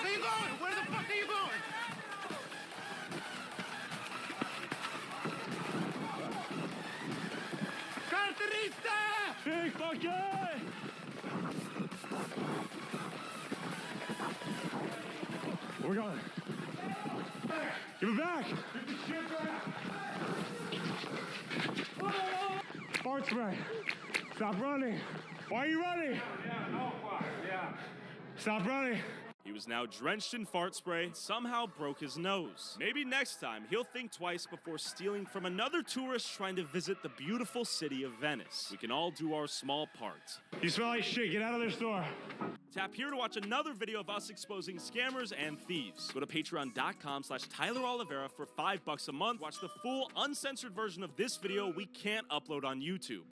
fuck are you going? Where the fuck are you going? Carterista! Big fucker! We're going. Give it back! Get the shit back! Fart spray! Stop running! Why are you running? Yeah, no fart, yeah. Stop running! He was now drenched in fart spray and somehow broke his nose. Maybe next time he'll think twice before stealing from another tourist trying to visit the beautiful city of Venice. We can all do our small part. You smell like shit, get out of their store. Tap here to watch another video of us exposing scammers and thieves. Go to patreon.com/Tyler Oliveira for $5 a month. Watch the full uncensored version of this video we can't upload on YouTube.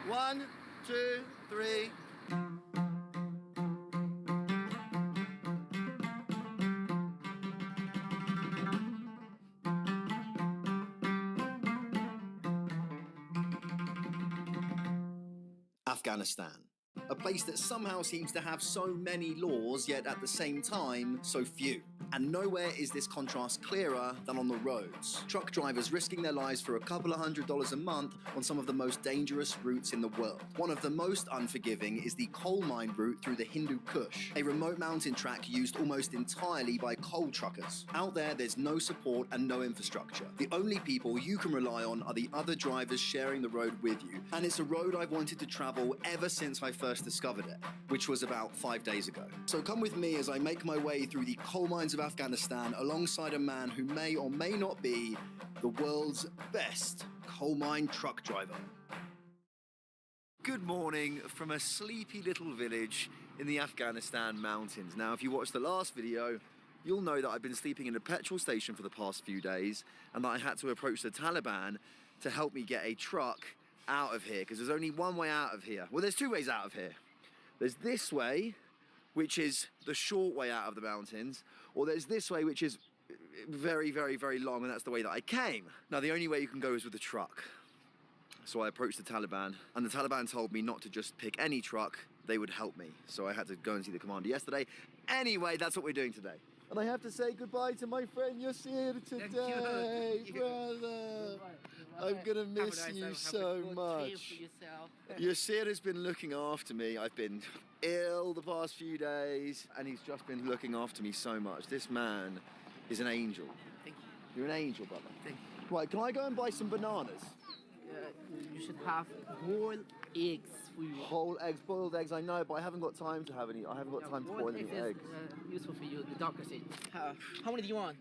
One, two, three. Afghanistan. A place that somehow seems to have so many laws, yet at the same time, so few. And nowhere is this contrast clearer than on the roads. Truck drivers risking their lives for a couple of $100s a month on some of the most dangerous routes in the world. One of the most unforgiving is the coal mine route through the Hindu Kush, a remote mountain track used almost entirely by coal truckers. Out there's no support and no infrastructure. The only people you can rely on are the other drivers sharing the road with you. And it's a road I've wanted to travel ever since I first discovered it, which was about 5 days ago. So come with me as I make my way through the coal mines of Afghanistan alongside a man who may or may not be the world's best coal mine truck driver. Good morning from a sleepy little village in the Afghanistan mountains. Now, if you watched the last video, you'll know that I've been sleeping in a petrol station for the past few days and that I had to approach the Taliban to help me get a truck out of here, because there's only one way out of here. Well, there's two ways out of here. There's this way, which is the short way out of the mountains, or there's this way, which is very, very, very long, and that's the way that I came. Now, the only way you can go is with a truck. So I approached the Taliban, and the Taliban told me not to just pick any truck, they would help me. So I had to go and see the commander yesterday. Anyway, that's what we're doing today. And I have to say goodbye to my friend Yasir today, brother. I'm gonna miss you so much. Yasir has been looking after me. I've been ill the past few days, and he's just been looking after me so much. This man is an angel. Thank you. You're an angel, brother. Thank you. Right, can I go and buy some bananas? You should have boiled eggs for you. Whole eggs, boiled eggs, I know, but I haven't got time to have any. I haven't got time to boil any eggs. Useful for you, the doctor said. How many do you want?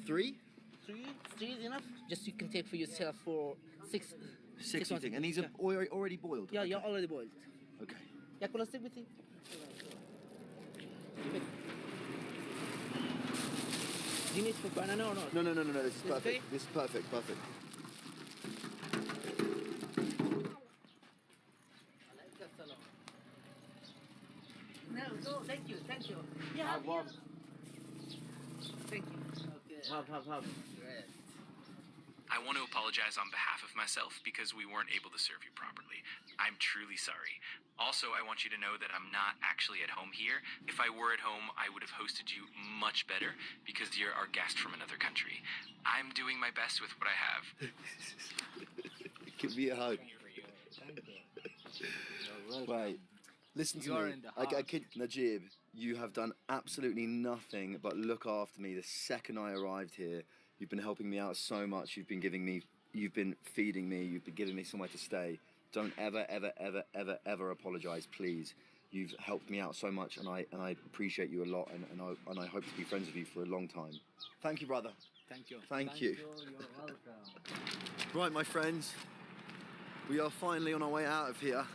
3? 3? 3 is enough? Just you can take for yourself for 6. 6 you think? And these are already boiled? Yeah, okay. you're already boiled. Okay. Yeah, could I stick with you? Do you need for banana or not? No, this is perfect. Okay? This is perfect. No, thank you. Yeah, thank you. Okay. Have. Great. I want to apologize on behalf of myself because we weren't able to serve you properly. I'm truly sorry. Also, I want you to know that I'm not actually at home here. If I were at home, I would have hosted you much better because you're our guest from another country. I'm doing my best with what I have. Give me a hug. Right. Listen to me. I kid Najib, you have done absolutely nothing but look after me the second I arrived here. You've been helping me out so much. You've been feeding me, you've been giving me somewhere to stay. Don't ever apologize, please. You've helped me out so much, and I appreciate you a lot, and I hope to be friends with you for a long time. Thank you, brother. Thank you. Thank you. You're welcome. Right, my friends, we are finally on our way out of here.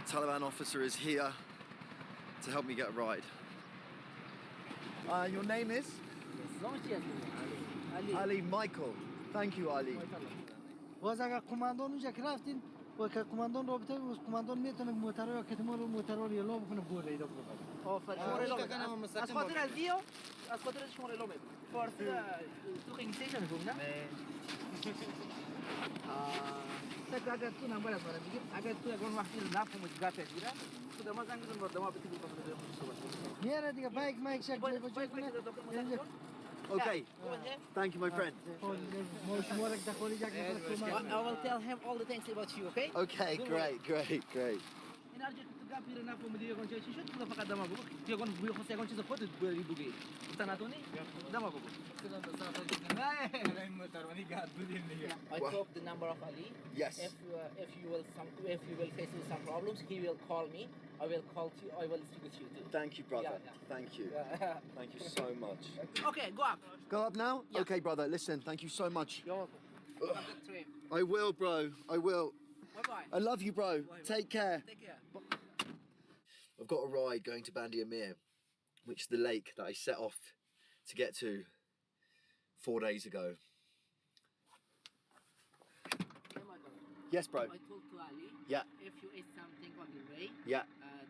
Taliban officer is here to help me get a ride. Your name is? Ali. Ali Michael. Thank you, Ali. باز اگر کماندو اونجا که رفتین وككوماندون رابطه وكوماندون میتونه موتور رو که تمام موتور رو یلو بکنه بوده ایدا بکنه. آفرین. از خاطر از دیو از خاطر از شما لومه. فارسی تو انگلیسی نمیگم نه؟ tak agak tu nambah lah barang dikit. Agak tu akan waktu nak pun juga pera. Sudah mazang tu berdama betul betul betul. میاره دیگه بایک مایک شک بجا Okay, thank you, my friend. شمارك دخولی جاك I will tell him all the things about you, okay? Okay, great. این ارجع تو گپی رو نفهم دیگه کنچه چی شد تو فقط دما بگو دیگه کن بوی خود چیز خودت بری بگی تناتونی دما بگو I took the number of Ali. Yes. If you will face some problems, he will call me. I will call you. I will speak with you too. Thank you, brother. Yeah. Thank you. Thank you so much. Okay, go up. Go up now? Yeah. Okay, brother, listen, thank you so much. You're welcome. Have a good trip. I will, bro. I will. Bye-bye. I love you, bro. Take care. Take care. I've got a ride going to Bandi Amir, which is the lake that I set off to get to 4 days ago. Yes, bro. I told to Ali. Yeah. If you eat something on the way, Yeah.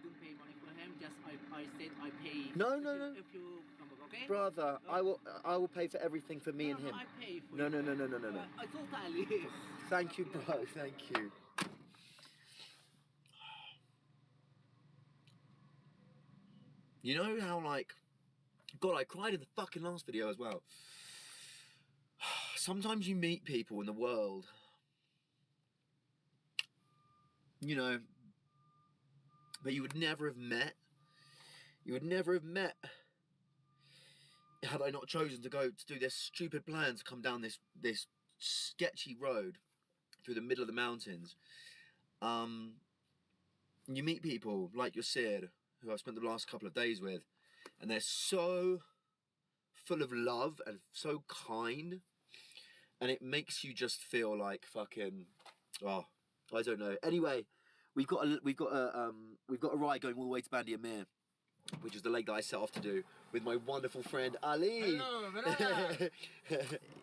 don't pay money for him. Just I said I pay. No. If you come back, okay? Brother, I will pay for everything for me and him. I pay for No. you. I told Ali. Thank you, bro. Thank you. You know how, like, God, I cried in the fucking last video as well. Sometimes you meet people in the world, you know, that you would never have met. You would never have met had I not chosen to go to do this stupid plan to come down this sketchy road through the middle of the mountains. You meet people like your Sid, who I've spent the last couple of days with, and they're so full of love and so kind, and it makes you just feel like fucking, oh, I don't know. Anyway, we've got a ride going all the way to Bandi Amir, which is the lake that I set off to do with my wonderful friend Ali. Hello, brother.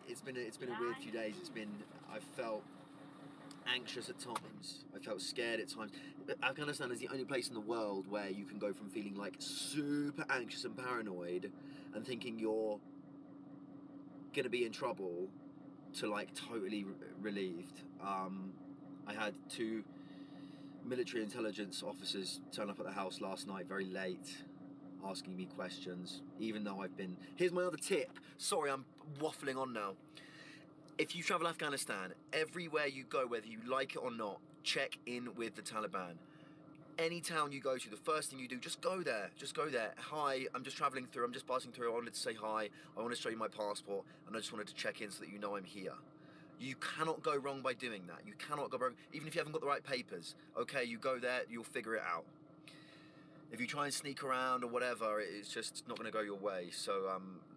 It's been a weird few days. I felt anxious at times. I felt scared at times. Afghanistan is the only place in the world where you can go from feeling like super anxious and paranoid and thinking you're gonna be in trouble to like totally relieved. I had 2 military intelligence officers turn up at the house last night very late, asking me questions, even though I've been... Here's my other tip. Sorry, I'm waffling on now. If you travel Afghanistan, everywhere you go, whether you like it or not, check in with the Taliban. Any town you go to, the first thing you do, just go there. Just go there. Hi, I'm just traveling through. I'm just passing through. I wanted to say hi. I want to show you my passport. And I just wanted to check in so that you know I'm here. You cannot go wrong by doing that. You cannot go wrong. Even if you haven't got the right papers. Okay, you go there, you'll figure it out. If you try and sneak around or whatever, it's just not going to go your way. So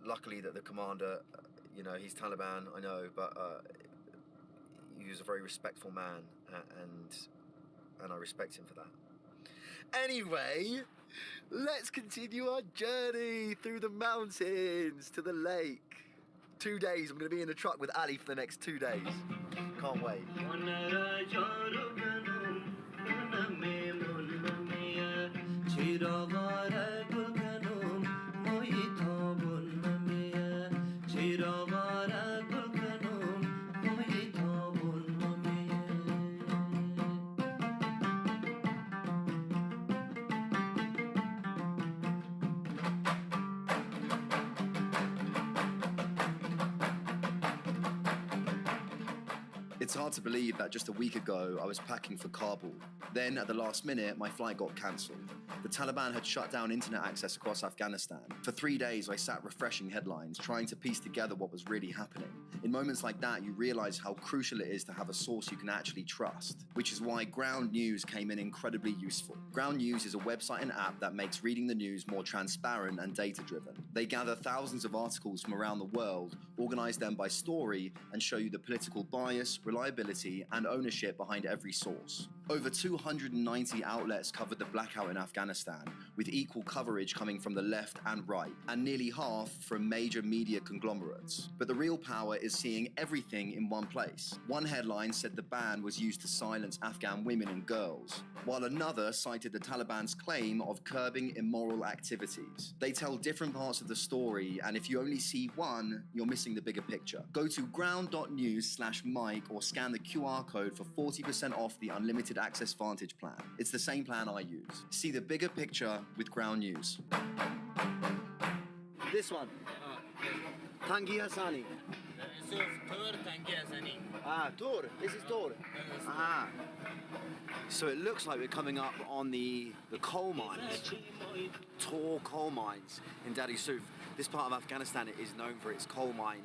luckily that the commander... You know, he's Taliban, I know, but he was a very respectful man, and I respect him for that. Anyway, let's continue our journey through the mountains to the lake. 2 days, I'm going to be in the truck with Ali for the next 2 days. Can't wait. It's hard to believe that just a week ago I was packing for Kabul. Then at the last minute, my flight got cancelled. The Taliban had shut down internet access across Afghanistan. For 3 days, I sat refreshing headlines, trying to piece together what was really happening. In moments like that, you realise how crucial it is to have a source you can actually trust, which is why Ground News came in incredibly useful. Ground News is a website and app that makes reading the news more transparent and data-driven. They gather thousands of articles from around the world, organize them by story, and show you the political bias, reliability, and ownership behind every source. Over 290 outlets covered the blackout in Afghanistan, with equal coverage coming from the left and right, and nearly half from major media conglomerates. But the real power is seeing everything in one place. One headline said the ban was used to silence Afghan women and girls, while another cited the Taliban's claim of curbing immoral activities. They tell different parts of the story, and if you only see one, you're missing the bigger picture. Go to ground.news/Mike or scan the QR code for 40% off the unlimited access Vantage plan. It's the same plan I use. See the bigger picture with Ground News. This one. Tangi Hassani. Ah, Tor. This is Tor. Ah. So it looks like we're coming up on the coal mines, Tor coal mines in Dari Souf. This part of Afghanistan is known for its coal mine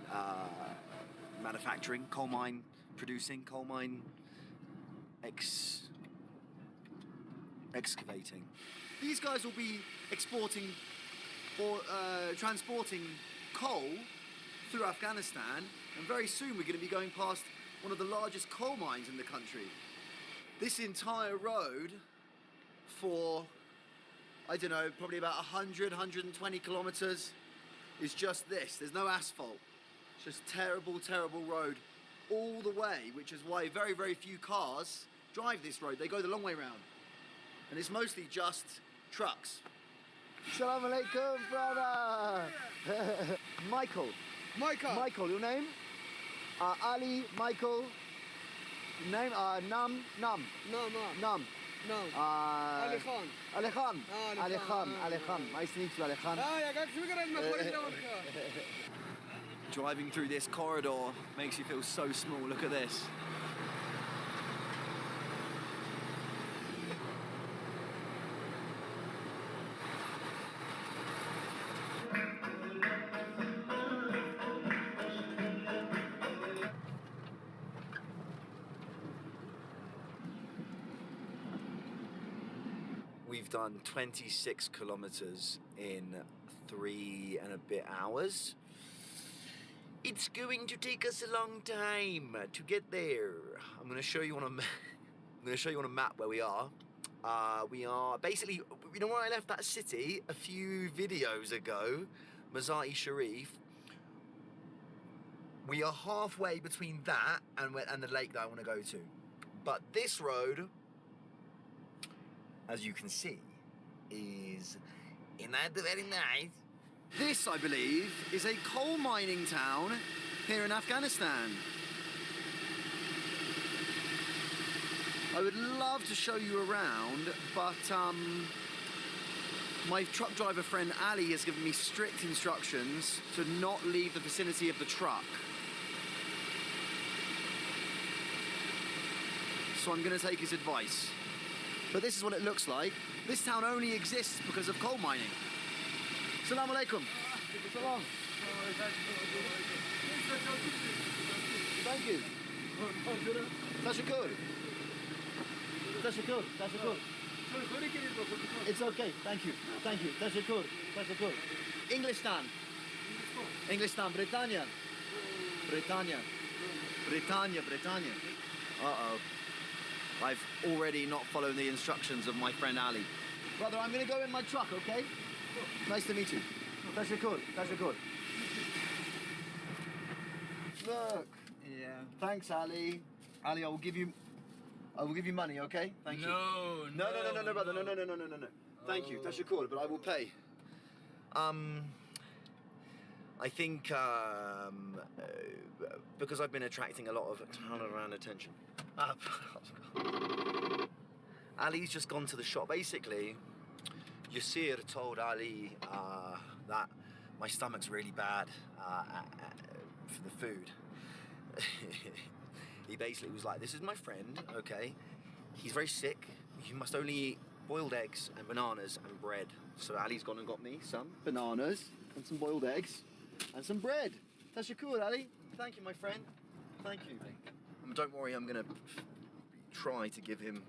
manufacturing, coal mine producing, coal mine excavating. These guys will be exporting or transporting coal through Afghanistan, and very soon we're going to be going past one of the largest coal mines in the country. This entire road for, I don't know, probably about 100, 120 kilometers is just this. There's no asphalt. It's just terrible, terrible road all the way, which is why very, very few cars drive this road. They go the long way round. And it's mostly just trucks. Assalamu alaikum, brother. Michael. Michael, your name? Ali, Michael. Name? Nam. Ali Khan. Nice to meet you, Ali Khan. Driving through this corridor makes you feel so small. Look at this. We've done 26 kilometers in 3 and a bit hours. It's going to take us a long time to get there. I'm going to show you on a map where we are. We are basically, you know, where I left that city a few videos ago, Mazar-e Sharif. We are halfway between that and the lake that I want to go to. But this road, as you can see, is not very nice. This, I believe, is a coal mining town here in Afghanistan. I would love to show you around, but my truck driver friend Ali has given me strict instructions to not leave the vicinity of the truck. So I'm going to take his advice. But this is what it looks like. This town only exists because of coal mining. Assalamu alaikum. Salam. Thank you. Tashakkur. Tashakkur. Tashakkur. It's okay. Thank you. Thank you. Tashakkur. Tashakkur. Englistan. Englistan. Britannia. Britannia. Britannia. Britannia. Uh-oh. I've already not followed the instructions of my friend Ali. Brother, I'm going to go in my truck, okay? Nice to meet you. Tashakkur. Tashakkur. Look. Yeah. Thanks, Ali. Ali, I will give you money, okay? Thank you. No, brother. No. Thank you. Tashakkur, but I will pay. I think because I've been attracting a lot of turnaround attention. Ali's just gone to the shop. Basically, Yasir told Ali that my stomach's really bad for the food. He basically was like, this is my friend, okay? He's very sick. You must only eat boiled eggs and bananas and bread. So Ali's gone and got me some bananas and some boiled eggs and some bread. Tashakkur, Ali. Thank you, my friend. Thank you. Don't worry, I'm gonna try to give him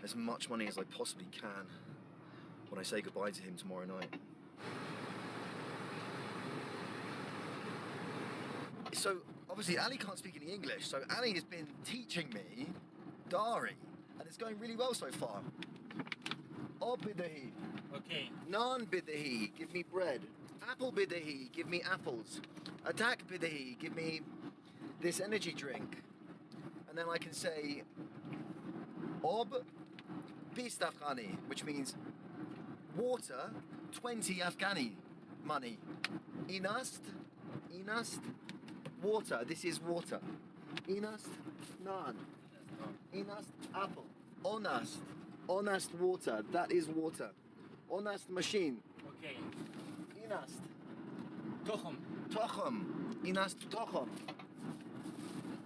as much money as I possibly can when I say goodbye to him tomorrow night. So obviously Ali can't speak any English, so Ali has been teaching me Dari, and it's going really well so far. Ob bidahi. Okay. Naan bidahi, give me bread. Apple bidahi, give me apples. Attack bidahi, give me this energy drink. And then I can say Ob Beast Afghani, which means water, 20 Afghani money. Inast, water, this is water. Inast, naan. Inast, apple. Onast, water, that is water. Onast, machine. Okay. Inast, Tochum. tochum. Inast, tochum.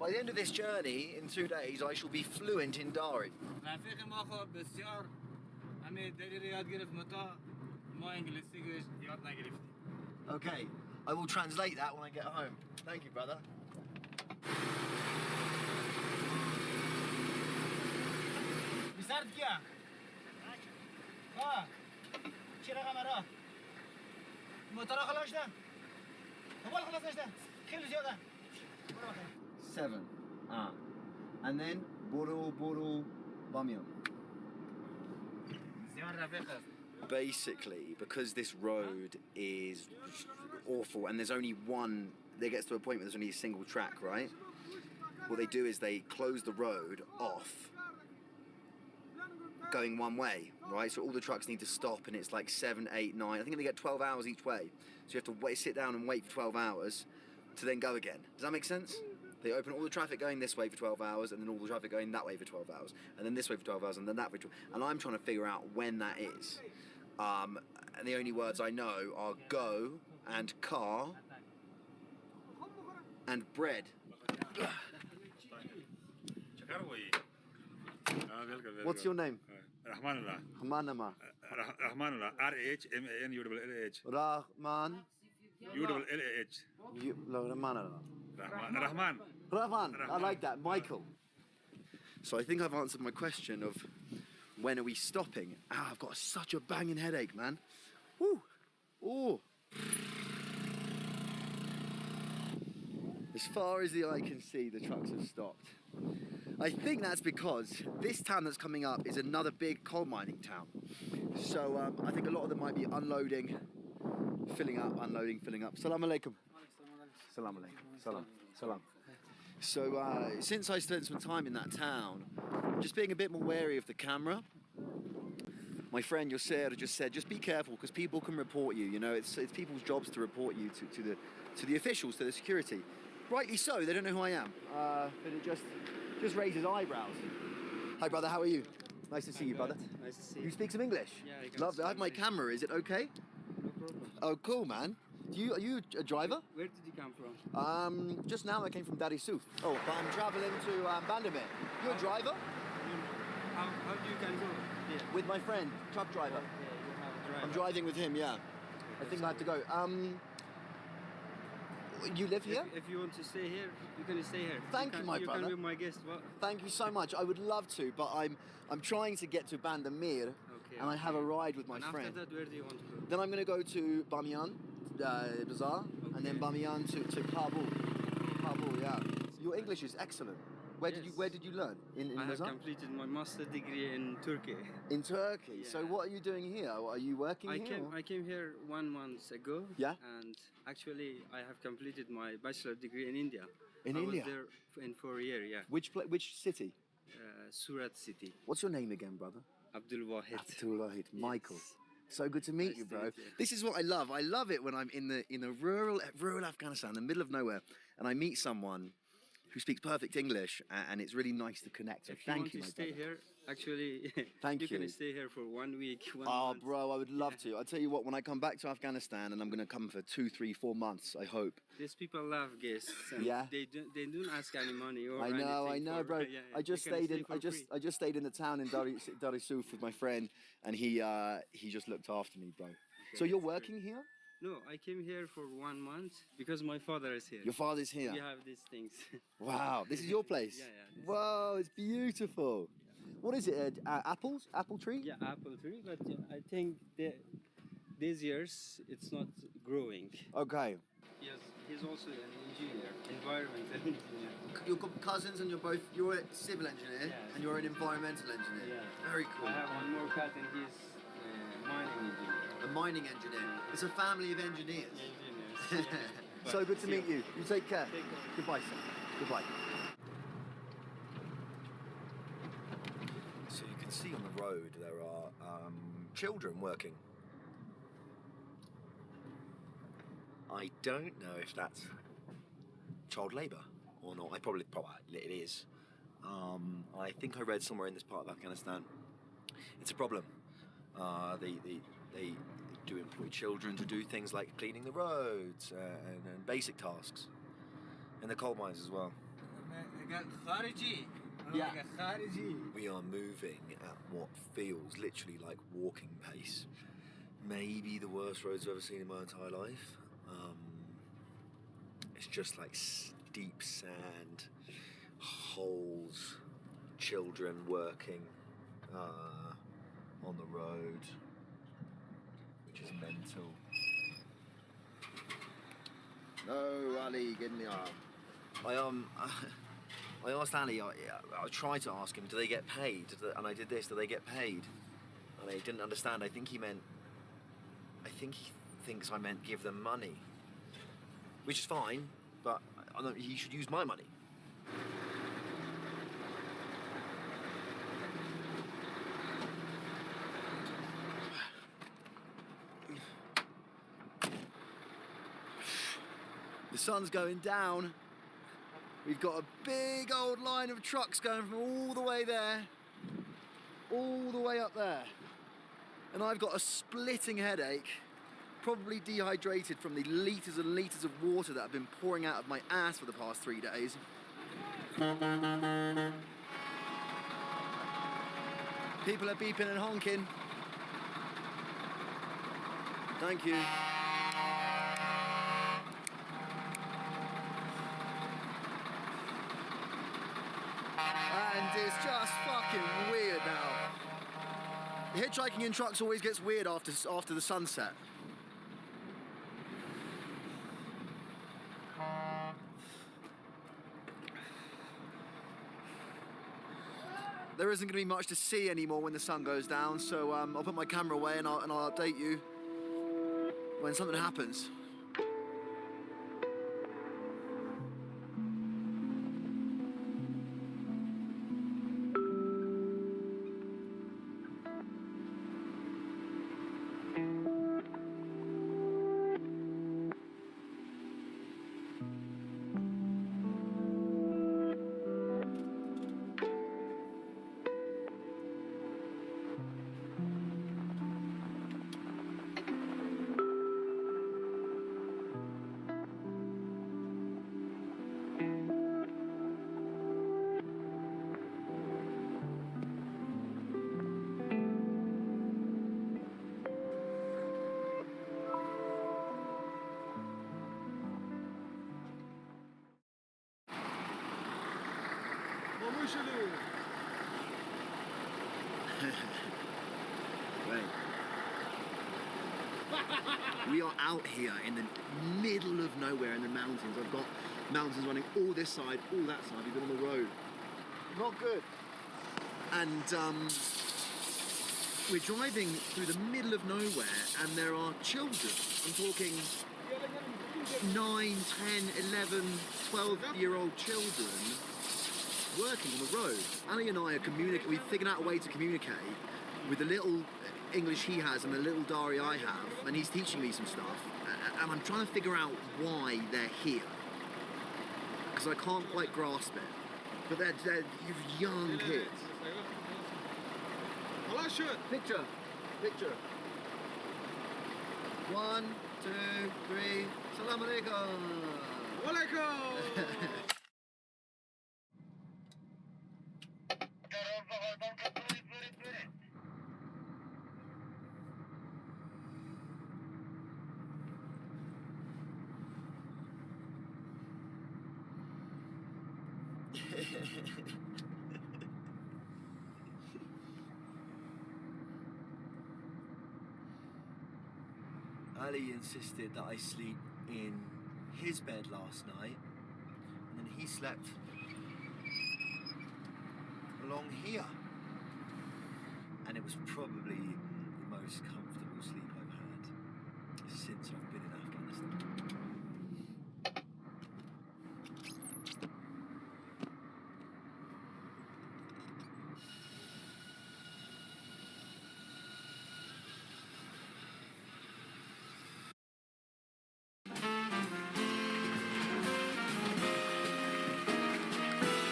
By the end of this journey, in 2 days, I shall be fluent in Dari. رفیق ما خب بسیار همه دلیل یاد گرفت متا ما انگلیسی یاد نگرفتیم. Okay, I will translate that when I get home. Thank you, brother. بسرد کیا؟ ها چی رقم را؟ موتور خلاص ده؟ موبایل خلاص نشده؟ خیلی زیاده. 7. And then Buru Bamyan. بسیار رفیق است. Basically, because this road is awful and there's only one, there gets to a point where there's only a single track, right? What they do is they close the road off going one way, right? So all the trucks need to stop and it's like 7, 8, 9. I think they get 12 hours each way. So you have to sit down and wait for 12 hours to then go again. Does that make sense? They open all the traffic going this way for 12 hours and then all the traffic going that way for 12 hours and then this way for 12 hours and then that way for 12 hours. And I'm trying to figure out when that is. And the only words I know are go and car and bread. What's your name? Rahmanullah. Rahmanama. Rahmanullah. RHMAN Rahman. ULLAH. Rahmanullah. Rahman. Rahman. I like that. Michael. So I think I've answered my question of when are we stopping? Ah, I've got such a banging headache, man. Woo. Oh. As far as the eye can see, the trucks have stopped. I think that's because this town that's coming up is another big coal mining town. So I think a lot of them might be unloading, filling up, unloading, filling up. Salam alaikum. Salam alaikum. Salam. Salam. So since I spent some time in that town, I'm just being a bit more wary of the camera. My friend Yosser just said, just be careful because people can report you. You know, it's people's jobs to report you to the officials, to the security. Rightly so, they don't know who I am. But it just raises eyebrows. Hi brother, how are you? Nice to see you, brother. Nice to see You speak some English? Yeah, I can Lovely. I have my camera, is it okay? No problem. Oh, cool, man. Are you a driver? Where did you come from? Just now I came from Dar es Salaam. Oh, but I'm traveling to Bandamir. You a driver? How do you can go? Yeah. With my friend, truck driver. Yeah, you have a driver. I'm driving with him, yeah. I think I have to go. You live here? If you want to stay here, you can stay here. Thank you, my brother. You can be my guest. What? Thank you so much. I would love to, but I'm trying to get to Bandamir, Okay. and I have a ride with my And friend. after that, where do you want to go? Then I'm going to go to Bamiyan Bazaar, and then Bamiyan to Kabul. Kabul, yeah. Your English is excellent. Where did you learn? In I have Bazaar? completed my master degree in Turkey. In Turkey. Yeah. So what are you doing here? Are you working here? I came here 1 month ago. Yeah. And actually, I have completed my bachelor degree in India. In I India? was there in 4 years. Yeah. Which city? Surat city. What's your name again, brother? Abdul Wahid. Abdullah, Michael. Yes. So good to meet Nice you, to bro. meet you. This is what I love. I love it when I'm in the rural Afghanistan, the middle of nowhere, and I meet someone who speaks perfect English, and it's really nice to connect. So If you thank want you, to my stay brother. here, actually, Thank you you. can stay here for 1 week. Oh, month. bro, I would love to. I'll tell you what, when I come back to Afghanistan, and I'm going to come for 2, 3, 4 months, I hope. These people love guests. And Yeah. They don't ask any money or I know, anything bro. Yeah, I just you can stayed stay in. for free. I just stayed in the town in Dar es Salaam with my friend, and he just looked after me, bro. So you're that's working here? No, I came here for 1 month because my father is here. Your father's here. We have these things. Wow, this is your place. Yeah, yeah. Whoa, it's beautiful. What is it? Apples? Apple tree? Yeah, apple tree, but I think these years it's not growing. Okay. Yes, he's also an engineer, environmental engineer. You're cousins and you're a civil engineer Yes. and you're an environmental engineer. Yeah. Very cool. I have one more cousin, he's mining engineer. A mining engineer. It's a family of engineers. Engineers. So good to meet you. You take care. Take care. Goodbye, sir. Goodbye. So you can see on the road there are children working. I don't know if that's child labour or not. Probably it is. I think I read somewhere in this part of Afghanistan it's a problem. They do employ children to do things like cleaning the roads and basic tasks, and the coal mines as well. Yeah. We are moving at what feels literally like walking pace. Maybe the worst roads I've ever seen in my entire life. It's just like steep sand, holes, children working on the road, which is mental. No, Ali, give me arm. I asked Ali, I tried to ask him, do they get paid? And I did this, do they get paid? And he didn't understand. I think he thinks I meant give them money. Which is fine, but he should use my money. The sun's going down. We've got a big old line of trucks going from all the way there, all the way up there. And I've got a splitting headache, probably dehydrated from the litres and litres of water that have been pouring out of my ass for the past 3 days. People are beeping and honking. Thank you. And it's just fucking weird now. The hitchhiking in trucks always gets weird after the sunset. There isn't going to be much to see anymore when the sun goes down, so I'll put my camera away and I'll update you when something happens. Right. We are out here in the middle of nowhere in the mountains. I've got mountains running all this side, all that side. We've been on the road. Not good. And we're driving through the middle of nowhere and there are children. I'm talking 9, 10, 11, 12-year-old children working on the road. Ali and I are we've figured out a way to communicate with the little English he has and the little Dari I have, and he's teaching me some stuff. And I'm trying to figure out why they're here, because I can't quite grasp it. But they're young kids. Picture. 1, 2, 3. Salam alaikum. Walaikum. Ali insisted that I sleep in his bed last night, and then he slept along here. And it was probably the most comfortable sleep I've had since I've been in Afghanistan.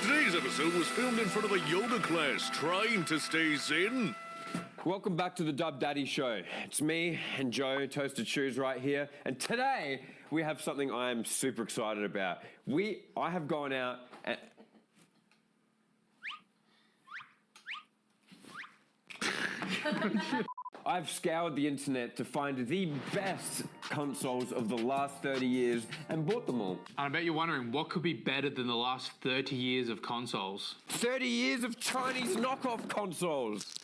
Today's episode was filmed in front of a yoga class, trying to stay zen. Welcome back to the Dub Daddy Show. It's me and Joe, Toasted Shoes right here. And today we have something I am super excited about. I have gone out and... I've scoured the internet to find the best consoles of the last 30 years and bought them all. I bet you're wondering what could be better than the last 30 years of consoles. 30 years of Chinese knockoff consoles.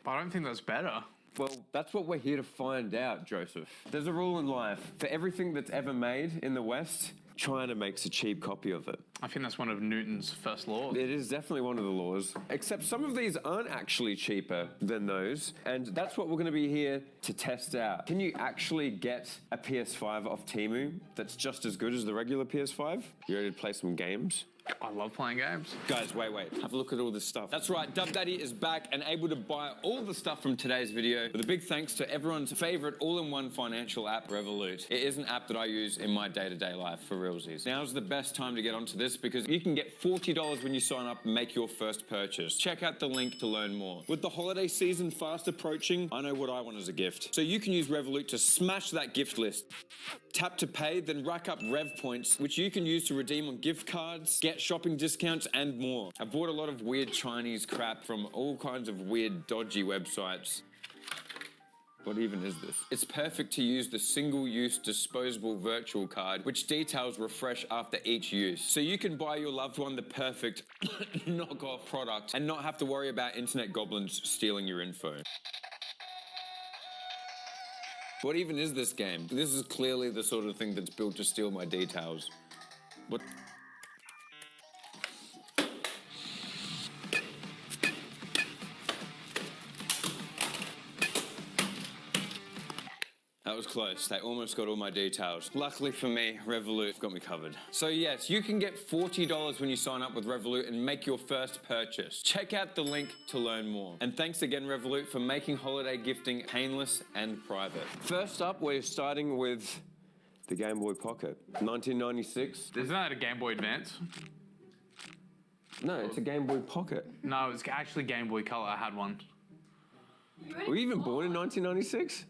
But I don't think that's better. Well, that's what we're here to find out, Joseph. There's a rule in life. For everything that's ever made in the West, China makes a cheap copy of it. I think that's one of Newton's first laws. It is definitely one of the laws. Except some of these aren't actually cheaper than those. And that's what we're going to be here to test out. Can you actually get a PS5 off Temu that's just as good as the regular PS5? You ready to play some games? I love playing games. Guys, wait. Have a look at all this stuff. That's right, Dub Daddy is back and able to buy all the stuff from today's video with a big thanks to everyone's favorite all-in-one financial app, Revolut. It is an app that I use in my day-to-day life for realsies. Now's the best time to get onto this because you can get $40 when you sign up and make your first purchase. Check out the link to learn more. With the holiday season fast approaching, I know what I want as a gift. So you can use Revolut to smash that gift list. Tap to pay, then rack up Rev points, which you can use to redeem on gift cards, get shopping discounts, and more. I've bought a lot of weird Chinese crap from all kinds of weird, dodgy websites. What even is this? It's perfect to use the single-use disposable virtual card, which details refresh after each use. So you can buy your loved one the perfect knockoff product and not have to worry about internet goblins stealing your info. What even is this game? This is clearly the sort of thing that's built to steal my details. What? That was close. They almost got all my details. Luckily for me, Revolut got me covered. So yes, you can get $40 when you sign up with Revolut and make your first purchase. Check out the link to learn more. And thanks again, Revolut, for making holiday gifting painless and private. First up, we're starting with the Game Boy Pocket. 1996. Isn't that a Game Boy Advance? No, it's a Game Boy Pocket. No, it's actually Game Boy Color. I had one. Were you even born in 1996?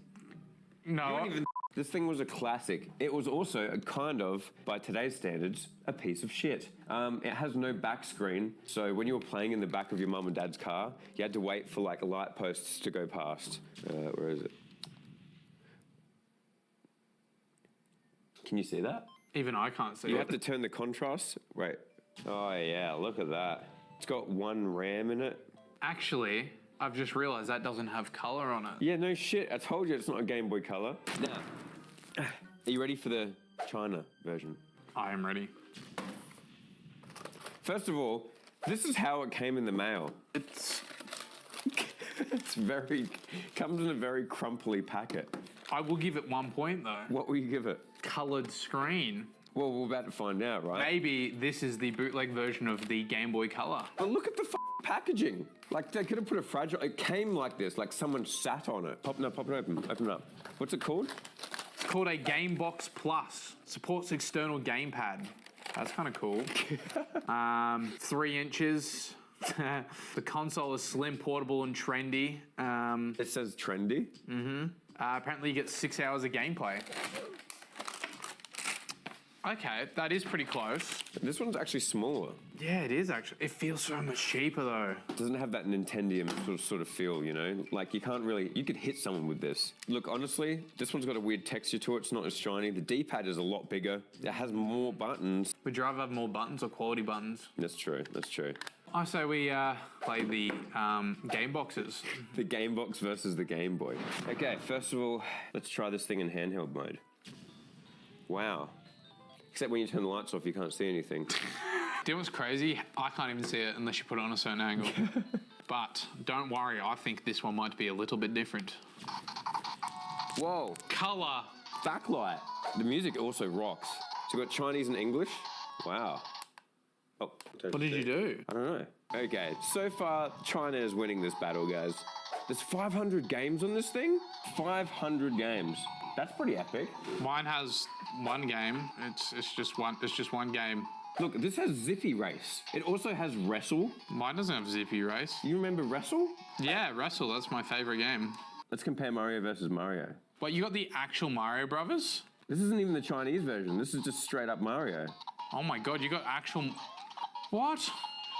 No. This thing was a classic. It was also a kind of, by today's standards, a piece of shit. It has no back screen, so when you were playing in the back of your mum and dad's car, you had to wait for like light posts to go past. Where is it? Can you see that? Even I can't see it. You have to turn the contrast. Wait. Oh yeah, look at that. It's got one RAM in it. Actually, I've just realised that doesn't have colour on it. Yeah, no shit. I told you it's not a Game Boy Color. Now, are you ready for the China version? I am ready. First of all, this is how it came in the mail. It's comes in a very crumply packet. I will give it 1 point though. What will you give it? Coloured screen. Well, we're about to find out, right? Maybe this is the bootleg version of the Game Boy Color. But look at the packaging. Like, they could have put a fragile... It came like this, like someone sat on it. Pop it open. Open it up. What's it called? It's called a Game Box Plus. Supports external gamepad. That's kind of cool. 3 inches. The console is slim, portable, and trendy. It says trendy? Mm-hmm. Apparently you get 6 hours of gameplay. Okay, that is pretty close. This one's actually smaller. Yeah, it is actually. It feels so much cheaper though. It doesn't have that Nintendium sort of feel, you know? Like you can't really, you could hit someone with this. Look, honestly, this one's got a weird texture to it. It's not as shiny. The D-pad is a lot bigger. It has more buttons. Would you rather have more buttons or quality buttons? That's true, that's true. I say we play the game boxes. The Game Box versus the Game Boy. Okay, first of all, let's try this thing in handheld mode. Wow. Except when you turn the lights off, you can't see anything. Do you know what's crazy? I can't even see it unless you put it on a certain angle. But don't worry, I think this one might be a little bit different. Whoa. Color. Backlight. The music also rocks. So you've got Chinese and English. Wow. Oh, what did you do? I don't know. Okay, so far, China is winning this battle, guys. There's 500 games on this thing? 500 games. That's pretty epic. Mine has one game. It's just one game. Look, this has Zippy Race. It also has Wrestle. Mine doesn't have Zippy Race. You remember Wrestle? Yeah, Wrestle. That's my favorite game. Let's compare Mario versus Mario. But you got the actual Mario Brothers? This isn't even the Chinese version. This is just straight up Mario. Oh my God, you got actual... What?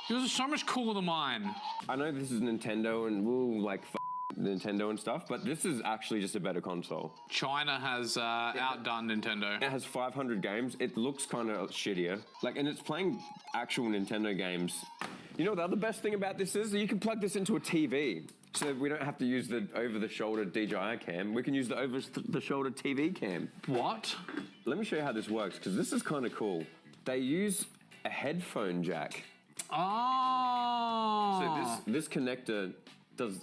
Yours are so much cooler than mine. I know this is Nintendo and we'll like Nintendo and stuff, but this is actually just a better console. China has outdone Nintendo. It has 500 games. It looks kind of shittier. Like, and it's playing actual Nintendo games. You know, the other best thing about this is that you can plug this into a TV. So we don't have to use the over-the-shoulder DJI cam. We can use the over-the-shoulder TV cam. What? Let me show you how this works, because this is kind of cool. They use a headphone jack. Oh! So this connector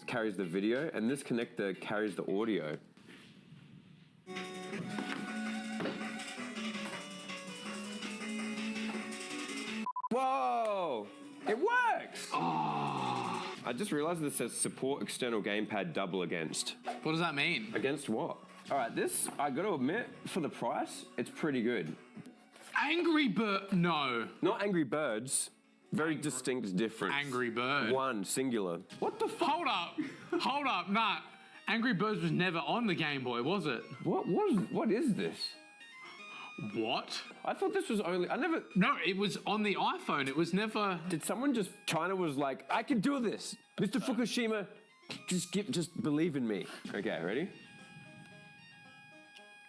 carries the video, and this connector carries the audio. Whoa! It works! Oh. I just realized this says support external gamepad double against. What does that mean? Against what? All right, this, I gotta admit, for the price, it's pretty good. Angry Bird, no. Not Angry Birds. Very distinct difference. Angry Bird. One, singular. What the fuck? Hold up, nah. Angry Birds was never on the Game Boy, was it? What is this? What? I thought this was only, No, it was on the iPhone, it was never... Did someone China was like, I can do this. Mr. Fukushima, just believe in me. Okay, ready?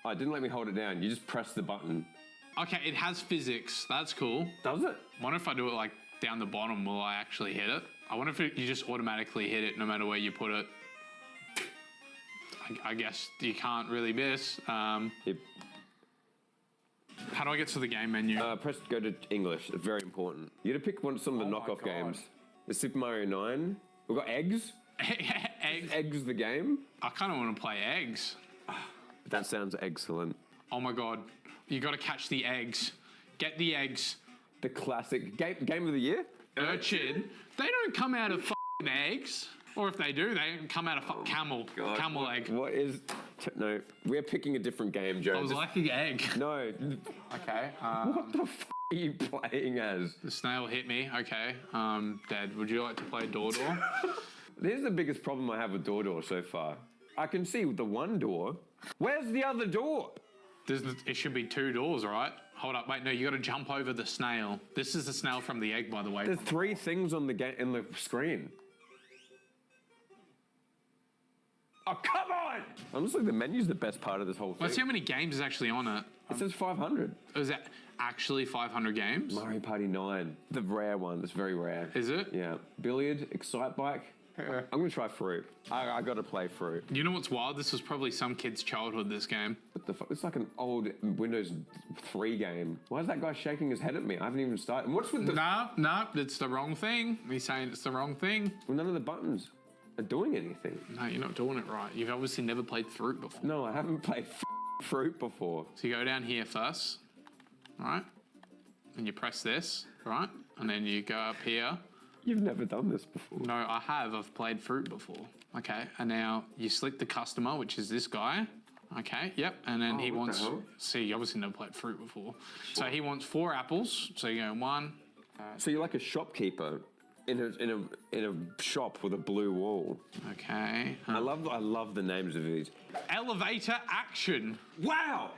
Oh, it didn't let me hold it down. You just press the button. Okay, it has physics. That's cool. Does it? Wonder if I do it like down the bottom, will I actually hit it? I wonder if you just automatically hit it no matter where you put it. I guess you can't really miss. Yep. How do I get to the game menu? Go to English. It's very important. You gotta pick some of the knockoff games. There's Super Mario 9. We've got Eggs. Eggs. Eggs the game. I kind of want to play Eggs. That sounds excellent. Oh my God. You got to catch the eggs. Get the eggs. The classic game of the year? Urchin. They don't come out of f***ing eggs. Or if they do, they come out of camel. God, camel egg. What is... No, we're picking a different game, Joe. I was liking egg. No. Okay. What the f*** are you playing as? The snail hit me. Okay. Dad, would you like to play Door? Here's the biggest problem I have with Door so far. I can see the one door. Where's the other door? It should be 2 doors, right? Hold up, wait, no, you got to jump over the snail. This is the snail from the egg, by the way. There's 3 things on in the screen. Oh, come on! Honestly, the menu's the best part of this whole thing. Let's see how many games is actually on it. It says 500. Is that actually 500 games? Mario Party 9. The rare one. It's very rare. Is it? Yeah. Billiard, Excite Bike. I'm going to try Fruit. I got to play Fruit. You know what's wild? This was probably some kid's childhood, this game. What the fuck? It's like an old Windows 3 game. Why is that guy shaking his head at me? I haven't even started. What's with the... No, it's the wrong thing. He's saying it's the wrong thing. Well, none of the buttons are doing anything. No, you're not doing it right. You've obviously never played Fruit before. No, I haven't played Fruit before. So you go down here first, right? And you press this, right? And then you go up here. You've never done this before. No, I have. I've played Fruit before. Okay, and now you select the customer, which is this guy. Okay, yep, and then he wants... See, you obviously never played Fruit before. Sure. So he wants 4 apples. So you go 1. So you're like a shopkeeper in a shop with a blue wall. Okay. I love the names of these. Elevator action. Wow!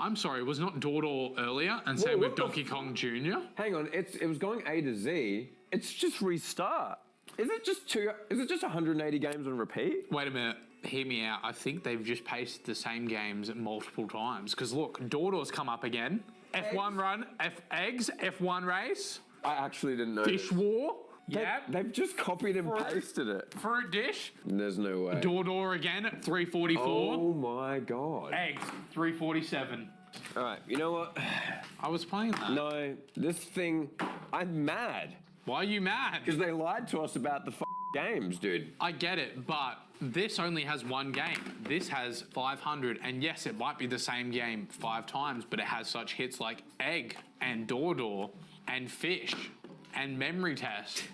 I'm sorry, was not Door earlier? And same with Donkey Kong Jr.? Hang on, it was going A to Z. It's just restart. Is it just 180 games on repeat? Wait a minute. Hear me out. I think they've just pasted the same games multiple times. Because look, Door's come up again. F1 run, Eggs, F1 race. I actually didn't know. Dish War. Yeah. They've just copied and pasted it. Fruit Dish. There's no way. Door again at 344. Oh my God. Eggs, 347. All right, you know what? I was playing that. No, this thing, I'm mad. Why are you mad? Because they lied to us about the games, dude. I get it, but this only has one game. This has 500, and yes, it might be the same game 5 times, but it has such hits like Egg and Door and Fish and Memory Test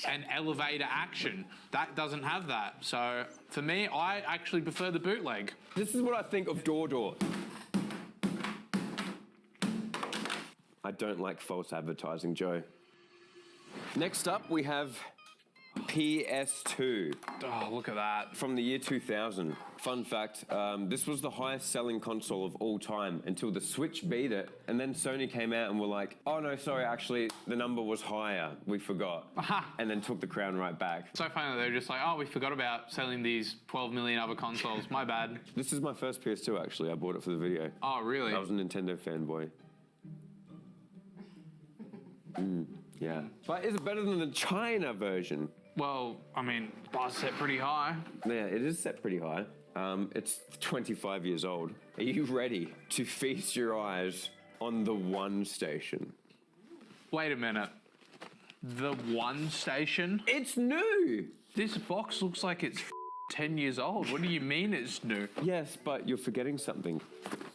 and Elevator Action. That doesn't have that. So for me, I actually prefer the bootleg. This is what I think of Door. I don't like false advertising, Joe. Next up, we have PS2. Oh, look at that. From the year 2000. Fun fact, this was the highest selling console of all time until the Switch beat it, and then Sony came out and were like, oh no, sorry, actually, the number was higher. We forgot. And then took the crown right back. So funny that they're just like, oh, we forgot about selling these 12 million other consoles. My bad. This is my first PS2, actually. I bought it for the video. Oh, really? I was a Nintendo fanboy. Yeah. But is it better than the China version? Well, I mean, bar's set pretty high. Yeah, it is set pretty high. It's 25 years old. Are you ready to feast your eyes on the One Station? Wait a minute. The One Station? It's new! This box looks like it's 10 years old. What do you mean it's new? Yes, but you're forgetting something.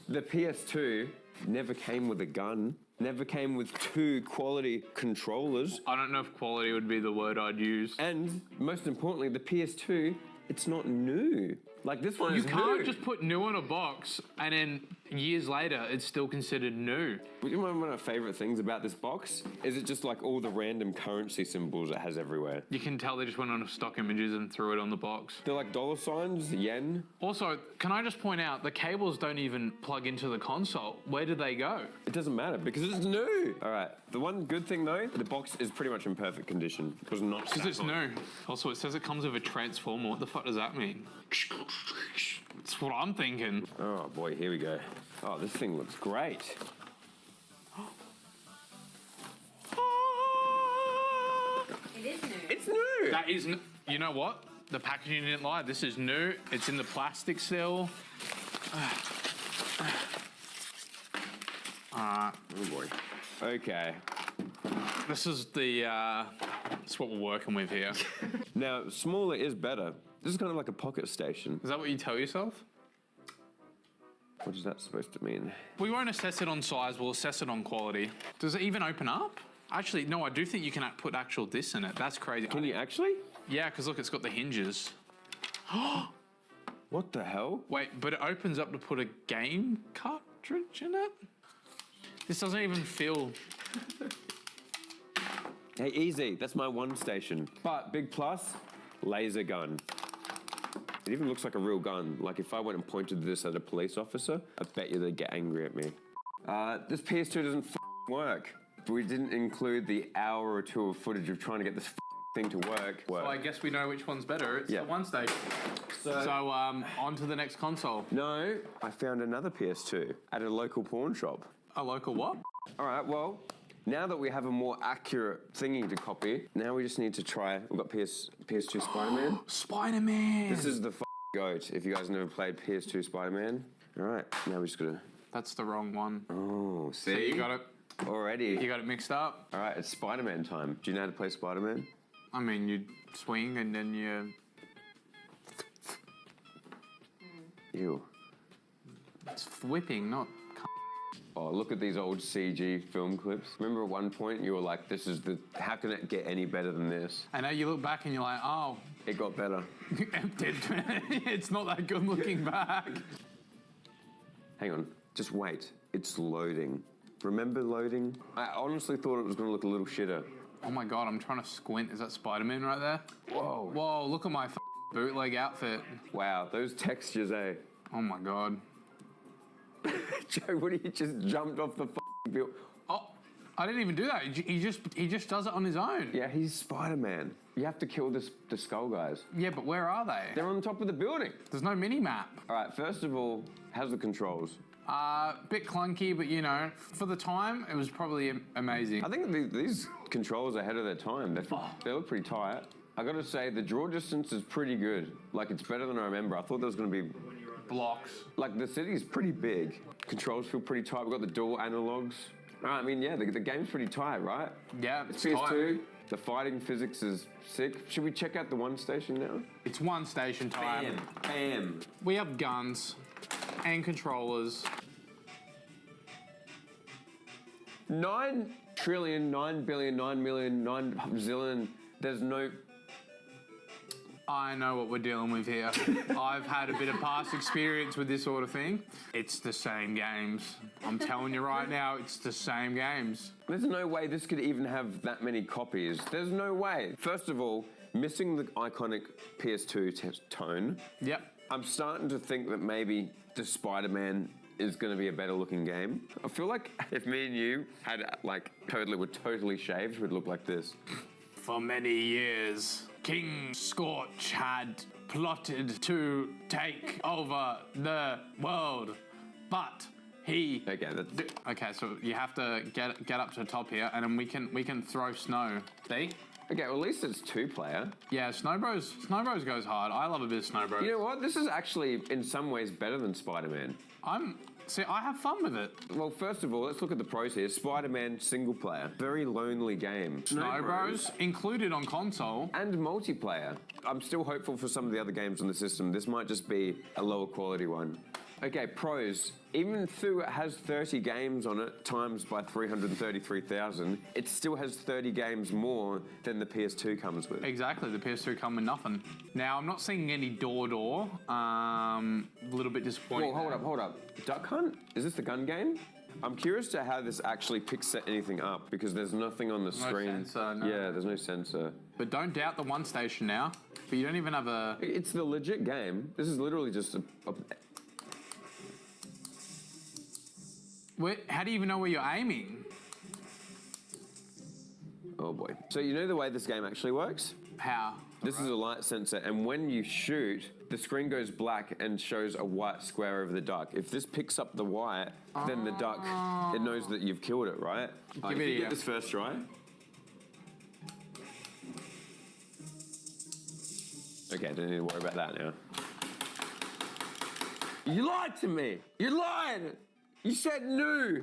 The PS2 never came with a gun. Never came with 2 quality controllers. I don't know if quality would be the word I'd use. And most importantly, the PS2, it's not new. Like this one is new. You can't just put new on a box and then years later it's still considered new. You know one of my favorite things about this box is it just like all the random currency symbols it has everywhere. You can tell they just went on stock images and threw it on the box. They're like dollar signs, yen. Also, can I just point out, the cables don't even plug into the console. Where do they go? It doesn't matter because it's new. All right, the one good thing though, the box is pretty much in perfect condition. It was not because it's new. Also, it says it comes with a transformer. What the fuck does that mean? That's what I'm thinking. Oh boy, here we go. Oh, this thing looks great. It is new. It's new. That is, you know what? The packaging didn't lie. This is new. It's in the plastic still. Oh boy. Okay. This is the, that's what we're working with here. Now, smaller is better. This is kind of like a pocket station. Is that what you tell yourself? What is that supposed to mean? We won't assess it on size, we'll assess it on quality. Does it even open up? Actually, no, I do think you can put actual discs in it. That's crazy. Can you actually? Yeah, because look, it's got the hinges. What the hell? Wait, but it opens up to put a game cartridge in it? This doesn't even feel... Hey, easy. That's my One Station. But big plus, laser gun. It even looks like a real gun. Like if I went and pointed this at a police officer, I bet you they'd get angry at me. This PS2 doesn't work. We didn't include the hour or 2 of footage of trying to get this thing to work. So I guess we know which one's better. It's the One Station. So on to the next console. No, I found another PS2 at a local pawn shop. A local what? All right, well, now that we have a more accurate thingy to copy, now we just need to try. We've got PS2 Spider-Man. Spider-Man! This is the goat. If you guys never played PS2 Spider-Man. All right, now we just gotta... That's the wrong one. Oh, see? So you got it. Already. You got it mixed up. All right, it's Spider-Man time. Do you know how to play Spider-Man? I mean, you swing and then you... Ew. It's whipping, not... Oh, look at these old CG film clips. Remember at one point you were like, this is the... How can it get any better than this? And now you look back and you're like, oh... It got better. It's not that good looking back. Hang on, just wait. It's loading. Remember loading? I honestly thought it was going to look a little shitter. Oh my God, I'm trying to squint. Is that Spider-Man right there? Whoa. Whoa, look at my bootleg outfit. Wow, those textures, eh? Oh my God. Joe, what, he just jumped off the build? Oh, I didn't even do that. He just does it on his own. Yeah, he's Spider-Man. You have to kill the skull guys. Yeah, but where are they? They're on top of the building. There's no mini-map. All right, first of all, how's the controls? Bit clunky, but you know, for the time, it was probably amazing. I think these controls are ahead of their time. They look pretty tight. I gotta say, the draw distance is pretty good. Like, it's better than I remember. I thought there was gonna be blocks. Like, the city's pretty big. Controls feel pretty tight. We've got the dual analogs. I mean, yeah, the game's pretty tight, right? Yeah, it's PS2. The fighting physics is sick. Should we check out the one station now? It's one station time. Bam. We have guns and controllers. 9 trillion, 9 billion, 9 million, 9 zillion. There's no... I know what we're dealing with here. I've had a bit of past experience with this sort of thing. It's the same games. I'm telling you right now, it's the same games. There's no way this could even have that many copies. There's no way. First of all, missing the iconic PS2 tone. Yep. I'm starting to think that maybe the Spider-Man is going to be a better looking game. I feel like if me and you had were totally shaved, we'd look like this. For many years, King Scorch had plotted to take over the world, but he... Okay, so you have to get up to the top here, and then we can throw snow. See? Okay, well, at least it's 2-player. Yeah, Snow Bros goes hard. I love a bit of Snow Bros. You know what? This is actually, in some ways, better than Spider-Man. I have fun with it. Well, first of all, let's look at the pros here. Spider-Man single player. Very lonely game. Snow Bros included on console. And multiplayer. I'm still hopeful for some of the other games on the system. This might just be a lower quality one. Okay, pros. Even though it has 30 games on it, times by 333,000, it still has 30 games more than the PS2 comes with. Exactly, the PS2 come with nothing. Now, I'm not seeing any door. A little bit disappointing. Well, hold up. Duck Hunt? Is this the gun game? I'm curious to how this actually picks anything up, because there's nothing on the screen. Sensor, no. Yeah, there's no sensor. But don't doubt the one station now. But you don't even have a... It's the legit game. This is literally just How do you even know where you're aiming? Oh boy. So you know the way this game actually works? How? This is a light sensor, and when you shoot, the screen goes black and shows a white square over the duck. If this picks up the white, then the duck, it knows that you've killed it, right? If you get this first try. Okay, don't need to worry about that now. You lied to me! You lied! You said no!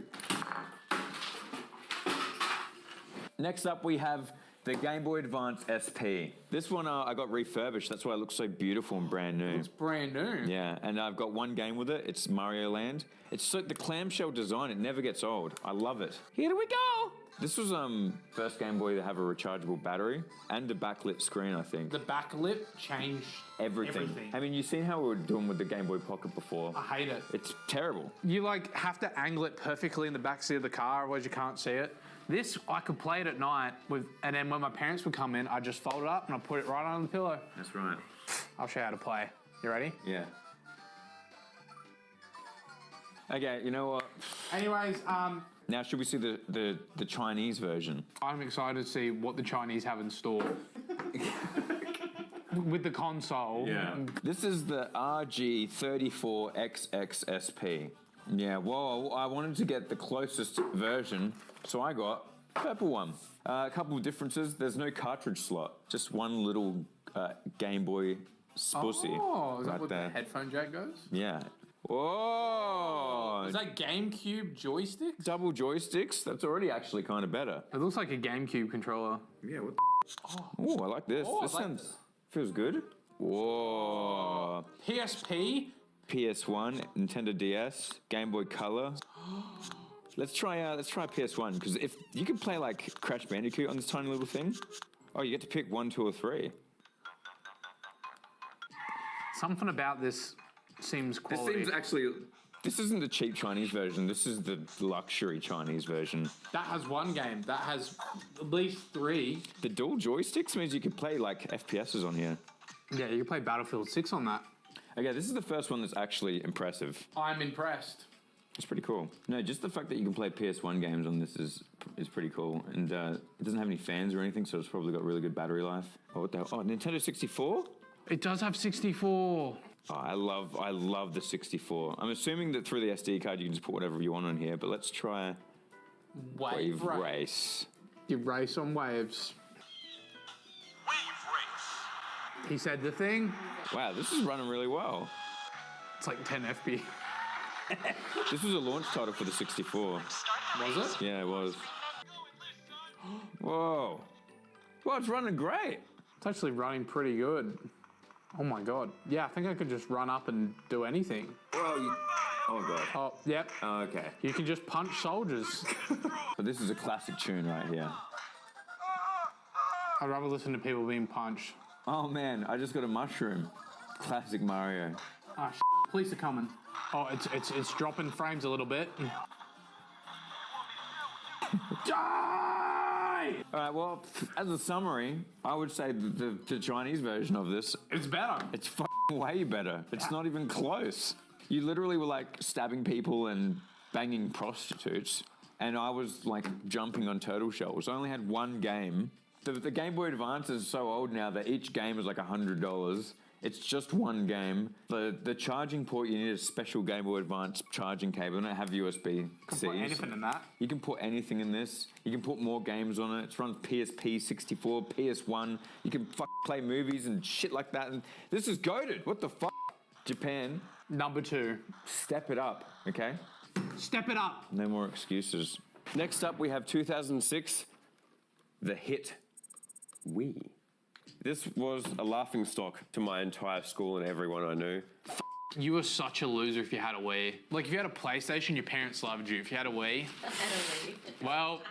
Next up, we have the Game Boy Advance SP. This one I got refurbished. That's why it looks so beautiful and brand new. It's brand new. Yeah, and I've got one game with it. It's Mario Land. It's so the clamshell design. It never gets old. I love it. Here we go. This was first Game Boy to have a rechargeable battery and a backlit screen, I think. The backlit changed everything. I mean, you've seen how we were doing with the Game Boy Pocket before. I hate it. It's terrible. You have to angle it perfectly in the backseat of the car, otherwise you can't see it. This, I could play it at night and then when my parents would come in, I'd just fold it up and I'd put it right on the pillow. That's right. I'll show you how to play. You ready? Yeah. Okay, you know what? Anyways, now should we see the Chinese version? I'm excited to see what the Chinese have in store. With the console. Yeah. This is the RG34XXSP. Yeah, well, I wanted to get the closest version, so I got a purple one. A couple of differences. There's no cartridge slot. Just one little Game Boy spussy. Oh, is that right where there. the headphone jack goes? Yeah. Whoa! Is that GameCube joysticks? Double joysticks? That's already actually kind of better. It looks like a GameCube controller. Yeah, what the Oh, I like this. This sounds... feels good. Whoa. PSP? PS1, Nintendo DS, Game Boy Color. Let's try PS1, because if you can play like Crash Bandicoot on this tiny little thing, oh, you get to pick 1, 2, or 3. Something about this seems quality. This seems actually. This isn't the cheap Chinese version. This is the luxury Chinese version. That has one game. That has at least 3. The dual joysticks means you can play like FPSs on here. Yeah, you can play Battlefield 6 on that. Okay, this is the first one that's actually impressive. I'm impressed. It's pretty cool. No, just the fact that you can play PS1 games on this is pretty cool. And it doesn't have any fans or anything, so it's probably got really good battery life. Oh, what the hell? Oh, Nintendo 64? It does have 64. Oh, I love the 64. I'm assuming that through the SD card you can just put whatever you want on here, but let's try Wave Race. You race on waves. Wave Race. He said the thing. Wow, this is running really well. It's like 10 FP. This was a launch title for the 64. Was it? Yeah, it was. Whoa. Well, it's running great. It's actually running pretty good. Oh my god. Yeah, I think I could just run up and do anything. Whoa, oh god. Oh, yep. Oh, okay. You can just punch soldiers. But this is a classic tune right here. I'd rather listen to people being punched. Oh man, I just got a mushroom. Classic Mario. Ah, police are coming. Oh, it's dropping frames a little bit. Die! All right, well, as a summary, I would say the Chinese version of this... It's better. It's fucking way better. It's not even close. You literally were like stabbing people and banging prostitutes, and I was like jumping on turtle shells. I only had one game. The Game Boy Advance is so old now that each game is like $100. It's just one game. The charging port, you need a special Game Boy Advance charging cable. They don't have USB-C. Can put anything in that. You can put anything in this. You can put more games on it. It runs PSP, 64, PS1. You can play movies and shit like that. And this is goated. What the fuck? Japan. Number 2. Step it up, okay? Step it up. No more excuses. Next up, we have 2006, the hit Wii. This was a laughingstock to my entire school and everyone I knew. You were such a loser if you had a Wii. Like, if you had a PlayStation, your parents loved you. If you had a Wii, well,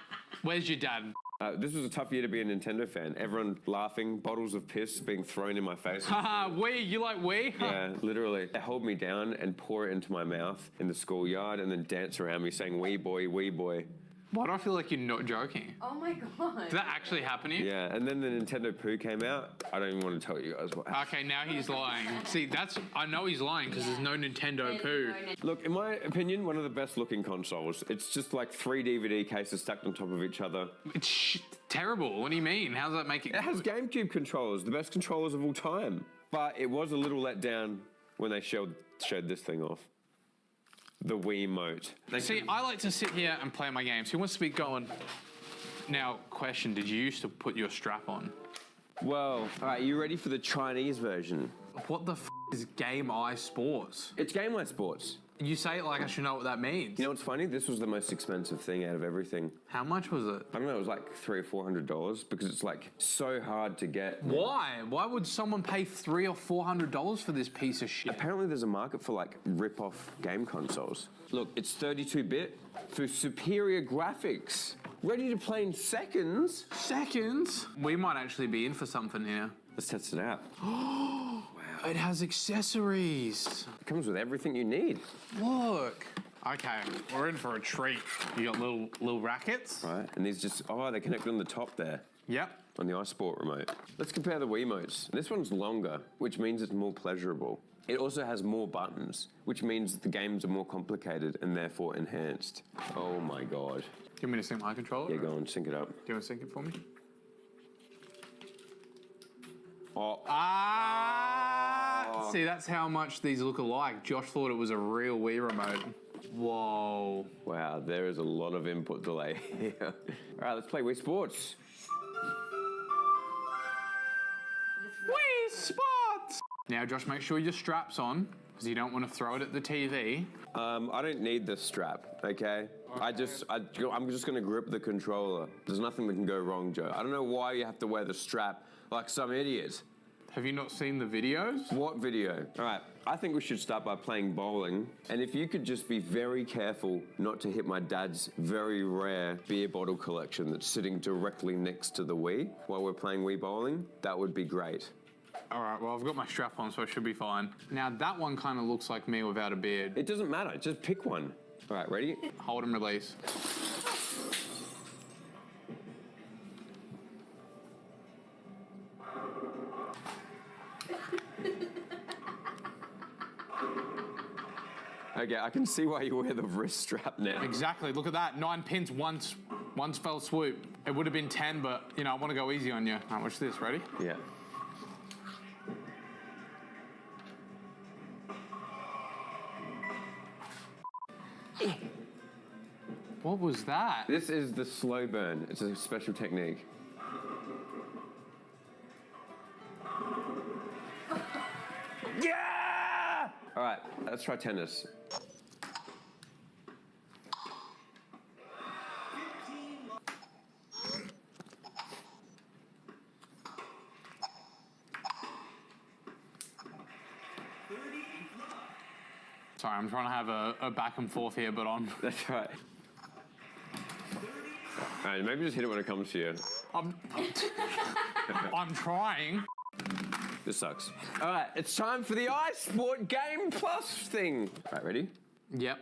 where's your dad? This was a tough year to be a Nintendo fan. Everyone laughing, bottles of piss being thrown in my face. Haha, Wii, you like Wii? Yeah, literally. They hold me down and pour it into my mouth in the schoolyard and then dance around me saying, "Wee boy, wee boy." Why do I feel like you're not joking? Oh my god. Did that actually happen here? Yeah, and then the Nintendo Poo came out. I don't even want to tell you guys what happened. Okay, now he's lying. See, I know he's lying because there's no Nintendo Poo. Look, in my opinion, one of the best looking consoles. It's just like 3 DVD cases stacked on top of each other. It's terrible. What do you mean? How does that make it? It has GameCube controllers, the best controllers of all time. But it was a little let down when they showed this thing off. The Wiimote. See, I like to sit here and play my games. Who wants to be going? Now, question, did you used to put your strap on? Well, all right, you ready for the Chinese version? What the f is Game Eye Sports? It's Game Eye Sports. You say it like I should know what that means. You know what's funny? This was the most expensive thing out of everything. How much was it? I don't know, it was like $300 or $400 because it's like so hard to get. Why? Why would someone pay $300 or $400 for this piece of shit? Apparently there's a market for like rip-off game consoles. Look, it's 32-bit for superior graphics. Ready to play in seconds. Seconds? We might actually be in for something here. Let's test it out. Wow. It has accessories. It comes with everything you need. Look. Okay, we're in for a treat. You got little rackets. Right, and these just, oh, they're connected on the top there. Yep. On the iSport remote. Let's compare the Wiimotes. This one's longer, which means it's more pleasurable. It also has more buttons, which means the games are more complicated and therefore enhanced. Oh my God. Do you want me to sync my controller? Yeah, go on, sync it up. Do you want to sync it for me? Oh. Ah! Oh. See, that's how much these look alike. Josh thought it was a real Wii remote. Whoa. Wow, there is a lot of input delay here. All right, let's play Wii Sports. Wii Sports! Now, Josh, make sure your strap's on, because you don't want to throw it at the TV. I don't need this strap, okay? I'm just gonna grip the controller. There's nothing that can go wrong, Joe. I don't know why you have to wear the strap like some idiot. Have you not seen the videos? What video? All right, I think we should start by playing bowling. And if you could just be very careful not to hit my dad's very rare beer bottle collection that's sitting directly next to the Wii while we're playing Wii bowling, that would be great. All right, well, I've got my strap on, so I should be fine. Now, that one kind of looks like me without a beard. It doesn't matter, just pick one. All right, ready? Hold and release. Okay, I can see why you wear the wrist strap now. Exactly, look at that. 9 pins, one fell swoop. It would have been 10, but, you know, I want to go easy on you. All right, watch this, ready? Yeah. What was that? This is the slow burn. It's a special technique. Yeah! All right, let's try tennis. Sorry, I'm trying to have a back and forth here, but on. That's right. Alright, maybe just hit it when it comes to you. I'm trying. This sucks. Alright, it's time for the iSport Game Plus thing. Alright, ready? Yep.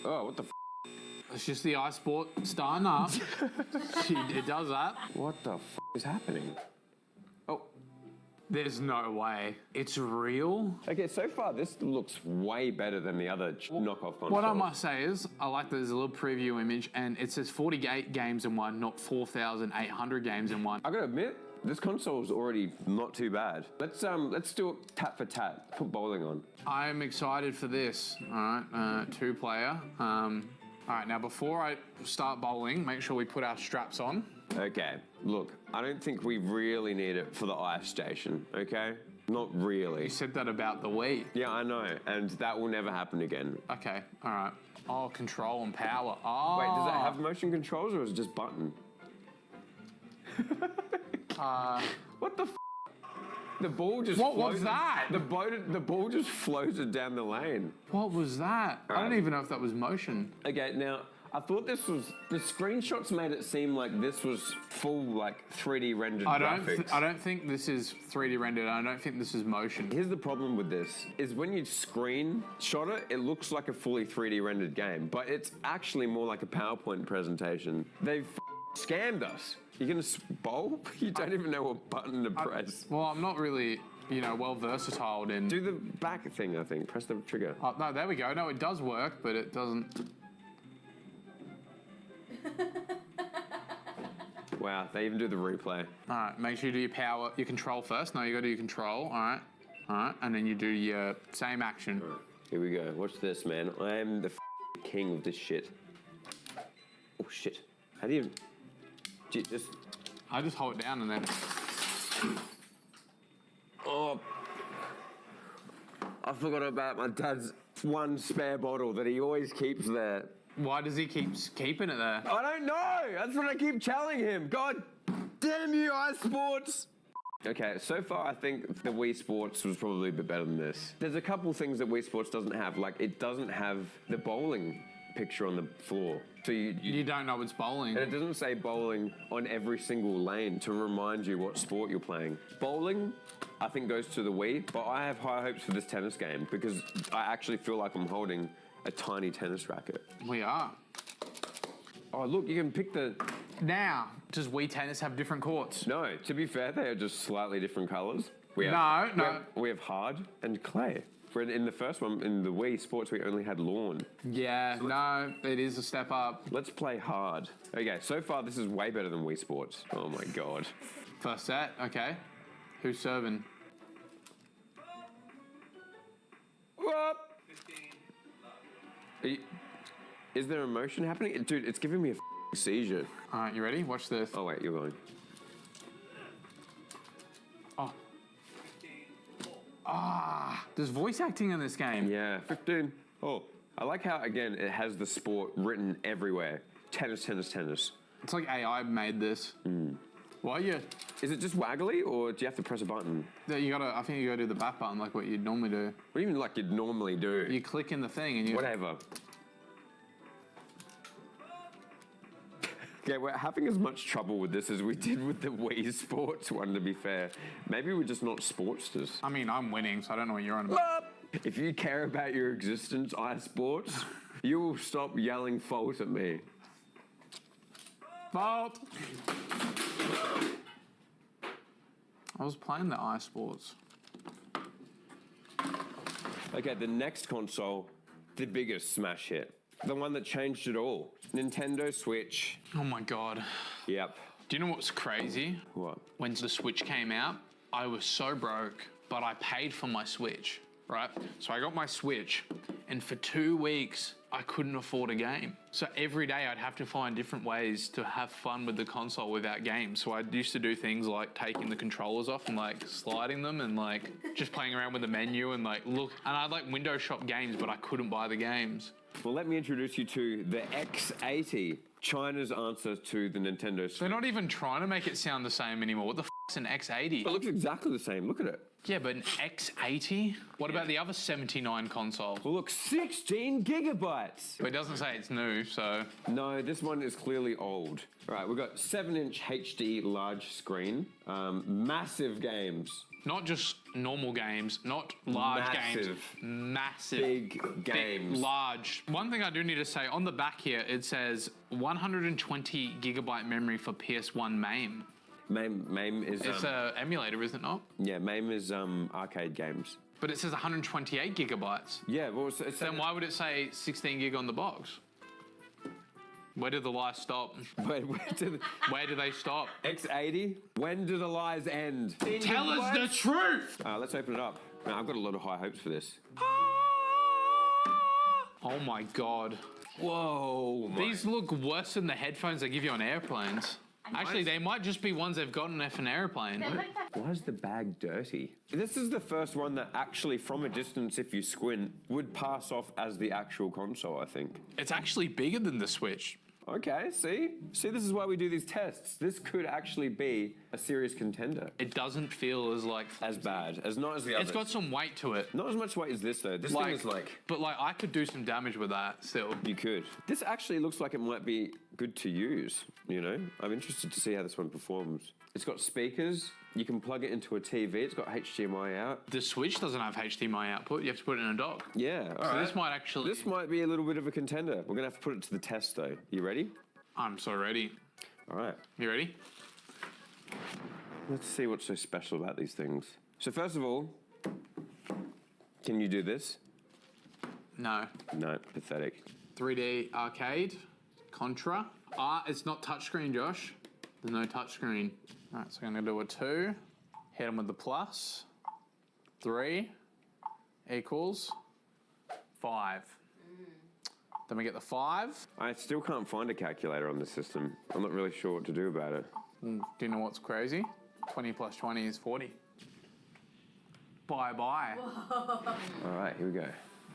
Oh, what the f? It's just the iSport starting up. It does that. What the f is happening? Oh. There's no way. It's real? Okay, so far this looks way better than the other knockoff consoles. What I must say is, I like there's a little preview image and it says 48 games in one, not 4,800 games in one. I gotta admit, this console is already not too bad. Let's do it tat for tat. Put bowling on. I'm excited for this. All right, 2-player. All right, now before I start bowling, make sure we put our straps on. Okay, look, I don't think we really need it for the ice station, okay? Not really. You said that about the Wii. Yeah, I know, and that will never happen again. Okay, all right. Oh, control and power. Oh. Wait, does it have motion controls or is it just button? What the f? The ball just What floated. was that? The ball just floated down the lane. What was that? I don't even know if that was motion. Okay, now, I thought this was... The screenshots made it seem like this was full, like, 3D rendered graphics. I don't think this is 3D rendered. I don't think this is motion. Here's the problem with this, is when you screenshot it, it looks like a fully 3D rendered game, but it's actually more like a PowerPoint presentation. They've scammed us. You're gonna bowl? You don't even know what button to press. Well, I'm not really, you know, well versatile in... Do the back thing, I think. Press the trigger. Oh, no, there we go. No, it does work, but it doesn't... Wow, they even do the replay. All right, make sure you do your power, your control first. No, you gotta do your control, all right, and then you do your same action. All right, here we go. Watch this, man. I am the king of this shit. Oh, shit. How do you... I just hold it down and then... Oh. I forgot about my dad's one spare bottle that he always keeps there. Why does he keep keeping it there? I don't know. That's what I keep telling him. God damn you, iSports. Okay, so far I think the Wii Sports was probably a bit better than this. There's a couple things that Wii Sports doesn't have. Like, it doesn't have the bowling picture on the floor. So you don't know it's bowling. And it doesn't say bowling on every single lane to remind you what sport you're playing. Bowling, I think, goes to the Wii, but I have high hopes for this tennis game because I actually feel like I'm holding a tiny tennis racket. We are. Oh, look, you can pick the... Now, does Wii Tennis have different courts? No, to be fair, they are just slightly different colours. We have hard and clay. In the first one, in the Wii Sports, we only had lawn. Yeah, no, it is a step up. Let's play hard. Okay, so far this is way better than Wii Sports. Oh my God. First set, okay. Who's serving? What? Is there emotion happening? Dude, it's giving me a seizure. All right, you ready? Watch this. Oh wait, you're going. Oh. There's voice acting in this game. Yeah, 15. Oh, I like how, again, it has the sport written everywhere. Tennis, tennis, tennis. It's like AI made this. Why you? Is it just waggly, or do you have to press a button? Yeah, I think you gotta do the back button like what you'd normally do. What do you mean like you'd normally do? You click in the thing and you... Whatever. Yeah, we're having as much trouble with this as we did with the Wii Sports one, to be fair. Maybe we're just not sportsters. I mean, I'm winning, so I don't know what you're on about. If you care about your existence, iSports, you will stop yelling fault at me. Fault! I was playing the iSports. Okay, the next console, the biggest smash hit. The one that changed it all. Nintendo Switch. Oh my God. Yep. Do you know what's crazy? What? When the Switch came out, I was so broke, but I paid for my Switch, right? So I got my Switch, and for 2 weeks, I couldn't afford a game. So every day I'd have to find different ways to have fun with the console without games. So I used to do things like taking the controllers off and like sliding them and like just playing around with the menu and like look. And I'd like window shop games, but I couldn't buy the games. Well, let me introduce you to the X80, China's answer to the Nintendo Switch. They're not even trying to make it sound the same anymore. What the f an X80. It looks exactly the same. Look at it. Yeah, but an X80? What about the other 79 console? Well, look, 16 gigabytes. But it doesn't say it's new, so... No, this one is clearly old. All right, we've got 7-inch HD large screen, massive games. Not just normal games, not large games. Massive. Big games. Big, large. One thing I do need to say, on the back here, it says 120 gigabyte memory for PS1 MAME. MAME is... It's an emulator, is it not? Yeah, MAME is arcade games. But it says 128 gigabytes. Yeah, well... Then why would it say 16 gig on the box? Where did the lies stop? Where do they stop? X80? When do the lies end? Tell us the truth! Let's open it up. Now, I've got a lot of high hopes for this. Oh my God. Whoa. These look worse than the headphones they give you on airplanes. Actually, they might just be ones they've gotten off an airplane. Why is the bag dirty? This is the first one that actually, from a distance, if you squint, would pass off as the actual console, I think. It's actually bigger than the Switch. Okay, see? See, this is why we do these tests. This could actually be a serious contender. It doesn't feel as bad, not as the others. It's got some weight to it. Not as much weight as this, though. This thing is like... But, I could do some damage with that still. You could. This actually looks like it might be good to use, you know? I'm interested to see how this one performs. It's got speakers. You can plug it into a TV. It's got HDMI out. The Switch doesn't have HDMI output. You have to put it in a dock. Yeah. So this might actually... This might be a little bit of a contender. We're going to have to put it to the test, though. You ready? I'm so ready. All right. You ready? Let's see what's so special about these things. So first of all, can you do this? No. No, pathetic. 3D arcade, Contra. It's not touchscreen, Josh. There's no touchscreen. All right, so I'm gonna do a 2. Hit them with the plus. 3 equals 5. Then we get the 5. I still can't find a calculator on the system. I'm not really sure what to do about it. Do you know what's crazy? 20 plus 20 is 40. Bye-bye. All right, here we go.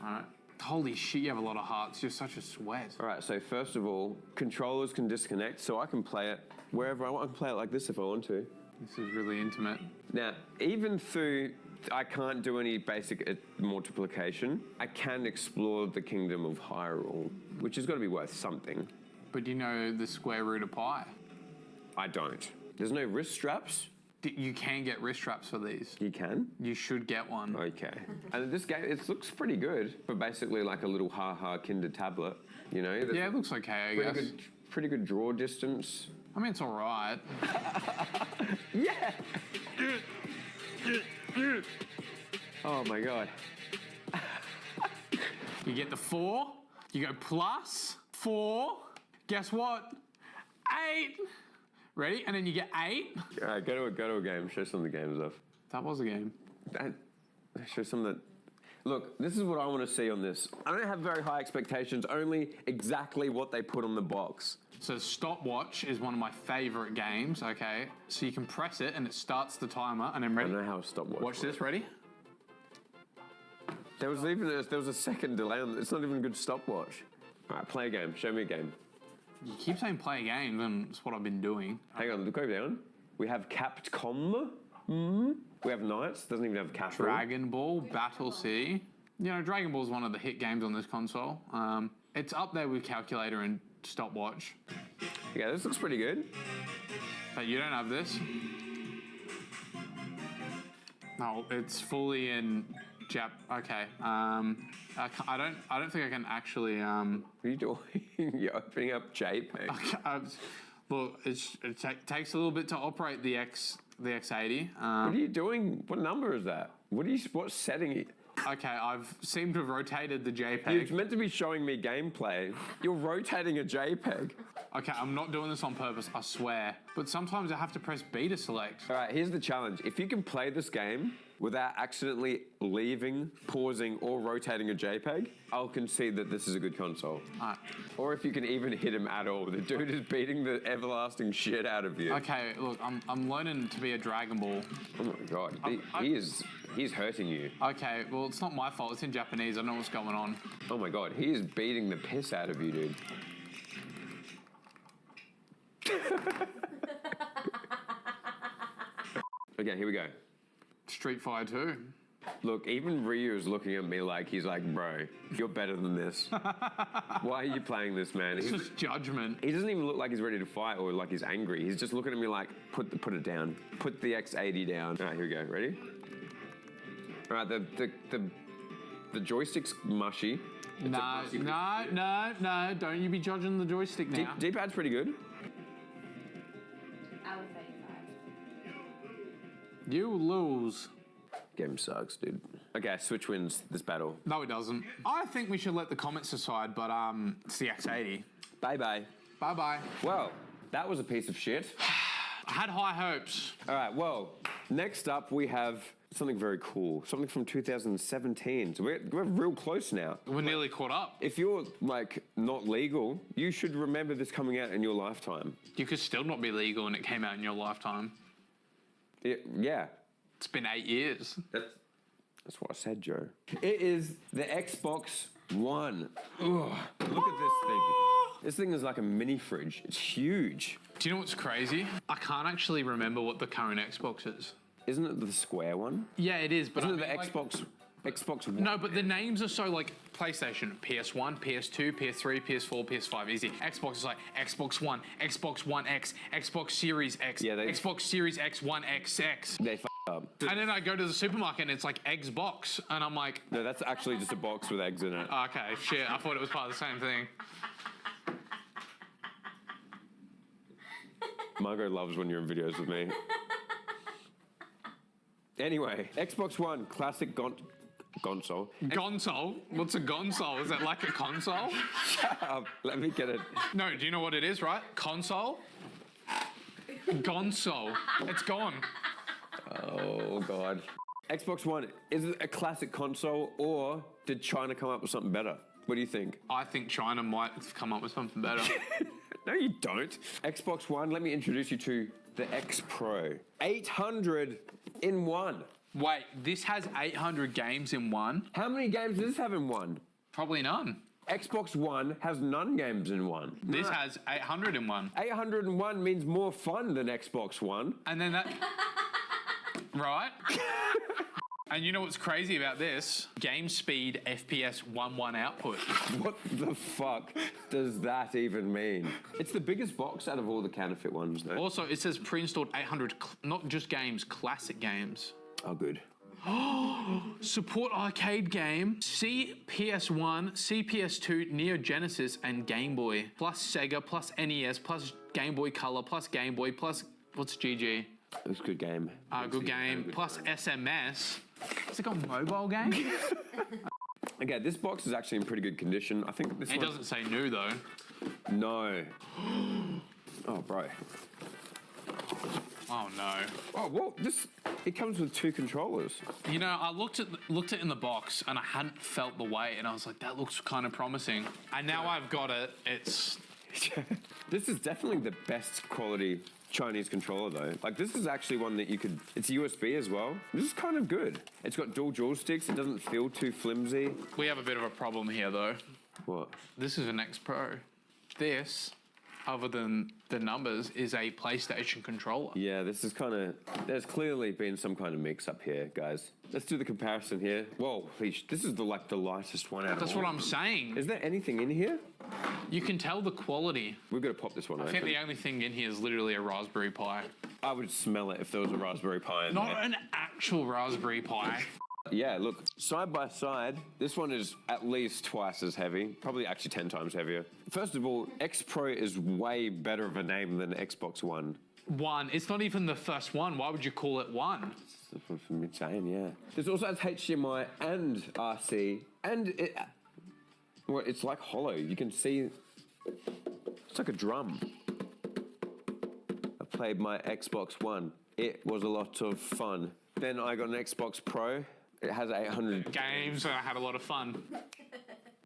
All right. Holy shit, you have a lot of hearts. You're such a sweat. All right, so first of all, controllers can disconnect, so I can play it wherever I want. I can play it like this if I want to. This is really intimate. Now, even though I can't do any basic multiplication, I can explore the kingdom of Hyrule, which has got to be worth something. But do you know the square root of pi? I don't. There's no wrist straps? You can get wrist straps for these. You can? You should get one. Okay. And this game, it looks pretty good for basically like a little ha-ha Kinder tablet, you know? Yeah, it looks okay, I guess. Pretty good draw distance. I mean, it's all right. Yeah! Oh my God. You get the 4, you go plus 4, guess what? 8. Ready? And then you get 8. All right, go to a game, show some of the games off. That was a game. Show some of the... Look, this is what I want to see on this. I don't have very high expectations, only exactly what they put on the box. So Stopwatch is one of my favorite games, okay? So you can press it and it starts the timer and then ready. I don't know how a stopwatch Watch this, ready? There was a second delay on it's not even a good stopwatch. All right, play a game, show me a game. You keep saying play a game, and it's what I've been doing. Hang on, go down. We have Capcom. We have Knights, doesn't even have Capital. Dragon Ball, Battle City. You know, Dragon Ball is one of the hit games on this console. It's up there with Calculator and Stopwatch. Yeah, this looks pretty good. But you don't have this. No, it's fully in Jap. Okay. I don't think I can actually. What are you doing? You're opening up JPEG. Okay, look, it takes a little bit to operate the X80. What are you doing? What number is that? What setting? Okay, I've seemed to have rotated the JPEG. It's meant to be showing me gameplay. You're rotating a JPEG. Okay, I'm not doing this on purpose, I swear. But sometimes I have to press B to select. All right, here's the challenge. If you can play this game without accidentally leaving, pausing, or rotating a JPEG, I'll concede that this is a good console. All right. Or if you can even hit him at all. The dude is beating the everlasting shit out of you. Okay, look, I'm learning to be a Dragon Ball. Oh my God, he's hurting you. Okay, well, it's not my fault. It's in Japanese. I don't know what's going on. Oh my God, he is beating the piss out of you, dude. Okay, here we go. Street Fighter 2. Look, even Ryu is looking at me like he's like, bro, you're better than this. Why are you playing this, man? It's just judgment. He doesn't even look like he's ready to fight or like he's angry. He's just looking at me like, put it down. Put the X80 down. All right, here we go. Ready? All right, the joystick's mushy. No, don't you be judging the joystick now. D-pad's pretty good. I was 35. You lose. Game sucks, dude. Okay, Switch wins this battle. No, it doesn't. I think we should let the comments decide, but it's the X80. Bye-bye. Bye-bye. Well, that was a piece of shit. I had high hopes. All right, well, next up we have something very cool. Something from 2017. So we're real close now. We're nearly caught up. If you're, like, not legal, you should remember this coming out in your lifetime. You could still not be legal and it came out in your lifetime. Yeah. It's been 8 years. That's what I said, Joe. It is the Xbox One. Ugh, look at this thing. This thing is like a mini fridge. It's huge. Do you know what's crazy? I can't actually remember what the current Xbox is. Isn't it the square one? Yeah, it is, but Isn't it the Xbox One? No, but the names are so like PlayStation, PS1, PS2, PS3, PS4, PS5, easy. Xbox is like Xbox One, Xbox One X, Xbox Series X, Xbox Series X, One XX. They f*** up. And then I go to the supermarket and it's like Xbox, and I'm like... No, that's actually just a box with eggs in it. Okay, shit, I thought it was part of the same thing. Margot loves when you're in videos with me. Anyway, Xbox One, classic console. Console? What's a console? Is that like a console? Shut up, let me get it. No, do you know what it is, right? Console? Console. It's gone. Oh, God. Xbox One, is it a classic console or did China come up with something better? What do you think? I think China might have come up with something better. No, you don't. Xbox One, let me introduce you to the X Pro. 800 in one. Wait, this has 800 games in one? How many games does this have in one? Probably none. Xbox One has none games in one. This has 800 in one. 801 means more fun than Xbox One. And then that... Right? And you know what's crazy about this? Game speed FPS 1.1 output. What the fuck does that even mean? It's the biggest box out of all the counterfeit ones, though. Also, it says pre-installed 800, not just games, classic games. Oh, good. Support arcade game, CPS1, CPS2, Neo Genesis, and Game Boy, plus Sega, plus NES, plus Game Boy Color, plus Game Boy, plus, what's GG? It was a good game. Good game, plus SMS. Is it got mobile game? Okay, this box is actually in pretty good condition. I think this It one... doesn't say new, though. No. Oh, bro. Oh, no. Oh, well, it comes with 2 controllers. You know, I looked at it in the box and I hadn't felt the weight and I was like, that looks kind of promising. And now I've got it, it's... This is definitely the best quality Chinese controller, though. Like, this is actually one that you could... It's USB as well. This is kind of good. It's got dual joysticks. It doesn't feel too flimsy. We have a bit of a problem here, though. What? This is an X Pro. This, other than the numbers, is a PlayStation controller. Yeah, this is kind of... There's clearly been some kind of mix-up here, guys. Let's do the comparison here. Whoa, this is the lightest one out of all. That's what I'm saying. Is there anything in here? You can tell the quality. We've got to pop this one open. I think the only thing in here is literally a Raspberry Pi. I would smell it if there was a Raspberry Pi in there. Not an actual Raspberry Pi. Yeah, look, side by side, this one is at least twice as heavy, probably actually 10 times heavier. First of all, X Pro is way better of a name than Xbox One. One, it's not even the first one. Why would you call it one? That's what I'm saying, yeah. This also has HDMI and RC, and it's like hollow. You can see, it's like a drum. I played my Xbox One. It was a lot of fun. Then I got an Xbox Pro. It has 800 games, and I had a lot of fun.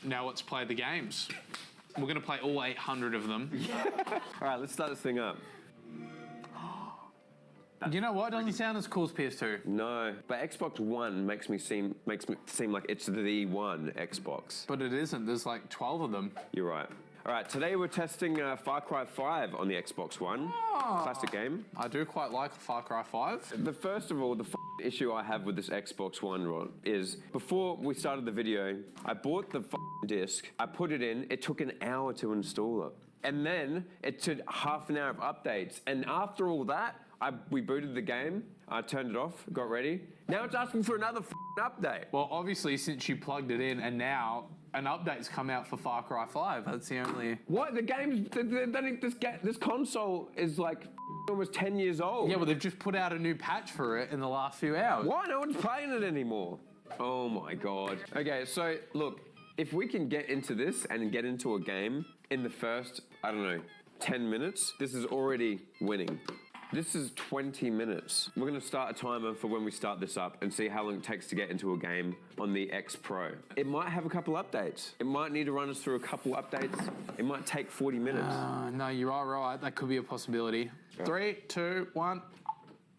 Now let's play the games. We're going to play all 800 of them. All right, let's start this thing up. You know what? It doesn't sound as cool as PS2. No, but Xbox One makes me seem like it's the one Xbox. But it isn't. There's like 12 of them. You're right. All right, today we're testing Far Cry 5 on the Xbox One. Classic game. I do quite like Far Cry 5. First of all, the issue I have with this Xbox One, Ron, is before we started the video, I bought the disc, I put it in, it took an hour to install it. And then it took half an hour of updates. And after all that, we booted the game, I turned it off, got ready. Now it's asking for another update. Well, obviously, since you plugged it in, and now an update's come out for Far Cry 5. That's the only... What? The game's... This console is like almost 10 years old. Yeah, well, they've just put out a new patch for it in the last few hours. Why? No one's playing it anymore. Oh my God. Okay, so look, if we can get into this and get into a game in the first, I don't know, 10 minutes, this is already winning. This is 20 minutes. We're gonna start a timer for when we start this up and see how long it takes to get into a game on the X Pro. It might have a couple updates. It might need to run us through a couple updates. It might take 40 minutes. No, you are right. That could be a possibility. 3, 2, 1.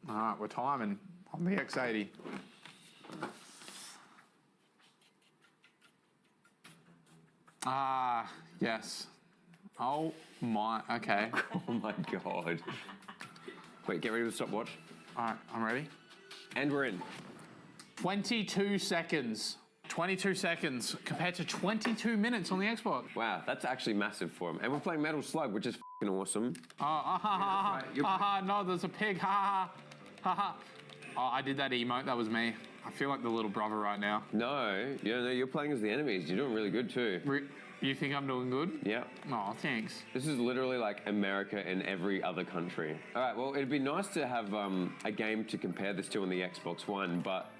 All right, we're timing on the X80. Yes. Oh my, okay. Oh my God. Wait, get ready with the stopwatch. All right, I'm ready. And we're in. 22 seconds. 22 seconds compared to 22 minutes on the Xbox. Wow, that's actually massive for him. And we're playing Metal Slug, which is f***ing awesome. No, there's a pig, ha ha. Oh, I did that emote, that was me. I feel like the little brother right now. No, you're playing as the enemies. You're doing really good too. You think I'm doing good? Yeah. Oh, thanks. This is literally like America in every other country. All right, well, it'd be nice to have a game to compare this to on the Xbox One, but...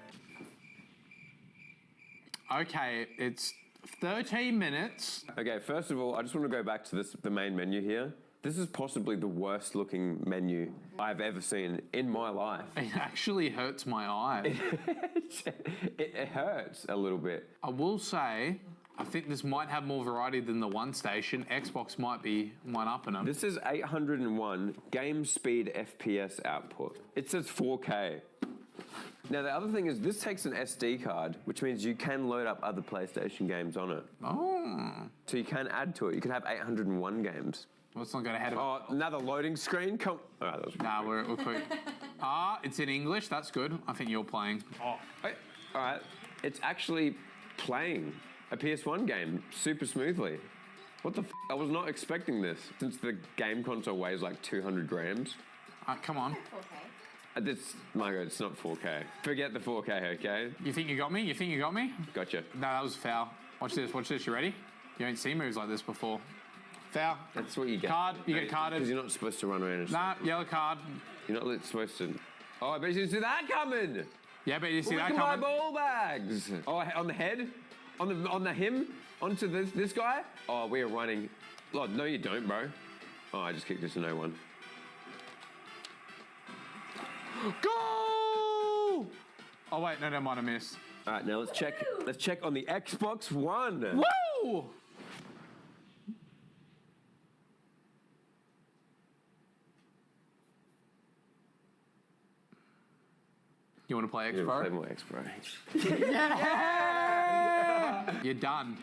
Okay, it's 13 minutes. Okay, first of all, I just want to go back to the main menu here. This is possibly the worst looking menu I've ever seen in my life. It actually hurts my eyes. It hurts a little bit. I will say, I think this might have more variety than the One Station. Xbox might be one-upping them. This is 801 game speed FPS output. It says 4K. Now, the other thing is this takes an SD card, which means you can load up other PlayStation games on it. Oh. So you can add to it. You can have 801 games. Let's not get ahead of it. Oh, another loading screen? Come. All right, that was Nah, we're quick. It's in English. That's good. I think you're playing. Oh. Wait, all right. It's actually playing a PS1 game super smoothly. What the f? I was not expecting this. Since the game console weighs like 200 grams. Come on. My God, it's not 4K. Forget the 4K, okay? You think you got me? You think you got me? Gotcha. No, that was foul. Watch this. Watch this. You ready? You ain't seen moves like this before. Foul. That's what you get. Card. You get carded. Because you're not supposed to run around and Nah, yellow card. You're not supposed to. Oh, I bet you didn't see that coming. Yeah, but you see that coming. Look at my ball bags. Oh, on the head? On the him? Onto this guy? Oh, we're running. Oh, no, you don't, bro. Oh, I just kicked this to no one. Go! Oh wait, no, never mind, I missed. All right, now let's check. Let's check on the Xbox One. Woo! You want to play X Pro? Play more X Pro. Yeah! You're done.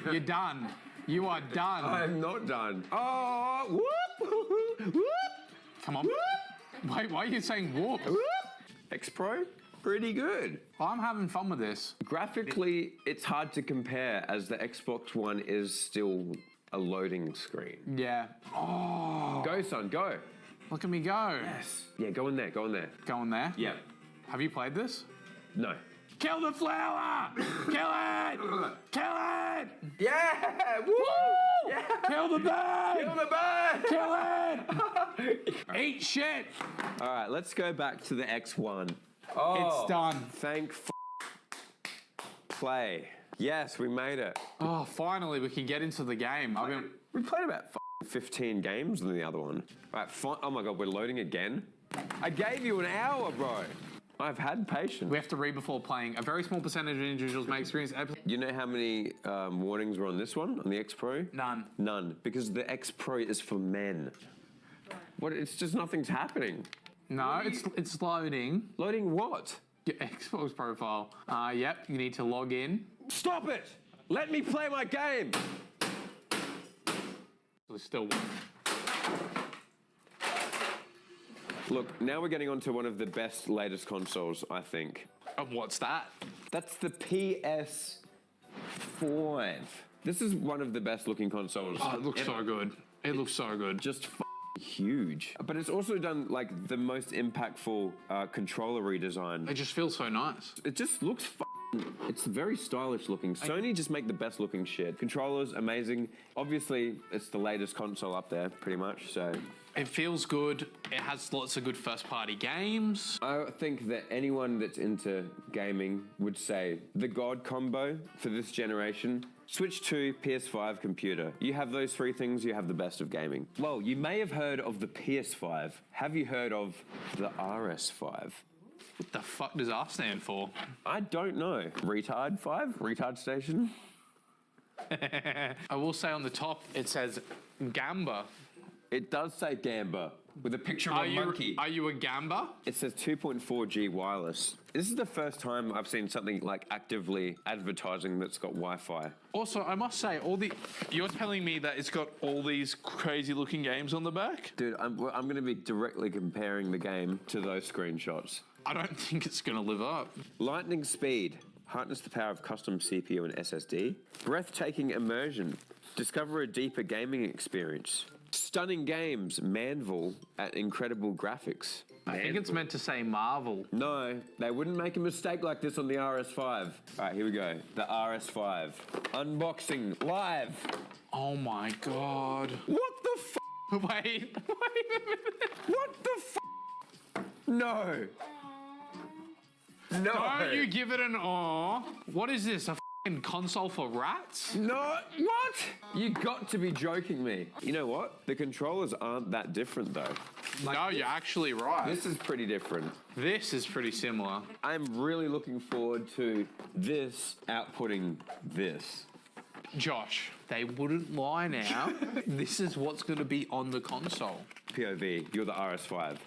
You're done. You are done. I'm not done. Oh, whoop! Whoop! Come on. Whoop! Wait, why are you saying whoop? X Pro? Pretty good. I'm having fun with this. Graphically, it's hard to compare as the Xbox One is still a loading screen. Yeah. Oh. Go, son, go. Look at me go. Yes. Yeah, go in there, go in there. Go in there? Yeah. Have you played this? No. Kill the flower! Kill it! Kill it! Yeah! Woo! Yeah! Kill the bird! Kill the bird! Kill it! Eat shit! All right, let's go back to the X1. Oh, it's done. Thank play. Yes, we made it. Oh, finally, we can get into the game. We played about 15 games on the other one. All right, oh my God, we're loading again? I gave you an hour, bro. I've had patience. We have to read before playing. A very small percentage of individuals may experience... You know how many warnings were on this one, on the X Pro? None. None, because the X Pro is for men. What? It's just nothing's happening. No, it's loading. Loading what? Your Xbox profile. Yep, you need to log in. Stop it! Let me play my game! There's still one. Look, now we're getting onto one of the best latest consoles, I think. And what's that? That's the PS5. This is one of the best looking consoles. Oh, it looks so good. It looks so good. Just huge. But it's also done like the most impactful controller redesign. It just feels so nice. It just looks it's very stylish looking. Sony just make the best looking shit. Controllers, amazing. Obviously, it's the latest console up there, pretty much, so. It feels good. It has lots of good first-party games. I think that anyone that's into gaming would say the God combo for this generation, Switch 2, PS5, computer. You have those three things, you have the best of gaming. Well, you may have heard of the PS5. Have you heard of the RS5? What the fuck does R stand for? I don't know. Retard 5? Retard station? I will say on the top, it says Gamba. It does say Gamba, with a picture of a monkey. Are you a Gamba? It says 2.4G wireless. This is the first time I've seen something like actively advertising that's got Wi-Fi. Also, I must say, you're telling me that it's got all these crazy looking games on the back? Dude, I'm going to be directly comparing the game to those screenshots. I don't think it's going to live up. Lightning speed. Harness the power of custom CPU and SSD. Breathtaking immersion. Discover a deeper gaming experience. Stunning games, Manville at incredible graphics. I think it's meant to say Marvel. No, they wouldn't make a mistake like this on the RS5. All right, here we go. The RS5. Unboxing live. Oh my God. What the f? Wait a minute. What the f? No. No. Don't you give it an aw. What is this, a f***ing console for rats? No, what? You got to be joking me. You know what? The controllers aren't that different though. No, you're actually right. This is pretty different. This is pretty similar. I'm really looking forward to this outputting this. Josh, they wouldn't lie now. This is what's going to be on the console. POV, you're the RS5.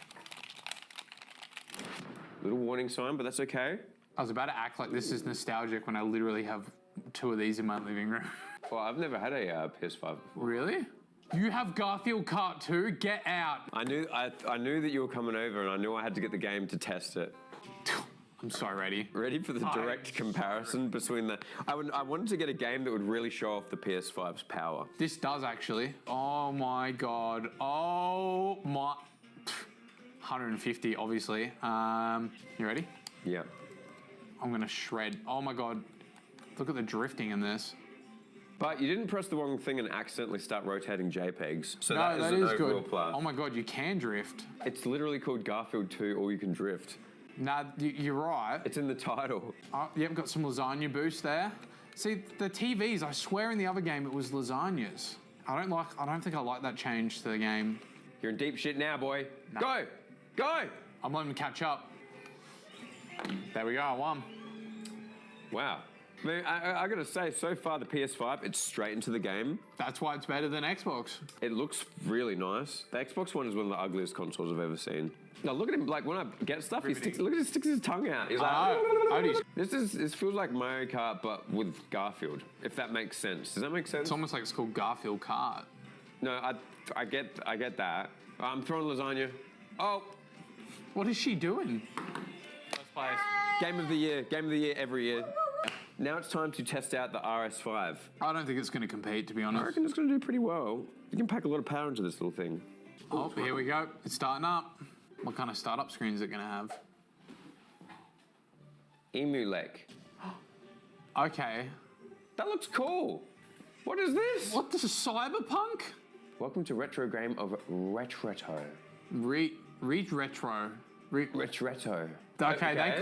Little warning sign, but that's okay. I was about to act like this is nostalgic when I literally have two of these in my living room. Well, I've never had a PS5 before. Really? You have Garfield Kart 2? Get out. I knew that you were coming over and I knew I had to get the game to test it. I'm so ready. Ready for the direct comparison between the... I wanted to get a game that would really show off the PS5's power. This does actually. Oh my God. Oh my... 150, obviously. You ready? Yeah. I'm gonna shred. Oh my God. Look at the drifting in this. But you didn't press the wrong thing and accidentally start rotating JPEGs. So no, that is good. Plus. Oh my God, you can drift. It's literally called Garfield 2 All You Can Drift. Nah, you're right. It's in the title. Yep, got some lasagna boost there. See, the TVs, I swear in the other game it was lasagnas. I don't think I like that change to the game. You're in deep shit now, boy. Nah. Go! Go! I'm letting him catch up. There we go, I won. Wow. I mean, I gotta say, so far the PS5, it's straight into the game. That's why it's better than Xbox. It looks really nice. The Xbox One is one of the ugliest consoles I've ever seen. Now look at him, like when I get stuff, he sticks his tongue out. He's like, this feels like Mario Kart, but with Garfield, if that makes sense. Does that make sense? It's almost like it's called Garfield Kart. No, I get that. I'm throwing lasagna. Oh. What is she doing? First place. Game of the year every year. Now it's time to test out the RS5. I don't think it's going to compete, to be honest. I reckon it's going to do pretty well. You can pack a lot of power into this little thing. Oh, here we go. It's starting up. What kind of startup screen is it going to have? Emu Lake. Okay. That looks cool. What is this? What, this is Cyberpunk? Welcome to Retro Game of Retretto. Retro. Retretto. Okay, that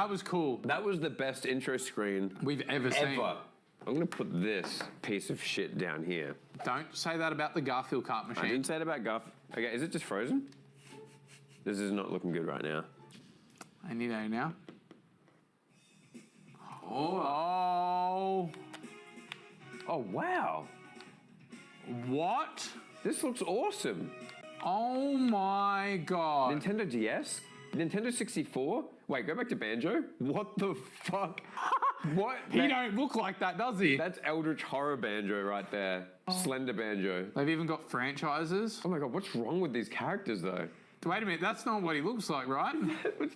was cool. That was the best intro screen we've ever seen. I'm gonna put this piece of shit down here. Don't say that about the Garfield Kart machine. I didn't say it about Garfield. Okay, is it just frozen? This is not looking good right now. I need a now. Oh, wow. What? This looks awesome. Oh my God. Nintendo DS? Nintendo 64? Wait, go back to Banjo? What the fuck? What? He don't look like that, does he? That's Eldritch Horror Banjo right there. Slender Banjo. They've even got franchises. Oh my god, what's wrong with these characters though? Wait a minute, that's not what he looks like, right?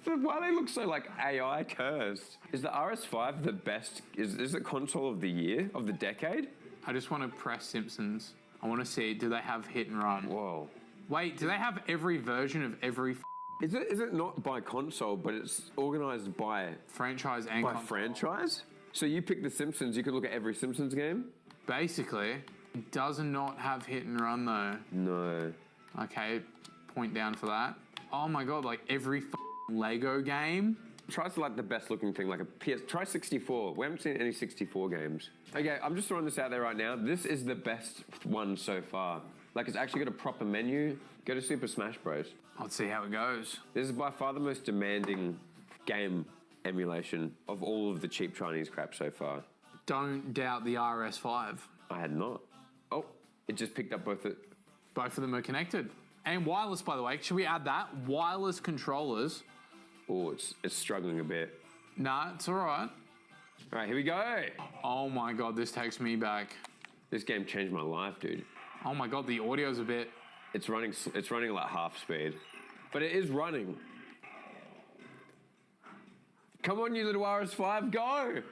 Why do they look so like AI cursed? Is the RS5 the best? Is it console of the year, of the decade? I just want to press Simpsons. I want to see, do they have hit and run? Whoa. Wait, do they have every version of every Is it not by console, but it's organized by franchise and console? Franchise? So you pick the Simpsons, you could look at every Simpsons game? Basically. It does not have hit and run though. No. Okay, point down for that. Oh my god, like every Lego game? Try like the best looking thing, like a PS. Try 64. We haven't seen any 64 games. Okay, I'm just throwing this out there right now. This is the best one so far. Like it's actually got a proper menu. Go to Super Smash Bros. Let's see how it goes. This is by far the most demanding game emulation of all of the cheap Chinese crap so far. Don't doubt the RS5. I had not. Oh, it just picked up both. Both of them are connected. And wireless, by the way. Should we add that? Wireless controllers. Oh, it's struggling a bit. Nah, it's all right. All right, here we go. Oh my god, this takes me back. This game changed my life, dude. Oh my god, the audio's a bit... It's running like half speed, but it is running. Come on, you little RS5, go!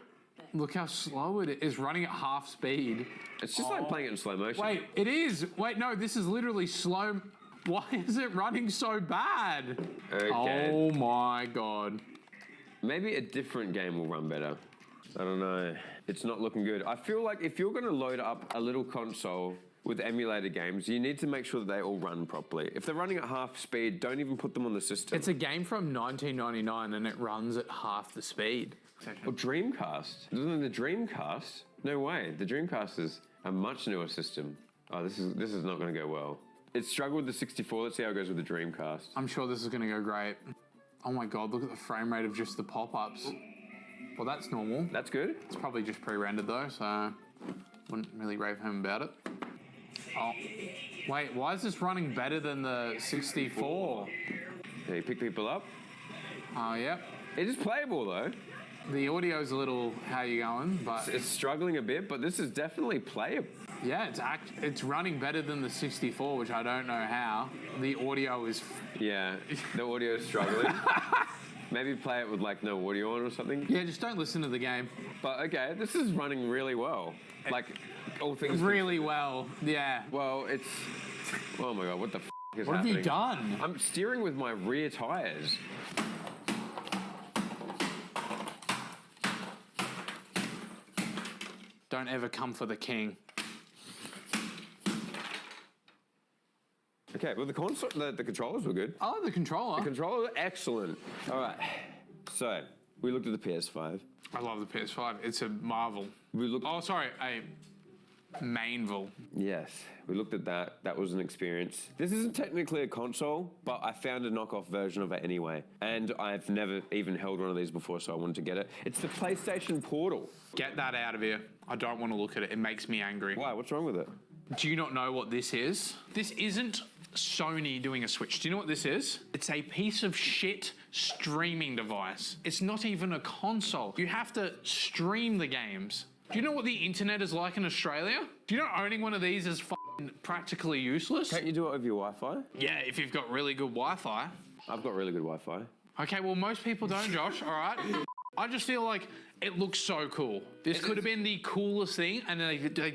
Look how slow it is, running at half speed. It's just like playing it in slow motion. Wait, it is. Wait, no, this is literally slow. Why is it running so bad? Okay. Oh my god. Maybe a different game will run better. I don't know. It's not looking good. I feel like if you're going to load up a little console with emulator games, you need to make sure that they all run properly. If they're running at half speed, don't even put them on the system. It's a game from 1999 and it runs at half the speed. Or Dreamcast. Isn't it the Dreamcast? No way. The Dreamcast is a much newer system. Oh, this is not going to go well. It struggled with the 64. Let's see how it goes with the Dreamcast. I'm sure this is going to go great. Oh my god, look at the frame rate of just the pop-ups. Well, that's normal. That's good. It's probably just pre-rendered though, so wouldn't really rave home about it. Oh, wait, why is this running better than the 64? Yeah, you pick people up. Oh, yep. It is playable though. The audio's a little, how you going, but... It's struggling a bit, but this is definitely playable. Yeah, it's running better than the 64, which I don't know how. The audio is... Yeah, the audio is struggling. Maybe play it with like no audio on or something. Yeah, just don't listen to the game. But okay, this is running really well. Like, all things... Really well, yeah. Well, it's... Oh my god, what the f*** is What happening? have you done? I'm steering with my rear tires. Don't ever come for the king. Okay, well the console, the controllers were good. I like the controller. The controller, excellent. All right, so we looked at the PS5. I love the PS5. It's a marvel. We looked. Oh, sorry, a Mainville. Yes, we looked at that. That was an experience. This isn't technically a console, but I found a knockoff version of it anyway. And I've never even held one of these before, so I wanted to get it. It's the PlayStation Portal. Get that out of here. I don't want to look at it. It makes me angry. Why? What's wrong with it? Do you not know what this is? This isn't Sony doing a Switch. Do you know what this is? It's a piece of shit streaming device. It's not even a console. You have to stream the games. Do you know what the internet is like in Australia? Do you know owning one of these is practically useless? Can't you do it with your Wi-Fi? Yeah, if you've got really good Wi-Fi. I've got really good Wi-Fi. Okay, well, most people don't, Josh, all right? I just feel like it looks so cool. This could have been the coolest thing, and then they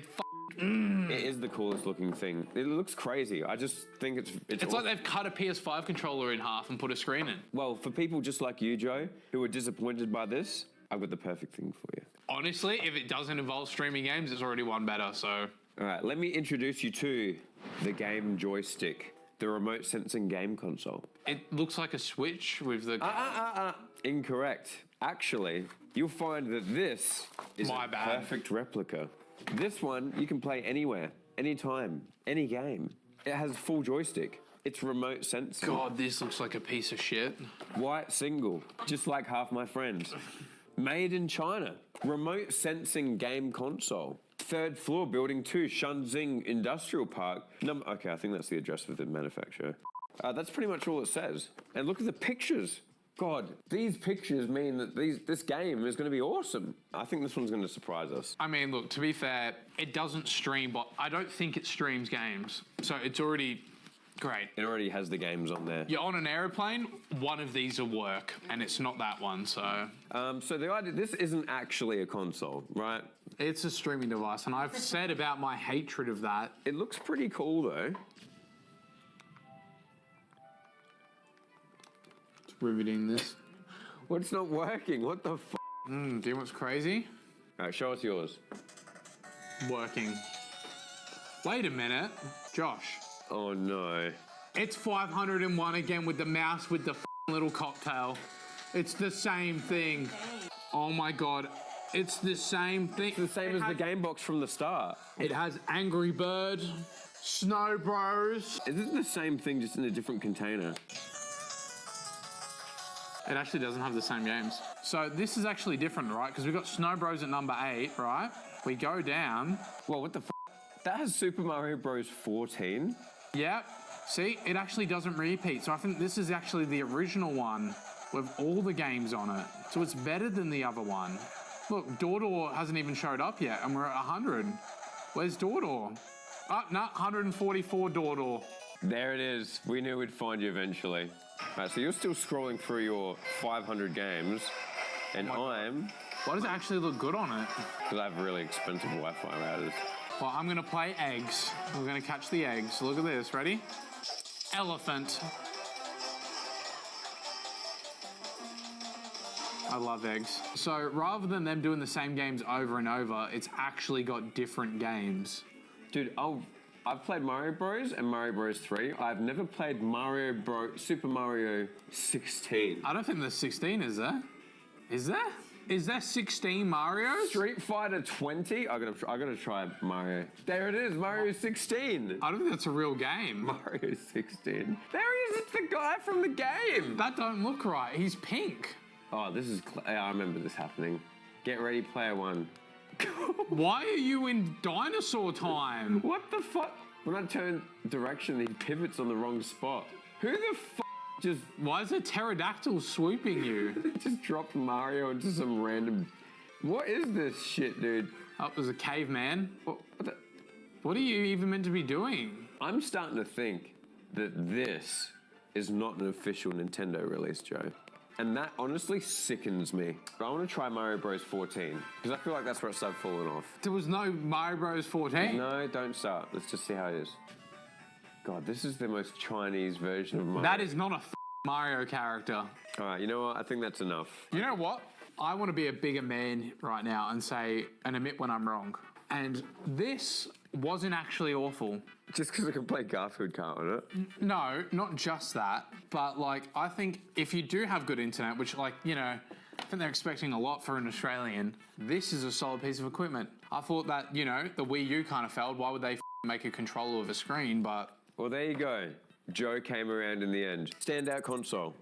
It is the coolest looking thing. It looks crazy. I just think it's It's like they've cut a PS5 controller in half and put a screen in. Well, for people just like you, Joe, who are disappointed by this, I've got the perfect thing for you. Honestly, if it doesn't involve streaming games, it's already one better, so... All right, let me introduce you to the game joystick, the remote sensing game console. It looks like a Switch with the... Incorrect. Actually, you'll find that this is My a bad. perfect replica. This one, you can play anywhere, anytime, any game. It has full joystick. It's remote sensing. God, this looks like a piece of shit. White single, just like half my friends. Made in China. Remote sensing game console. 3rd floor, building 2, Shenzhen Industrial Park. Okay, I think that's the address of the manufacturer. That's pretty much all it says. And look at the pictures. God, these pictures mean that this game is going to be awesome. I think this one's going to surprise us. I mean, look, to be fair, it doesn't stream, but I don't think it streams games. So it's already great. It already has the games on there. You're on an aeroplane, one of these will work, and it's not that one, so... So the idea, this isn't actually a console, right? It's a streaming device, and I've said about my hatred of that. It looks pretty cool, though. It's riveting, this. Well, it's not working. What the f***? Do you know what's crazy? All right, show us yours. Working. Wait a minute. Josh. Oh, no. It's 501 again with the mouse with the little cocktail. It's the same thing. Oh my God. It's the same thing. It's the same as the game box from the start. It has Angry Bird, Snow Bros. Is it the same thing just in a different container? It actually doesn't have the same games. So this is actually different, right? Because we've got Snow Bros at number 8, right? We go down. Well, what the f***? That has Super Mario Bros. 14? Yep. See, it actually doesn't repeat. So I think this is actually the original one with all the games on it. So it's better than the other one. Look, Dordor hasn't even showed up yet, and we're at 100. Where's Dordor? Oh, no, 144 Dordor. There it is. We knew we'd find you eventually. Right, so you're still scrolling through your 500 games, and I'm... Why does it actually look good on it? Because I have really expensive Wi-Fi routers. Well, I'm gonna play eggs. We're gonna catch the eggs. Look at this, ready? Elephant. I love eggs. So rather than them doing the same games over and over, it's actually got different games. Dude, I've played Mario Bros. And Mario Bros. 3. I've never played Super Mario 16. I don't think there's 16, is there? Is there? Is there 16 Marios? Street Fighter 20? I gotta try Mario. There it is, Mario 16. I don't think that's a real game. Mario 16. There he is, it's the guy from the game. That don't look right, he's pink. Oh, this is, I remember this happening. Get ready, player one. Why are you in dinosaur time? What the fuck? When I turn direction, he pivots on the wrong spot. Who the fuck just... Why is a pterodactyl swooping you? Just dropped Mario into some random... What is this shit, dude? Oh, there's a caveman. What are you even meant to be doing? I'm starting to think that this is not an official Nintendo release, Joe. And that honestly sickens me. I want to try Mario Bros. 14, because I feel like that's where it started falling off. There was no Mario Bros. 14? No, don't start. Let's just see how it is. God, this is the most Chinese version of Mario. That is not a Mario character. All right, you know what? I think that's enough. You know what? I want to be a bigger man right now and admit when I'm wrong. And this wasn't actually awful. Just because I can play Garfield Kart on it? No, not just that. But, like, I think if you do have good internet, which, like, you know, I think they're expecting a lot for an Australian, this is a solid piece of equipment. I thought that, you know, the Wii U kind of failed. Why would they make a controller with a screen? But... Well, there you go. Joe came around in the end. Standout console.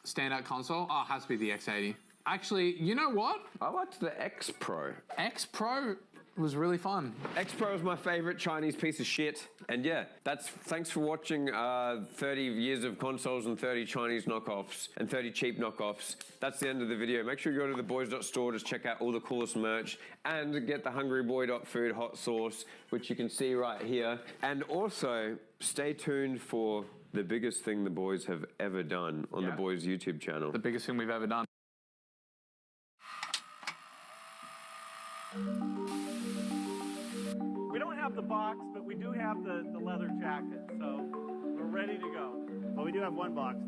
Standout console? Oh, it has to be the X80. Actually, you know what? I liked the X Pro. X Pro was really fun. X Pro is my favorite Chinese piece of shit. And yeah, thanks for watching 30 years of consoles and 30 Chinese knockoffs and 30 cheap knockoffs. That's the end of the video. Make sure you go to theboys.store to check out all the coolest merch and get the hungryboy.food hot sauce, which you can see right here. And also, stay tuned for the biggest thing the boys have ever done on the boys YouTube channel. The biggest thing we've ever done. We don't have the box, but we do have the leather jacket, so we're ready to go. But we do have one box.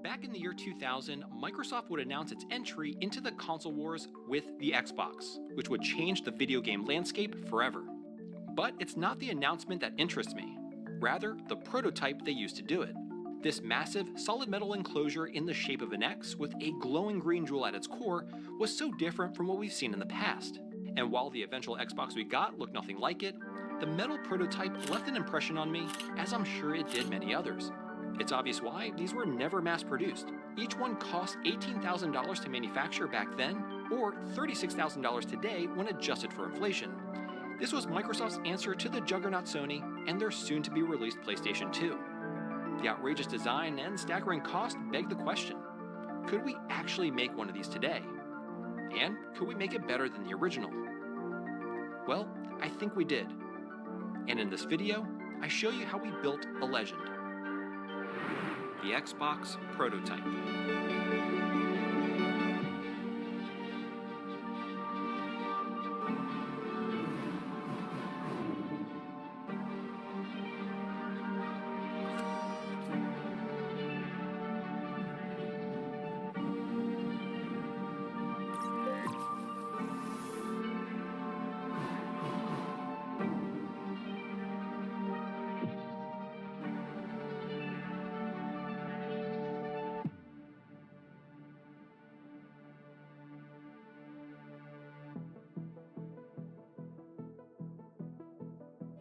Back in the year 2000, Microsoft would announce its entry into the console wars with the Xbox, which would change the video game landscape forever. But it's not the announcement that interests me, rather the prototype they used to do it. This massive, solid metal enclosure in the shape of an X with a glowing green jewel at its core was so different from what we've seen in the past. And while the eventual Xbox we got looked nothing like it, the metal prototype left an impression on me, as I'm sure it did many others. It's obvious why these were never mass-produced. Each one cost $18,000 to manufacture back then, or $36,000 today when adjusted for inflation. This was Microsoft's answer to the juggernaut Sony and their soon-to-be-released PlayStation 2. The outrageous design and staggering cost beg the question, Could we actually make one of these today? And could we make it better than the original? Well, I think we did. And in this video, I show you how we built a legend. The Xbox prototype.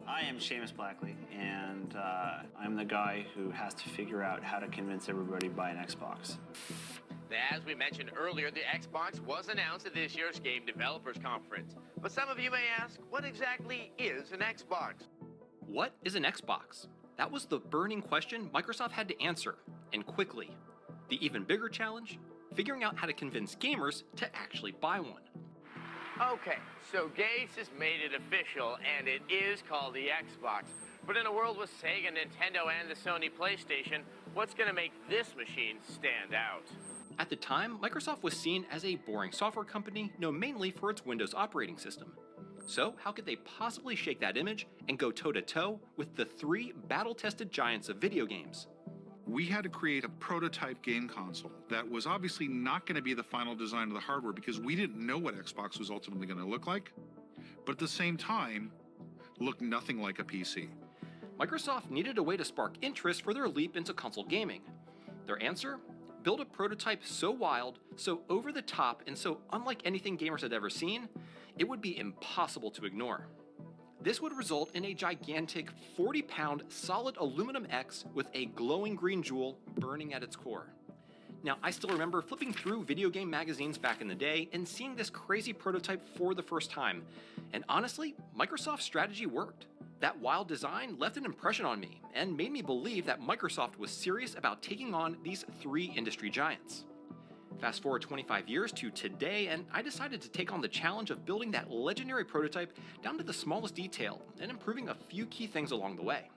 I am Seamus Blackley, and I'm the guy who has to figure out how to convince everybody to buy an Xbox. As we mentioned earlier, the Xbox was announced at this year's Game Developers Conference. But some of you may ask, what exactly is an Xbox? What is an Xbox? That was the burning question Microsoft had to answer, and quickly. The even bigger challenge? Figuring out how to convince gamers to actually buy one. Okay, so Gates has made it official, and it is called the Xbox. But in a world with Sega, Nintendo, and the Sony PlayStation, what's going to make this machine stand out? At the time, Microsoft was seen as a boring software company known mainly for its Windows operating system. So how could they possibly shake that image and go toe-to-toe with the three battle-tested giants of video games? We had to create a prototype game console that was obviously not going to be the final design of the hardware because we didn't know what Xbox was ultimately going to look like, but at the same time, looked nothing like a PC. Microsoft needed a way to spark interest for their leap into console gaming. Their answer? Build a prototype so wild, so over the top, and so unlike anything gamers had ever seen, it would be impossible to ignore. This would result in a gigantic 40-pound solid aluminum X with a glowing green jewel burning at its core. Now, I still remember flipping through video game magazines back in the day and seeing this crazy prototype for the first time. And honestly, Microsoft's strategy worked. That wild design left an impression on me and made me believe that Microsoft was serious about taking on these three industry giants. Fast forward 25 years to today, and I decided to take on the challenge of building that legendary prototype down to the smallest detail and improving a few key things along the way.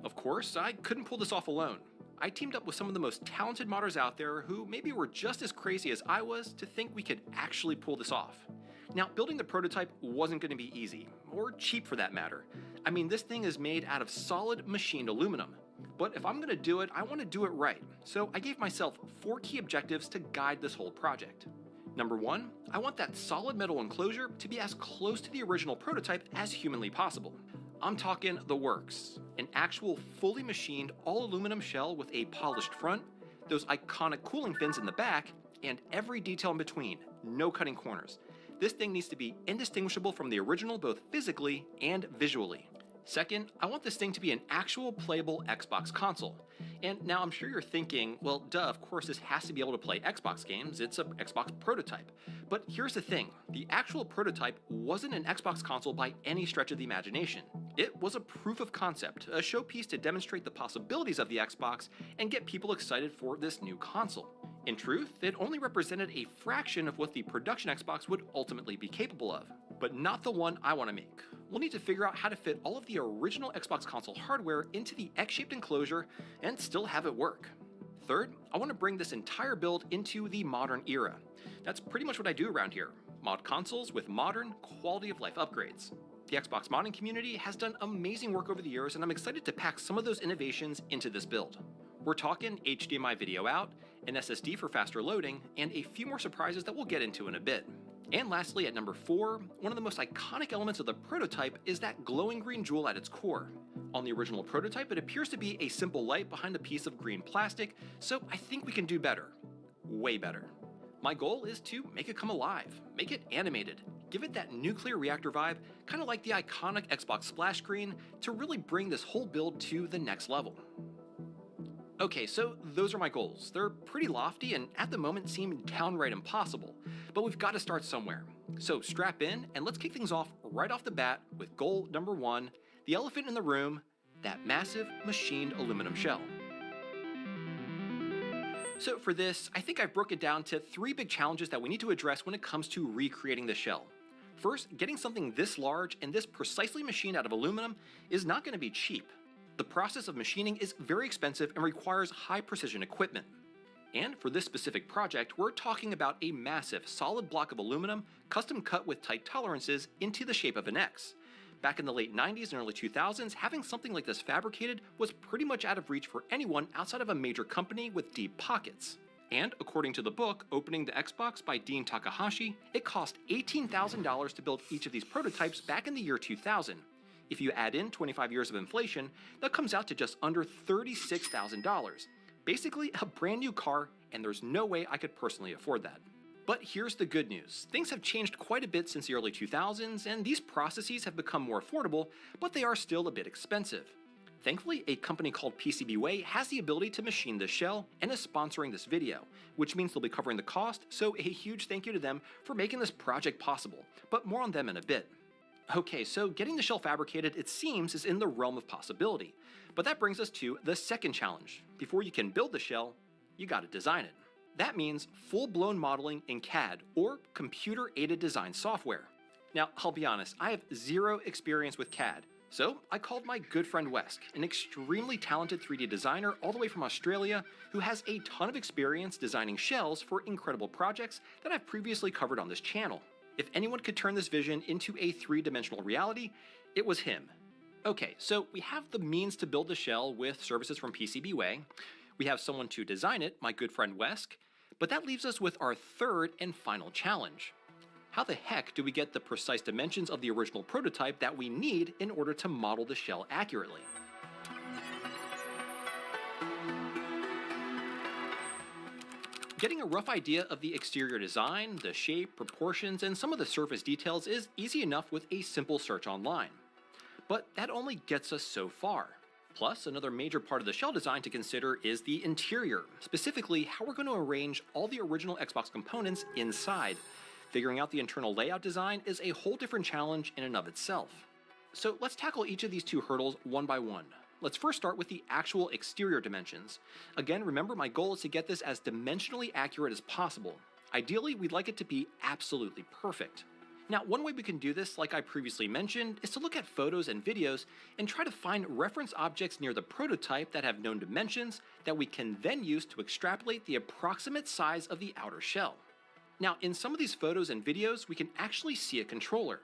Of course, I couldn't pull this off alone. I teamed up with some of the most talented modders out there who maybe were just as crazy as I was to think we could actually pull this off. Now, building the prototype wasn't going to be easy, or cheap for that matter. I mean, this thing is made out of solid machined aluminum. But if I'm going to do it, I want to do it right. So I gave myself 4 key objectives to guide this whole project. Number 1, I want that solid metal enclosure to be as close to the original prototype as humanly possible. I'm talking the works. An actual fully machined all aluminum shell with a polished front, those iconic cooling fins in the back, and every detail in between, no cutting corners. This thing needs to be indistinguishable from the original both physically and visually. Second, I want this thing to be an actual playable Xbox console. And now I'm sure you're thinking, well, duh, of course this has to be able to play Xbox games, it's an Xbox prototype. But here's the thing, the actual prototype wasn't an Xbox console by any stretch of the imagination. It was a proof of concept, a showpiece to demonstrate the possibilities of the Xbox and get people excited for this new console. In truth, it only represented a fraction of what the production Xbox would ultimately be capable of, but not the one I want to make. We'll need to figure out how to fit all of the original Xbox console hardware into the X-shaped enclosure and still have it work. Third, I want to bring this entire build into the modern era. That's pretty much what I do around here, mod consoles with modern, quality of life upgrades. The Xbox modding community has done amazing work over the years, and I'm excited to pack some of those innovations into this build. We're talking HDMI video out, an SSD for faster loading, and a few more surprises that we'll get into in a bit. And lastly, at number 4, one of the most iconic elements of the prototype is that glowing green jewel at its core. On the original prototype, it appears to be a simple light behind a piece of green plastic, so I think we can do better. Way better. My goal is to make it come alive, make it animated, give it that nuclear reactor vibe, kind of like the iconic Xbox splash screen, to really bring this whole build to the next level. Okay, so those are my goals. They're pretty lofty and at the moment seem downright impossible, but we've got to start somewhere. So strap in and let's kick things off right off the bat with goal number 1, the elephant in the room, that massive machined aluminum shell. So for this, I think I've broken it down to 3 big challenges that we need to address when it comes to recreating the shell. First, getting something this large and this precisely machined out of aluminum is not going to be cheap. The process of machining is very expensive and requires high precision equipment. And for this specific project, we're talking about a massive solid block of aluminum custom cut with tight tolerances into the shape of an X. Back in the late 90s and early 2000s, having something like this fabricated was pretty much out of reach for anyone outside of a major company with deep pockets. And according to the book, Opening the Xbox by Dean Takahashi, it cost $18,000 to build each of these prototypes back in the year 2000. If you add in 25 years of inflation, that comes out to just under $36,000. Basically a brand new car, and there's no way I could personally afford that. But here's the good news. Things have changed quite a bit since the early 2000s, and these processes have become more affordable, but they are still a bit expensive. Thankfully, a company called PCBWay has the ability to machine the shell and is sponsoring this video, which means they'll be covering the cost, so a huge thank you to them for making this project possible, but more on them in a bit. Okay, so getting the shell fabricated, it seems, is in the realm of possibility, but that brings us to the second challenge. Before you can build the shell, you gotta design it. That means full-blown modeling in CAD, or computer-aided design software. Now, I'll be honest, I have zero experience with CAD, so I called my good friend Wesk, an extremely talented 3D designer all the way from Australia who has a ton of experience designing shells for incredible projects that I've previously covered on this channel. If anyone could turn this vision into a 3-dimensional reality, it was him. Okay, so we have the means to build the shell with services from PCBWay. We have someone to design it, my good friend Wesk, but that leaves us with our third and final challenge. How the heck do we get the precise dimensions of the original prototype that we need in order to model the shell accurately? Getting a rough idea of the exterior design, the shape, proportions, and some of the surface details is easy enough with a simple search online. But that only gets us so far. Plus, another major part of the shell design to consider is the interior, specifically how we're going to arrange all the original Xbox components inside. Figuring out the internal layout design is a whole different challenge in and of itself. So let's tackle each of these 2 hurdles one by one. Let's first start with the actual exterior dimensions. Again, remember my goal is to get this as dimensionally accurate as possible. Ideally, we'd like it to be absolutely perfect. Now, one way we can do this, like I previously mentioned, is to look at photos and videos and try to find reference objects near the prototype that have known dimensions that we can then use to extrapolate the approximate size of the outer shell. Now, in some of these photos and videos, we can actually see a controller.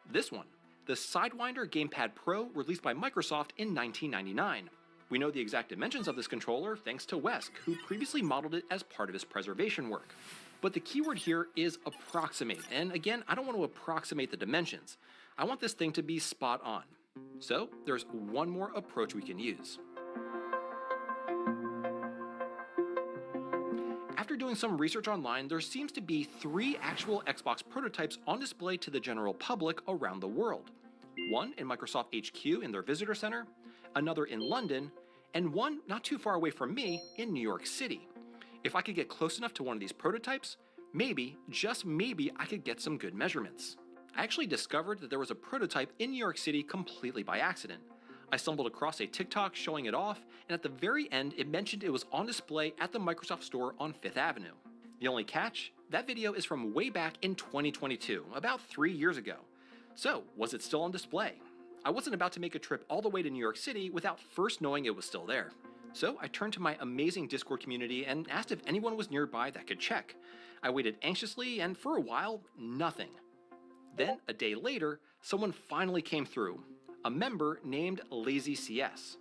This one, the Sidewinder Gamepad Pro, released by Microsoft in 1999. We know the exact dimensions of this controller thanks to Wesk, who previously modeled it as part of his preservation work. But the keyword here is approximate, and again, I don't want to approximate the dimensions. I want this thing to be spot on. So, there's one more approach we can use. After doing some research online, there seems to be 3 actual Xbox prototypes on display to the general public around the world. One in Microsoft HQ in their visitor center, another in London, and one not too far away from me in New York City. If I could get close enough to one of these prototypes, maybe, just maybe, I could get some good measurements. I actually discovered that there was a prototype in New York City completely by accident. I stumbled across a TikTok showing it off, and at the very end it mentioned it was on display at the Microsoft store on 5th Avenue. The only catch? That video is from way back in 2022, about 3 years ago. So, was it still on display? I wasn't about to make a trip all the way to New York City without first knowing it was still there. So I turned to my amazing Discord community and asked if anyone was nearby that could check. I waited anxiously, and for a while, nothing. Then, a day later, someone finally came through. A member named LazyCS.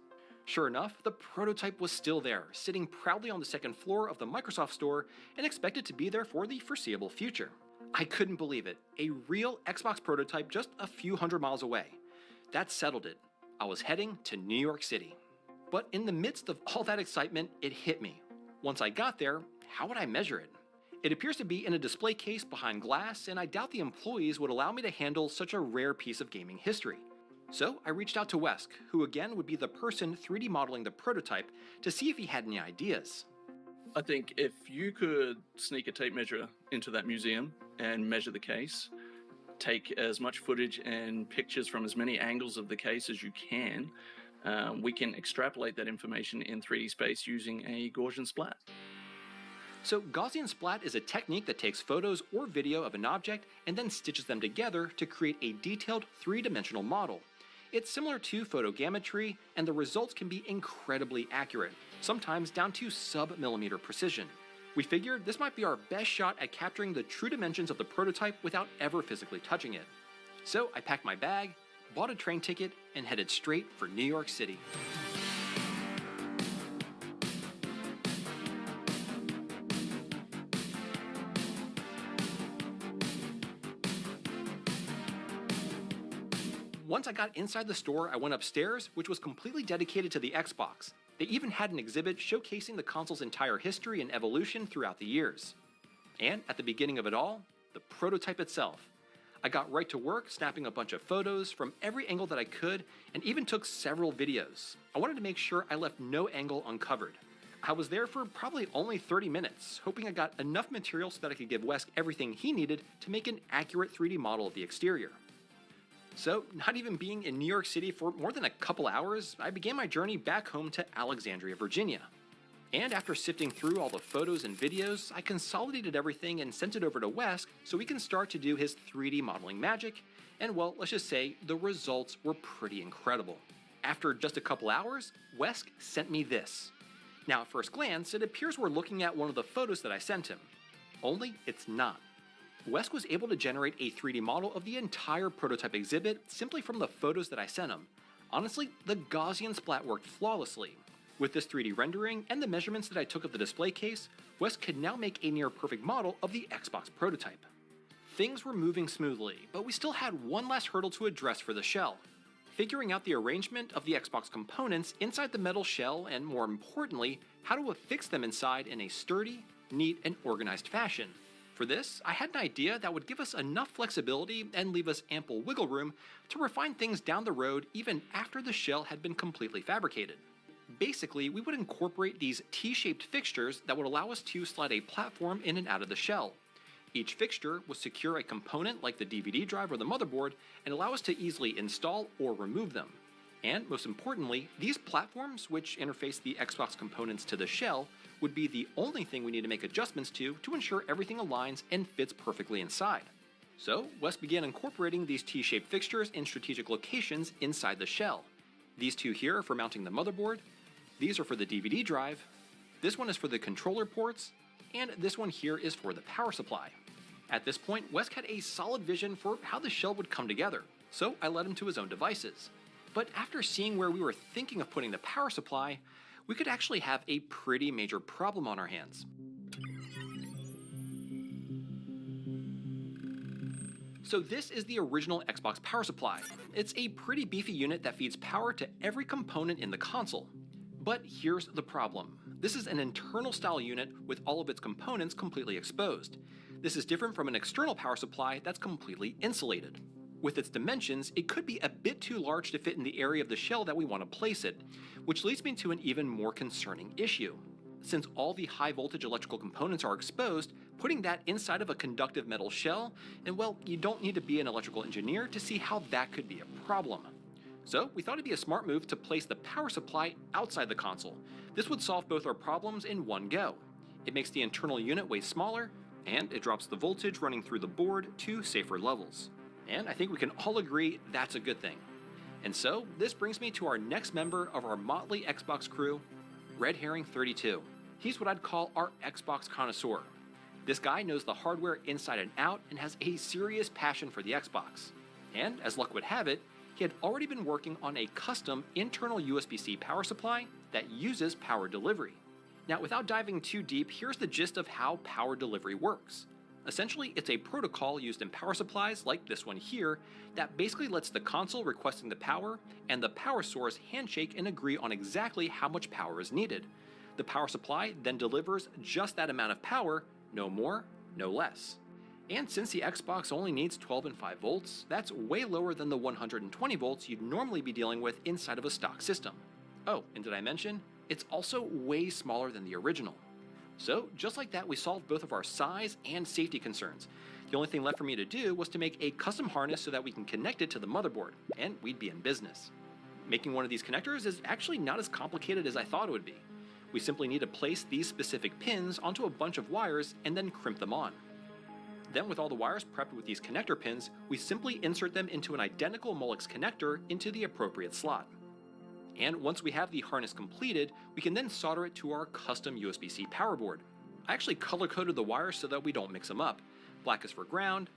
Sure enough, the prototype was still there, sitting proudly on the 2nd floor of the Microsoft store and expected to be there for the foreseeable future. I couldn't believe it. A real Xbox prototype just a few hundred miles away. That settled it. I was heading to New York City. But in the midst of all that excitement, it hit me. Once I got there, how would I measure it? It appears to be in a display case behind glass, and I doubt the employees would allow me to handle such a rare piece of gaming history. So I reached out to Wesk, who again would be the person 3D modeling the prototype, to see if he had any ideas. I think if you could sneak a tape measure into that museum and measure the case, take as much footage and pictures from as many angles of the case as you can, we can extrapolate that information in 3D space using a Gaussian splat. So Gaussian splat is a technique that takes photos or video of an object and then stitches them together to create a detailed three-dimensional model. It's similar to photogrammetry, and the results can be incredibly accurate, sometimes down to sub-millimeter precision. We figured this might be our best shot at capturing the true dimensions of the prototype without ever physically touching it. So I packed my bag, bought a train ticket, and headed straight for New York City. Once I got inside the store, I went upstairs, which was completely dedicated to the Xbox. They even had an exhibit showcasing the console's entire history and evolution throughout the years. And at the beginning of it all, the prototype itself. I got right to work snapping a bunch of photos from every angle that I could, and even took several videos. I wanted to make sure I left no angle uncovered. I was there for probably only 30 minutes, hoping I got enough material so that I could give Wes everything he needed to make an accurate 3D model of the exterior. So, not even being in New York City for more than a couple hours, I began my journey back home to Alexandria, Virginia. And after sifting through all the photos and videos, I consolidated everything and sent it over to Wes so we can start to do his 3D modeling magic, and well, let's just say the results were pretty incredible. After just a couple hours, Wes sent me this. Now at first glance, it appears we're looking at one of the photos that I sent him. Only it's not. Wes was able to generate a 3D model of the entire prototype exhibit simply from the photos that I sent him. Honestly, the Gaussian splat worked flawlessly. With this 3D rendering and the measurements that I took of the display case, Wes could now make a near perfect model of the Xbox prototype. Things were moving smoothly, but we still had one last hurdle to address for the shell. Figuring out the arrangement of the Xbox components inside the metal shell, and more importantly, how to affix them inside in a sturdy, neat, and organized fashion. For this, I had an idea that would give us enough flexibility and leave us ample wiggle room to refine things down the road even after the shell had been completely fabricated. Basically, we would incorporate these T-shaped fixtures that would allow us to slide a platform in and out of the shell. Each fixture would secure a component like the DVD drive or the motherboard and allow us to easily install or remove them. And most importantly, these platforms, which interface the Xbox components to the shell, would be the only thing we need to make adjustments to ensure everything aligns and fits perfectly inside. So, Wes began incorporating these T-shaped fixtures in strategic locations inside the shell. These two here are for mounting the motherboard, these are for the DVD drive, this one is for the controller ports, and this one here is for the power supply. At this point, Wes had a solid vision for how the shell would come together, so I led him to his own devices. But after seeing where we were thinking of putting the power supply, we could actually have a pretty major problem on our hands. So this is the original Xbox power supply. It's a pretty beefy unit that feeds power to every component in the console. But here's the problem. This is an internal style unit with all of its components completely exposed. This is different from an external power supply that's completely insulated. With its dimensions, it could be a bit too large to fit in the area of the shell that we want to place it, which leads me to an even more concerning issue. Since all the high voltage electrical components are exposed, putting that inside of a conductive metal shell, and well, you don't need to be an electrical engineer to see how that could be a problem. So we thought it'd be a smart move to place the power supply outside the console. This would solve both our problems in one go. It makes the internal unit way smaller, and it drops the voltage running through the board to safer levels. And I think we can all agree that's a good thing. And so, this brings me to our next member of our motley Xbox crew, Red Herring 32. He's what I'd call our Xbox connoisseur. This guy knows the hardware inside and out and has a serious passion for the Xbox. And, as luck would have it, he had already been working on a custom internal USB-C power supply that uses power delivery. Now, without diving too deep, here's the gist of how power delivery works. Essentially, it's a protocol used in power supplies like this one here that basically lets the console requesting the power and the power source handshake and agree on exactly how much power is needed. The power supply then delivers just that amount of power, no more, no less. And since the Xbox only needs 12 and 5 volts, that's way lower than the 120 volts you'd normally be dealing with inside of a stock system. Oh, and did I mention? It's also way smaller than the original. So, just like that, we solved both of our size and safety concerns. The only thing left for me to do was to make a custom harness so that we can connect it to the motherboard, and we'd be in business. Making one of these connectors is actually not as complicated as I thought it would be. We simply need to place these specific pins onto a bunch of wires and then crimp them on. Then with all the wires prepped with these connector pins, we simply insert them into an identical Molex connector into the appropriate slot. And once we have the harness completed, we can then solder it to our custom USB-C power board. I actually color-coded the wires so that we don't mix them up. Black is for ground,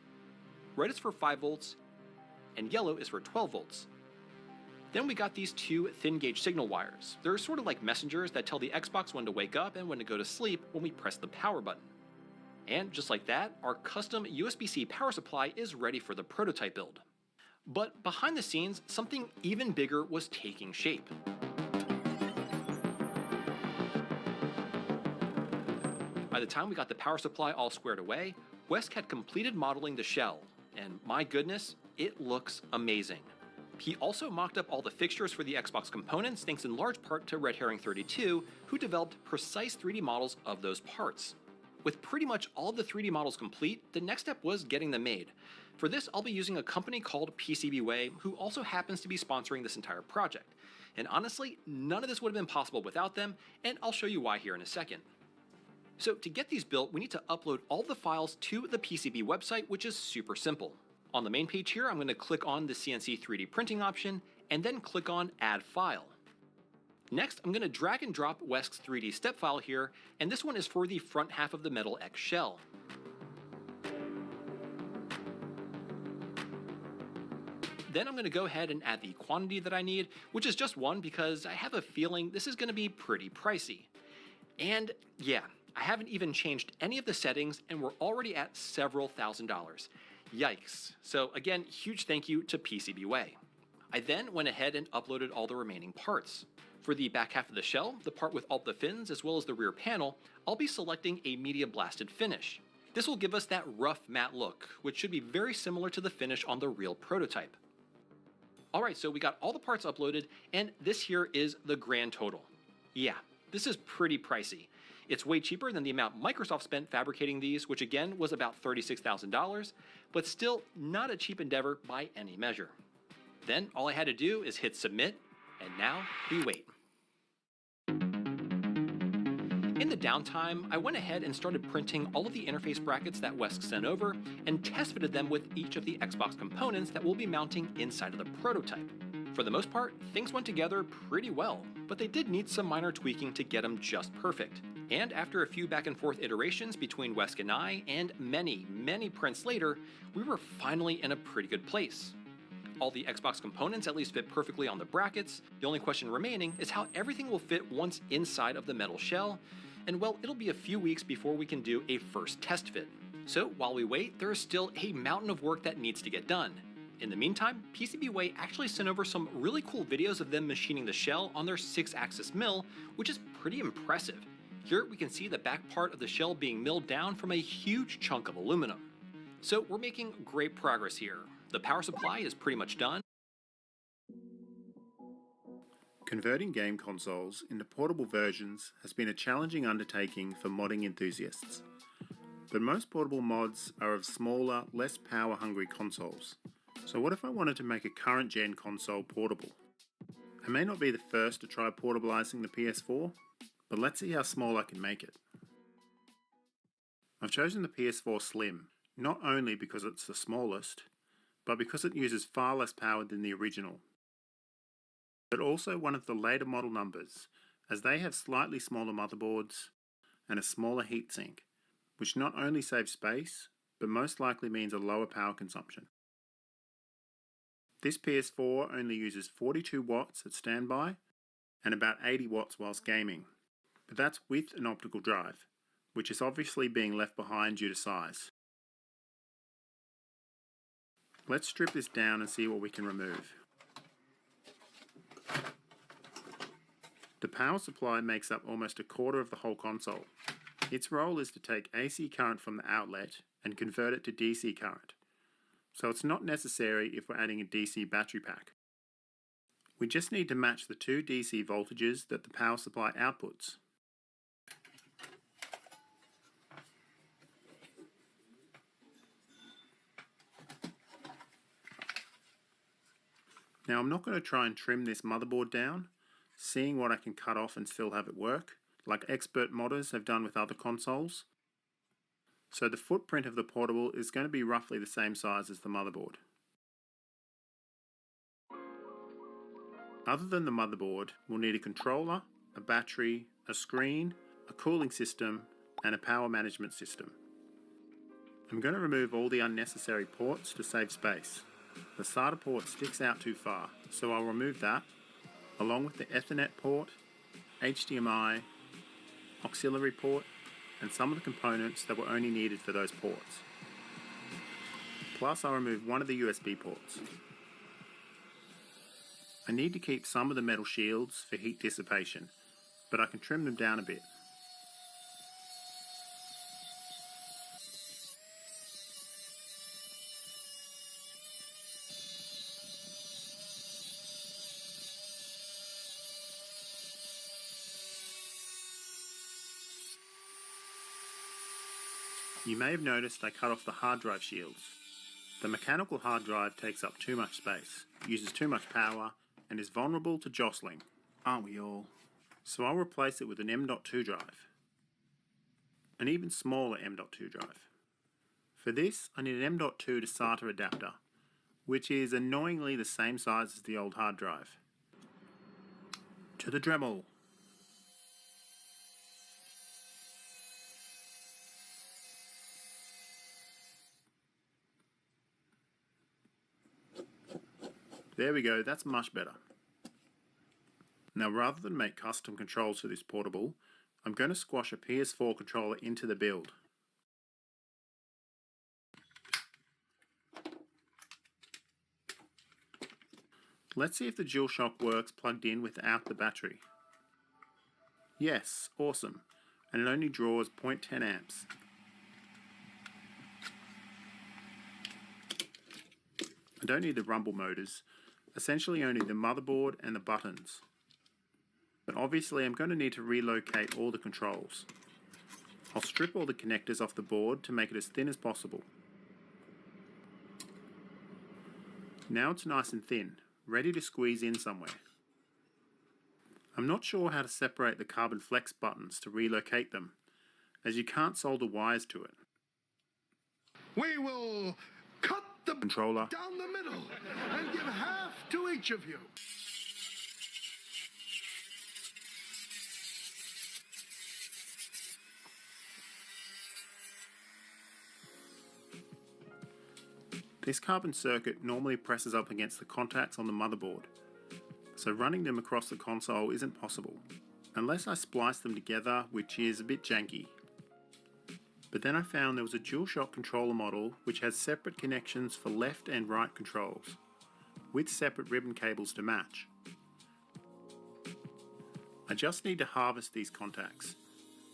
red is for 5 volts, and yellow is for 12 volts. Then we got these two thin gauge signal wires. They're sort of like messengers that tell the Xbox when to wake up and when to go to sleep when we press the power button. And just like that, our custom USB-C power supply is ready for the prototype build. But behind the scenes, something even bigger was taking shape. By the time we got the power supply all squared away, Wesk had completed modeling the shell, and my goodness, it looks amazing. He also mocked up all the fixtures for the Xbox components thanks in large part to Red Herring 32, who developed precise 3D models of those parts. With pretty much all the 3D models complete, the next step was getting them made. For this, I'll be using a company called PCBWay, who also happens to be sponsoring this entire project. And honestly, none of this would have been possible without them, and I'll show you why here in a second. So to get these built, we need to upload all the files to the PCB website, which is super simple. On the main page here, I'm going to click on the CNC 3D printing option, and then click on Add File. Next, I'm going to drag and drop Wesk's 3D step file here, and this one is for the front half of the Metal X shell. Then I'm going to go ahead and add the quantity that I need, which is just 1 because I have a feeling this is going to be pretty pricey. And yeah, I haven't even changed any of the settings and we're already at several $1,000s. Yikes. So again, huge thank you to PCBWay. I then went ahead and uploaded all the remaining parts. For the back half of the shell, the part with all the fins as well as the rear panel, I'll be selecting a media blasted finish. This will give us that rough matte look, which should be very similar to the finish on the real prototype. Alright, so we got all the parts uploaded, and this here is the grand total. Yeah, this is pretty pricey. It's way cheaper than the amount Microsoft spent fabricating these, which again was about $36,000, but still not a cheap endeavor by any measure. Then all I had to do is hit submit, and now we wait. In the downtime, I went ahead and started printing all of the interface brackets that Wesk sent over and test fitted them with each of the Xbox components that we'll be mounting inside of the prototype. For the most part, things went together pretty well, but they did need some minor tweaking to get them just perfect. And after a few back and forth iterations between Wesk and I, and many, many prints later, we were finally in a pretty good place. All the Xbox components at least fit perfectly on the brackets. The only question remaining is how everything will fit once inside of the metal shell, and well, it'll be a few weeks before we can do a first test fit. So while we wait, there is still a mountain of work that needs to get done. In the meantime, PCBWay actually sent over some really cool videos of them machining the shell on their 6-axis mill, which is pretty impressive. Here we can see the back part of the shell being milled down from a huge chunk of aluminum. So we're making great progress here. The power supply is pretty much done. Converting game consoles into portable versions has been a challenging undertaking for modding enthusiasts. But most portable mods are of smaller, less power-hungry consoles. So what if I wanted to make a current-gen console portable? I may not be the first to try portabilizing the PS4, but let's see how small I can make it. I've chosen the PS4 Slim, not only because it's the smallest, but because it uses far less power than the original. But also one of the later model numbers, as they have slightly smaller motherboards and a smaller heatsink, which not only saves space, but most likely means a lower power consumption. This PS4 only uses 42 watts at standby and about 80 watts whilst gaming, but that's with an optical drive, which is obviously being left behind due to size. Let's strip this down and see what we can remove. The power supply makes up almost a quarter of the whole console. Its role is to take AC current from the outlet and convert it to DC current, so it's not necessary if we're adding a DC battery pack. We just need to match the two DC voltages that the power supply outputs. Now I'm not going to try and trim this motherboard down. Seeing what I can cut off and still have it work, like expert modders have done with other consoles. So the footprint of the portable is going to be roughly the same size as the motherboard. Other than the motherboard, we'll need a controller, a battery, a screen, a cooling system, and a power management system. I'm going to remove all the unnecessary ports to save space. The SATA port sticks out too far, so I'll remove that, along with the Ethernet port, HDMI, auxiliary port, and some of the components that were only needed for those ports. Plus, I'll remove one of the USB ports. I need to keep some of the metal shields for heat dissipation, but I can trim them down a bit. You may have noticed I cut off the hard drive shields. The mechanical hard drive takes up too much space, uses too much power, and is vulnerable to jostling, aren't we all? So I'll replace it with an M.2 drive. An even smaller M.2 drive. For this, I need an M.2 to SATA adapter, which is annoyingly the same size as the old hard drive. To the Dremel. There we go, that's much better. Now rather than make custom controls for this portable, I'm going to squash a PS4 controller into the build. Let's see if the DualShock works plugged in without the battery. Yes, awesome, and it only draws 0.10 amps. I don't need the rumble motors, essentially only the motherboard and the buttons. But obviously I'm going to need to relocate all the controls. I'll strip all the connectors off the board to make it as thin as possible. Now it's nice and thin, ready to squeeze in somewhere. I'm not sure how to separate the carbon flex buttons to relocate them, as you can't solder wires to it. We will cut the controller down the middle and give half to each of you. This carbon circuit normally presses up against the contacts on the motherboard, so running them across the console isn't possible, unless I splice them together, which is a bit janky. But then I found there was a DualShock controller model which has separate connections for left and right controls, with separate ribbon cables to match. I just need to harvest these contacts,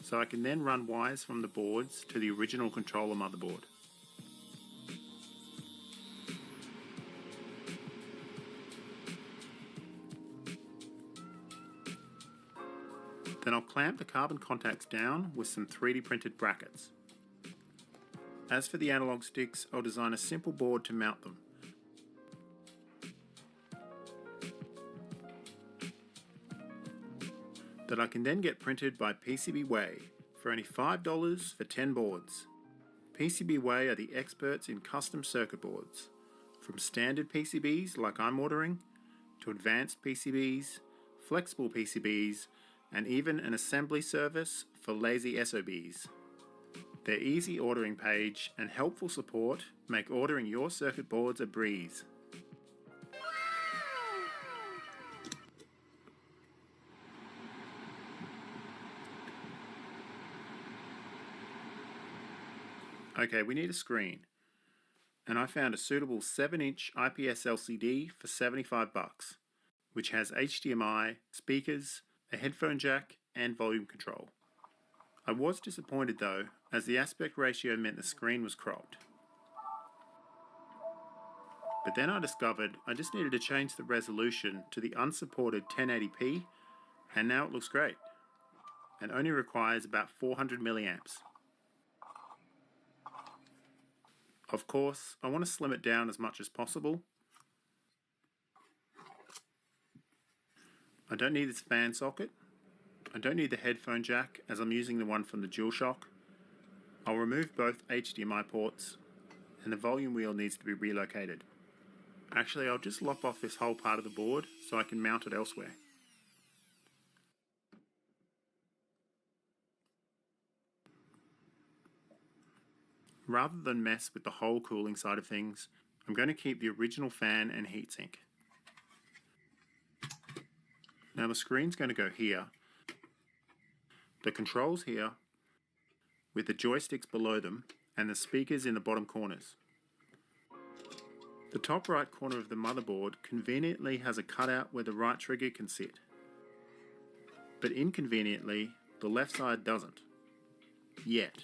so I can then run wires from the boards to the original controller motherboard. Then I'll clamp the carbon contacts down with some 3D printed brackets. As for the analog sticks, I'll design a simple board to mount them. That I can then get printed by PCBWay for only $5 for 10 boards. PCBWay are the experts in custom circuit boards, from standard PCBs like I'm ordering, to advanced PCBs, flexible PCBs, and even an assembly service for lazy SOBs. Their easy ordering page and helpful support make ordering your circuit boards a breeze. Okay, we need a screen, and I found a suitable 7-inch IPS LCD for $75, which has HDMI, speakers, a headphone jack, and volume control. I was disappointed though, as the aspect ratio meant the screen was cropped. But then I discovered I just needed to change the resolution to the unsupported 1080p, and now it looks great, and only requires about 400 milliamps. Of course, I want to slim it down as much as possible. I don't need this fan socket, I don't need the headphone jack as I'm using the one from the DualShock. I'll remove both HDMI ports, and the volume wheel needs to be relocated. Actually, I'll just lop off this whole part of the board so I can mount it elsewhere. Rather than mess with the whole cooling side of things, I'm going to keep the original fan and heatsink. Now the screen's going to go here, the controls here, with the joysticks below them, and the speakers in the bottom corners. The top right corner of the motherboard conveniently has a cutout where the right trigger can sit. But inconveniently, the left side doesn't. Yet.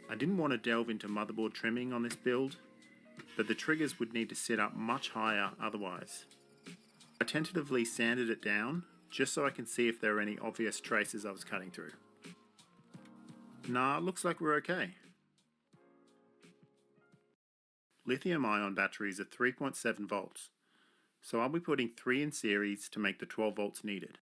I didn't want to delve into motherboard trimming on this build, but the triggers would need to sit up much higher otherwise. I tentatively sanded it down, just so I can see if there are any obvious traces I was cutting through. Nah, looks like we're okay. Lithium-ion batteries are 3.7 volts, so I'll be putting 3 in series to make the 12 volts needed.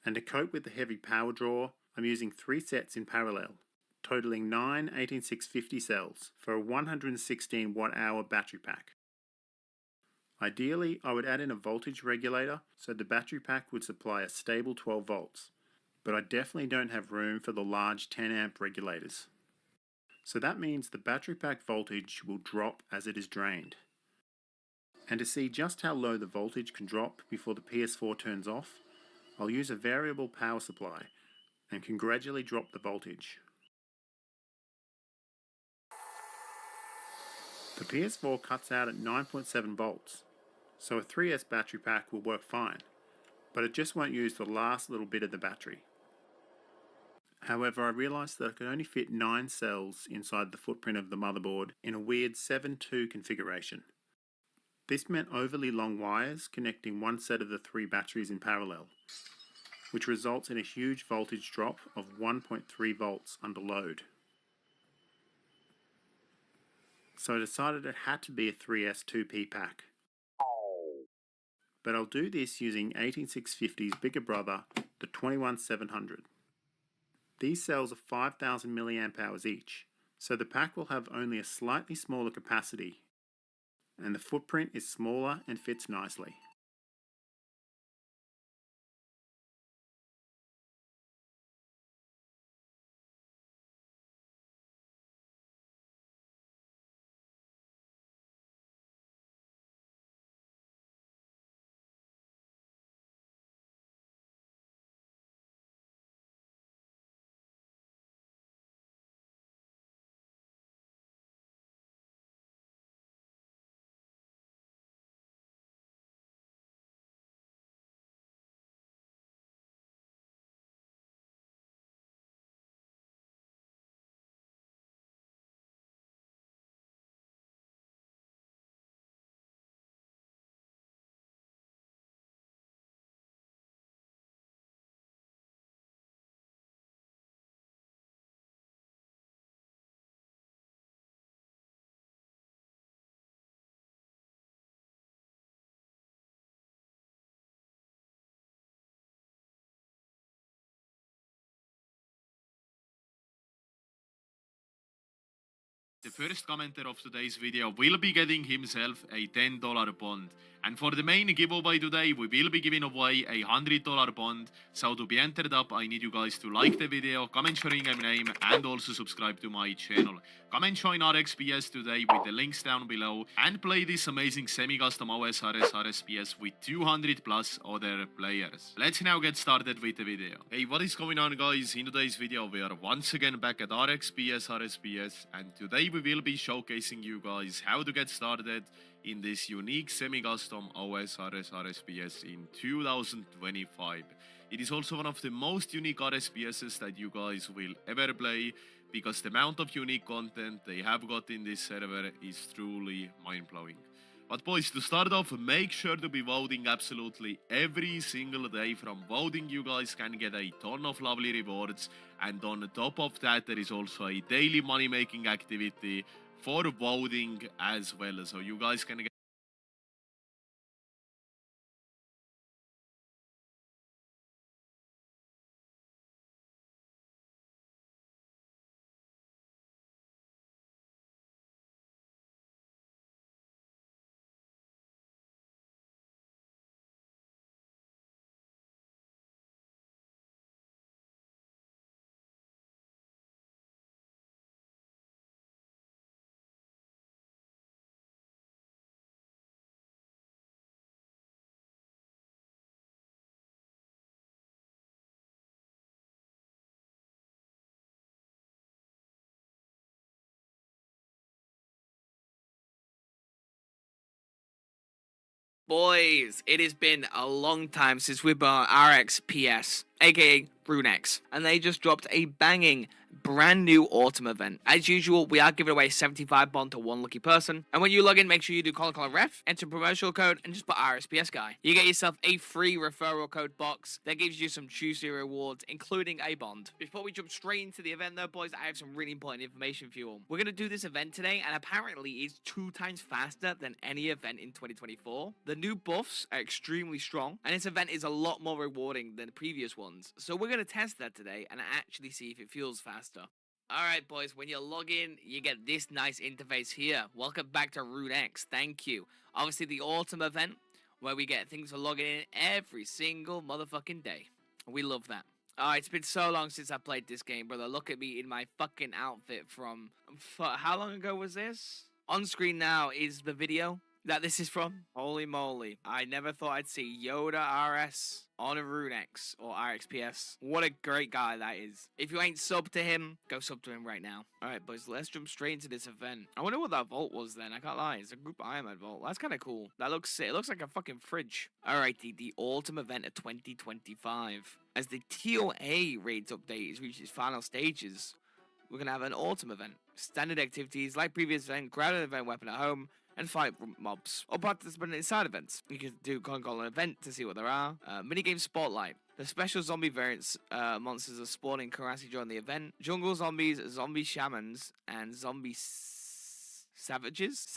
And to cope with the heavy power draw, I'm using 3 sets in parallel, totaling 9 18650 cells for a 116 watt-hour battery pack. Ideally, I would add in a voltage regulator so the battery pack would supply a stable 12 volts, but I definitely don't have room for the large 10 amp regulators. So that means the battery pack voltage will drop as it is drained. And to see just how low the voltage can drop before the PS4 turns off, I'll use a variable power supply and can gradually drop the voltage. The PS4 cuts out at 9.7 volts, so a 3S battery pack will work fine, but it just won't use the last little bit of the battery. However, I realised that I could only fit 9 cells inside the footprint of the motherboard in a weird 7-2 configuration. This meant overly long wires connecting one set of the 3 batteries in parallel, which results in a huge voltage drop of 1.3 volts under load. So I decided it had to be a 3S 2P pack. But I'll do this using 18650's bigger brother, the 21700. These cells are 5000 mAh each, so the pack will have only a slightly smaller capacity, and the footprint is smaller and fits nicely. The first commenter of today's video will be getting himself a $10 bond. And for the main giveaway today, we will be giving away a $100 bond. So to be entered up, I need you guys to like the video, comment your in-game name, and also subscribe to my channel. Come and join RXPS today with the links down below and play this amazing semi-custom OSRS RSPS with 200 plus other players. Let's now get started with the video. Hey, what is going on, guys? In today's video, we are once again back at RXPS RSPS, and today we will be showcasing you guys how to get started in this unique semi-custom OSRS RSPS in 2025. It is also one of the most unique RSPSs that you guys will ever play, because the amount of unique content they have got in this server is truly mind-blowing. But boys, to start off, make sure to be voting absolutely every single day. From voting, you guys can get a ton of lovely rewards, and on top of that, there is also a daily money-making activity for voting as well, so you guys can get Boys, it has been a long time since we bought RXPS, aka RuneX, and they just dropped a banging brand new autumn event. As usual, we are giving away 75 bond to one lucky person, and when you log in, make sure you do ref, enter promotional code, and just put RSPS guy. You get yourself a free referral code box that gives you some juicy rewards, including a bond. Before we jump straight into the event though, boys, I have some really important information for you all. We're going to do this event today, and apparently it's 2 times faster than any event in 2024. The new buffs are extremely strong, and this event is a lot more rewarding than the previous ones. So we're going to test that today and actually see if it feels faster. Alright boys, when you log in, you get this nice interface here. Welcome back to RuneX, thank you. Obviously the autumn event, where we get things for logging in every single motherfucking day. We love that. Alright, it's been so long since I played this game, brother. Look at me in my fucking outfit from how long ago was this? On screen now is the video that this is from. Holy moly. I never thought I'd see Yoda RS on a RuneX or RXPS. What a great guy that is. If you ain't subbed to him, go sub to him right now. Alright boys, let's jump straight into this event. I wonder what that vault was then. I can't lie. It's a group Iron Man vault. That's kind of cool. That looks sick. It looks like a fucking fridge. Alright, the autumn event of 2025. As the TOA raids update reaches its final stages, we're going to have an autumn event. Standard activities like previous event, grab an event weapon at home, and fight mobs, or participate in side events. You can do call an event to see what there are. Minigame Spotlight. The special zombie variants monsters are spawning currency during the event. Jungle zombies, zombie shamans, and zombie savages,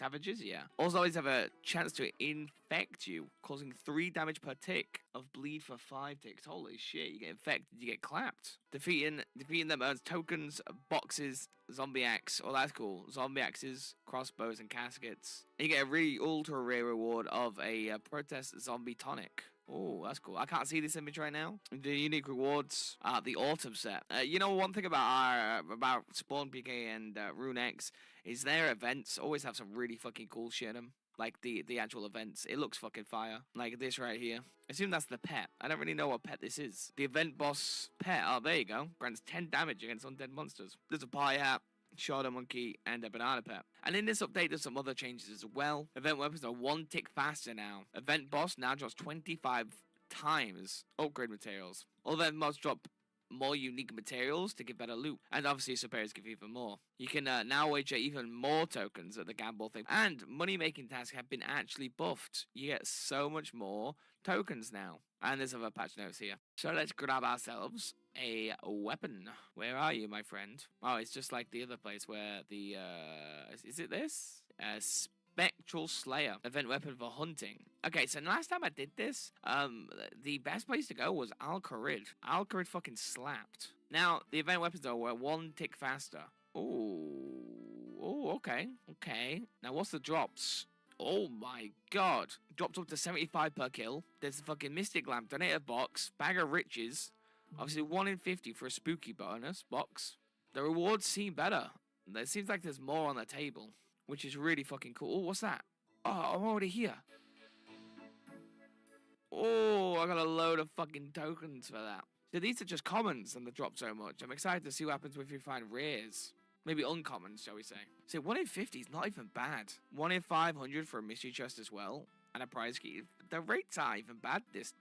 yeah. All zombies have a chance to infect you, causing 3 damage per tick of bleed for 5 ticks. Holy shit, you get infected, you get clapped. Defeating them earns tokens, boxes, zombie axe. Oh, that's cool. Zombie axes, crossbows, and caskets. And you get a really ultra rare reward of a protest zombie tonic. Oh, that's cool. I can't see this image right now. The unique rewards, the autumn set. You know, one thing about Spawn PK and RuneX is their events always have some really fucking cool shit in them. Like the actual events. It looks fucking fire. Like this right here. I assume that's the pet. I don't really know what pet this is. The event boss pet. Oh, there you go. Grants 10 damage against undead monsters. There's a pie hat, Shadow Monkey, and a banana pet. And in this update, there's some other changes as well. Event weapons are 1 tick faster now. Event boss now drops 25 times upgrade materials. All event mods drop more unique materials to give better loot. And obviously, superiors give even more. You can now wager even more tokens at the gamble thing. And money-making tasks have been actually buffed. You get so much more tokens now. And there's other patch notes here. So let's grab ourselves a weapon. Where are you, my friend? Oh, it's just like the other place where the, is it this? Spectral Slayer, event weapon for hunting. Okay, so last time I did this, the best place to go was Al-Kharid. Al-Kharid fucking slapped. Now, the event weapons though were 1 tick faster. Oh, okay. Now, what's the drops? Oh my god. Dropped up to 75 per kill. There's the fucking Mystic Lamp, Donator Box, Bag of Riches. Obviously, 1 in 50 for a spooky bonus box. The rewards seem better. It seems like there's more on the table, which is really fucking cool. Oh, what's that? Oh, I'm already here. Oh, I got a load of fucking tokens for that. So these are just commons and they drop so much. I'm excited to see what happens if you find rares. Maybe uncommons, shall we say. So 1 in 50 is not even bad. 1 in 500 for a mystery chest as well. And a prize key. The rates aren't even bad this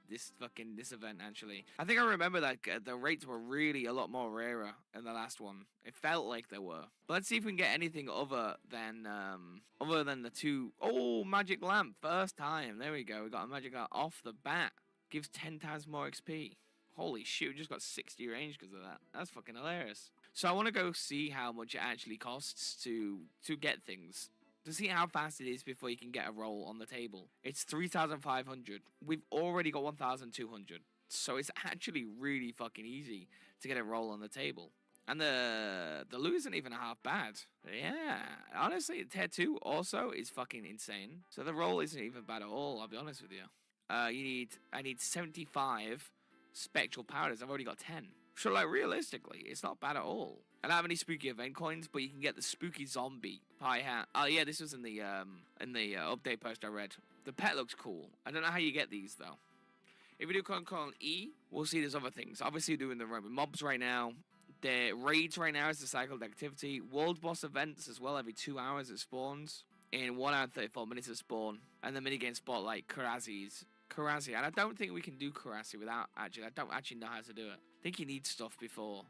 event, actually. I think I remember that the rates were really a lot more rarer in the last one. It felt like they were. But let's see if we can get anything other than the 2. Oh, magic lamp. First time. There we go. We got a magic lamp off the bat. Gives 10 times more XP. Holy shit, we just got 60 range because of that. That's fucking hilarious. So I want to go see how much it actually costs to get things. To see how fast it is before you can get a roll on the table. It's 3,500. We've already got 1,200. So it's actually really fucking easy to get a roll on the table. And the loot isn't even half bad. Yeah, honestly, tier 2 also is fucking insane. So the roll isn't even bad at all, I'll be honest with you. I need 75 spectral powders. I've already got 10. So like realistically, it's not bad at all. I don't have any spooky event coins, but you can get the spooky zombie pie hat. Oh yeah, this was in the update post I read. The pet looks cool. I don't know how you get these though. If we do colon E, we'll see there's other things. Obviously doing the Roman mobs right now. The raids right now is the cycled activity. World boss events as well every 2 hours it spawns. in 1 hour and 34 minutes of spawn. And the minigame spotlight, Karazi's. Karazi. And I don't think we can do Karazi without actually. I don't actually know how to do it. I think you need stuff before.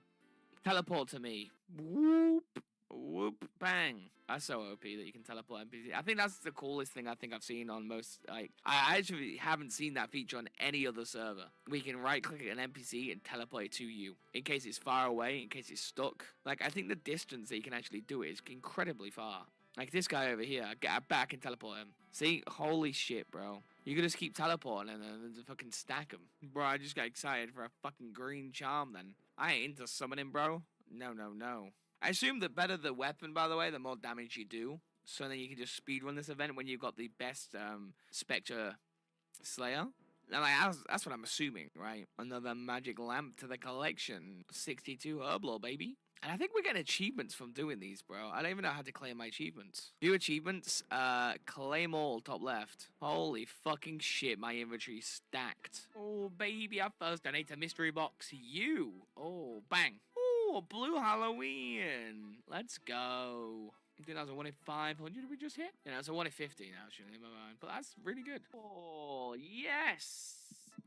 Teleport to me. Whoop. Whoop. Bang. That's so OP that you can teleport NPC. I think that's the coolest thing I think I've seen on most, like, I actually haven't seen that feature on any other server. We can right click an NPC and teleport it to you in case it's far away, in case it's stuck. Like, I think the distance that you can actually do it is incredibly far. Like this guy over here, I get back and teleport him. See? Holy shit, bro. You can just keep teleporting and then fucking stack him. Bro, I just got excited for a fucking green charm then. I ain't into summoning, bro. No, no, no. I assume the better the weapon, by the way, the more damage you do. So then you can just speedrun this event when you've got the best Spectre Slayer. Now, like, that's what I'm assuming, right? Another magic lamp to the collection. 62 Herblore, baby. And I think we're getting achievements from doing these, bro. I don't even know how to claim my achievements. View achievements, claim all, top left. Holy fucking shit, my inventory's stacked. Oh, baby, I first donate to Mystery Box. You. Oh, bang. Oh, Blue Halloween. Let's go. I think that was a 1 in 500 we just hit. Yeah, it's a 1 in 50 now, actually, in my mind. But that's really good. Oh, yes.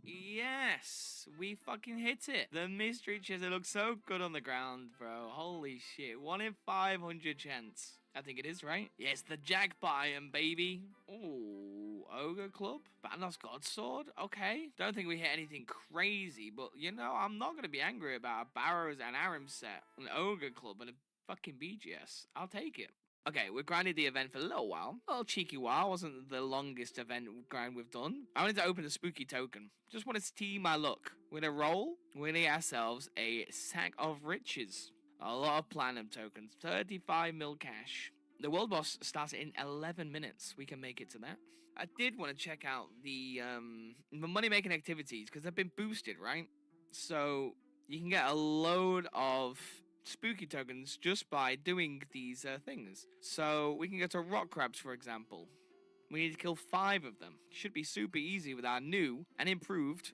Yes. We fucking hit it. The mystery chisel looks so good on the ground, bro. Holy shit. 1 in 500 chance. I think it is, right? Yes, the jackpot item, baby. Oh, Ogre Club. Batnos Godsword. Okay. Don't think we hit anything crazy, but, you know, I'm not going to be angry about a Barrows and Aram set, an Ogre Club, and a fucking BGS. I'll take it. Okay, we grinded the event for a little while. A little cheeky while. Wasn't the longest event grind we've done. I wanted to open a spooky token. Just wanted to see my luck. We're going to roll. We're going to get ourselves a sack of riches. A lot of platinum tokens. 35 mil cash. The world boss starts in 11 minutes. We can make it to that. I did want to check out the money-making activities because they've been boosted, right? So you can get a load of spooky tokens just by doing these things. So we can go to rock crabs, for example. We need to kill 5 of them. Should be super easy with our new and improved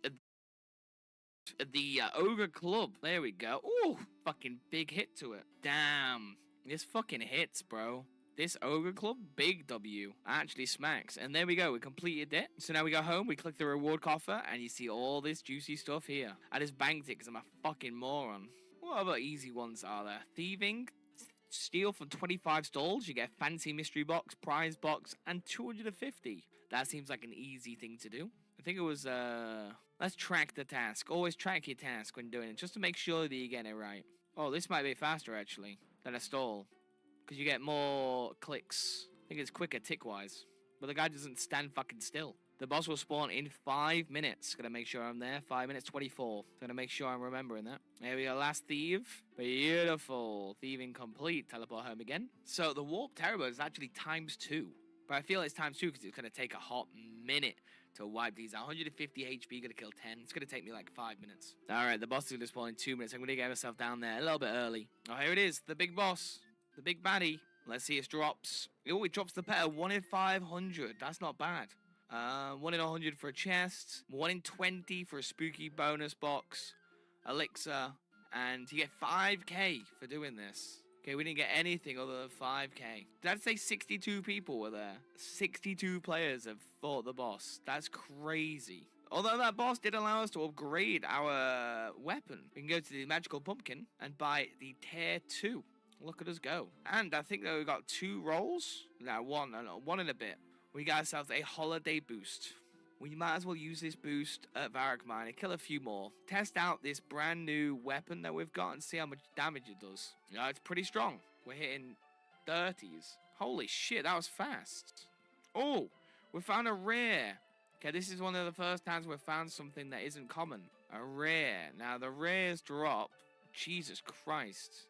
the Ogre Club. There we go. Ooh, fucking big hit to it. Damn. This fucking hits, bro. This Ogre Club, big W, actually smacks. And there we go, we completed it. So now we go home, we click the reward coffer, and you see all this juicy stuff here. I just banked it because I'm a fucking moron. What other easy ones are there? Thieving, steal from 25 stalls, you get fancy mystery box, prize box, and 250. That seems like an easy thing to do. I think it was, let's track the task. Always track your task when doing it, just to make sure that you get it right. Oh, this might be faster, actually, than a stall. Because you get more clicks. I think it's quicker tick-wise. But the guy doesn't stand fucking still. The boss will spawn in 5 minutes. Gotta make sure I'm there. 5 minutes 24. Gotta make sure I'm remembering that. There we go. Last thief. Beautiful. Thieving complete. Teleport home again. So the warp terrible is actually ×2. But I feel it's ×2 because it's gonna take a hot minute to wipe these out. 150 HP, gonna kill 10. It's gonna take me like 5 minutes. Alright, the boss is gonna spawn in 2 minutes. I'm gonna get myself down there a little bit early. Oh, here it is. The big boss. The big baddie. Let's see, it drops. Oh, it drops the petal. 1 in 500. That's not bad. 1 in 100 for a chest. 1 in 20 for a spooky bonus box. Elixir. And you get 5k for doing this. Okay, we didn't get anything other than 5k. Did I say 62 people were there? 62 players have fought the boss. That's crazy. Although that boss did allow us to upgrade our weapon. We can go to the magical pumpkin and buy the tier 2. Look at us go. And I think that we got 2 rolls. No, one and a bit. We got ourselves a holiday boost. We might as well use this boost at Varrock Mine and kill a few more. Test out this brand new weapon that we've got and see how much damage it does. Yeah, it's pretty strong. We're hitting 30s. Holy shit, that was fast. Oh, we found a rare. Okay, this is one of the first times we've found something that isn't common. A rare. Now, the rares drop. Jesus Christ.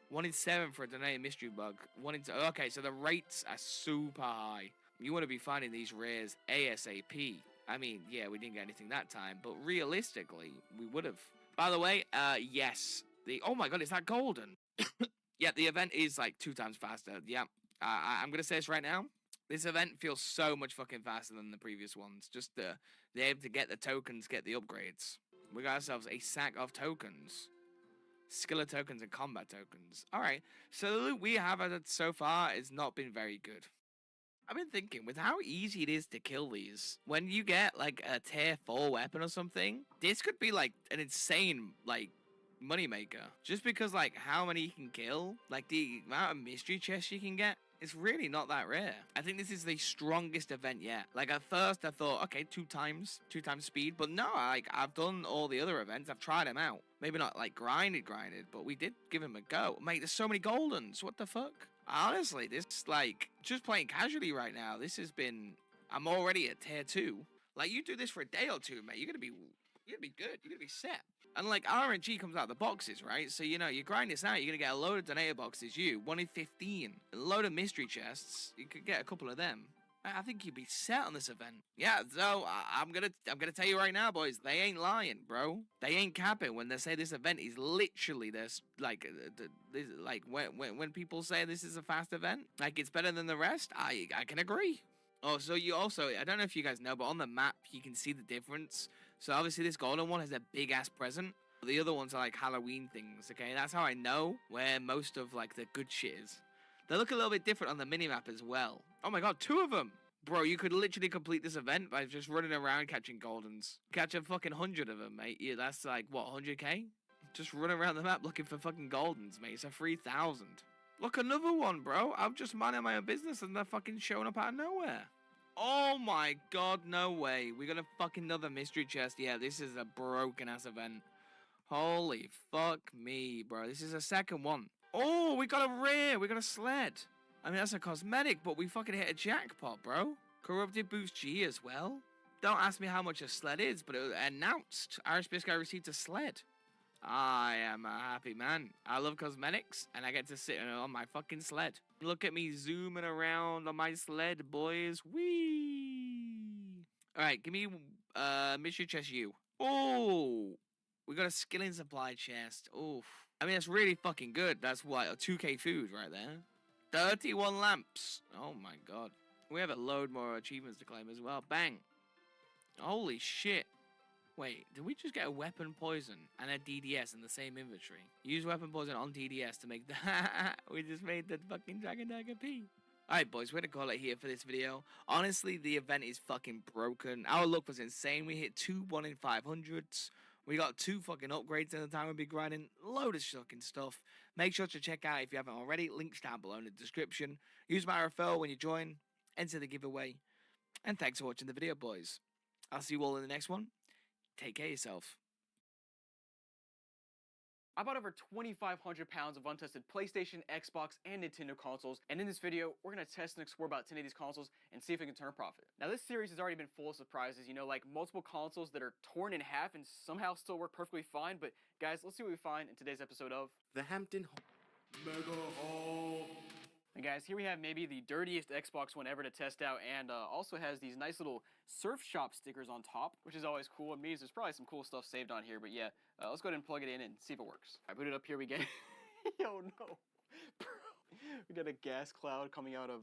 1 in 7 for a donated mystery bug. 1 in 2. Okay, so the rates are super high. You want to be finding these rares ASAP. I mean, yeah, we didn't get anything that time, but realistically, we would have. By the way, yes. Oh my god, is that golden? Yeah, the event is like 2 times faster. Yeah, I'm going to say this right now. This event feels so much fucking faster than the previous ones. Just the able to get the tokens, get the upgrades. We got ourselves a sack of tokens. Skiller tokens and combat tokens. Alright, so the loot we have had so far has not been very good. I've been thinking with how easy it is to kill these. When you get like a tier 4 weapon or something, this could be like an insane like moneymaker. Just because like how many you can kill, like the amount of mystery chests you can get, it's really not that rare. I think this is the strongest event yet. Like at first I thought, okay, two times speed, but no, like I've done all the other events, I've tried them out. Maybe not like grinded, but we did give him a go. Mate, there's so many goldens, what the fuck? Honestly, this like just playing casually right now, this has been, I'm already at tier 2. Like you do this for a day or two, mate, you're gonna be good, you're gonna be set. And like RNG comes out of the boxes, right? So you know, you grind this out, you're gonna get a load of donator boxes, 1 in 15. A load of mystery chests, you could get a couple of them. I think you'd be set on this event. Yeah, so I'm gonna tell you right now, boys, they ain't lying, bro. They ain't capping when they say this event is literally this, like, when people say this is a fast event, like it's better than the rest, I can agree. Oh, so you also, I don't know if you guys know, but on the map you can see the difference. So obviously this golden one has a big ass present. The other ones are like Halloween things, okay? That's how I know where most of like the good shit is. They look a little bit different on the minimap as well. Oh my god, 2 of them! Bro, you could literally complete this event by just running around catching goldens. Catch a fucking 100 of them, mate. Yeah, that's like, what, 100k? Just run around the map looking for fucking goldens, mate. It's a 3,000. Look, another one, bro. I'm just minding my own business and they're fucking showing up out of nowhere. Oh my god, no way. We got a fucking another mystery chest. Yeah, this is a broken ass event. Holy fuck me, bro. This is a second one. Oh, we got a rare. We got a sled. I mean, that's a cosmetic, but we fucking hit a jackpot, bro. Corrupted boost G as well. Don't ask me how much a sled is, but it was announced. RSPS guy received a sled. I am a happy man. I love cosmetics, and I get to sit on my fucking sled. Look at me zooming around on my sled, boys. Whee! Alright, give me mystery chest U. Oh! We got a skilling supply chest. Oof. I mean, that's really fucking good. That's what, a 2k food right there. 31 lamps. Oh my god. We have a load more achievements to claim as well. Bang. Holy shit. Wait, did we just get a weapon poison and a DDS in the same inventory? Use weapon poison on DDS to make the... we just made the fucking Dragon Dagger P. Alright boys, we're gonna call it here for this video. Honestly, the event is fucking broken. Our luck was insane. We hit 2 1 in 500s. We got 2 fucking upgrades in the time we've been grinding. Load of fucking stuff. Make sure to check out if you haven't already. Links down below in the description. Use my referral when you join. Enter the giveaway. And thanks for watching the video, boys. I'll see you all in the next one. Take care of yourself. I bought over 2,500 pounds of untested PlayStation, Xbox, and Nintendo consoles, and in this video, we're gonna test and explore about 10 of these consoles and see if we can turn a profit. Now this series has already been full of surprises, you know, like multiple consoles that are torn in half and somehow still work perfectly fine, but guys, let's see what we find in today's episode of The Hampton Mega Haul. And guys, here we have maybe the dirtiest Xbox one ever to test out, and also has these nice little surf shop stickers on top, which is always cool. It means there's probably some cool stuff saved on here, but yeah, let's go ahead and plug it in and see if it works. I boot it up here, we get... Yo, no. Bro. We got a gas cloud coming out of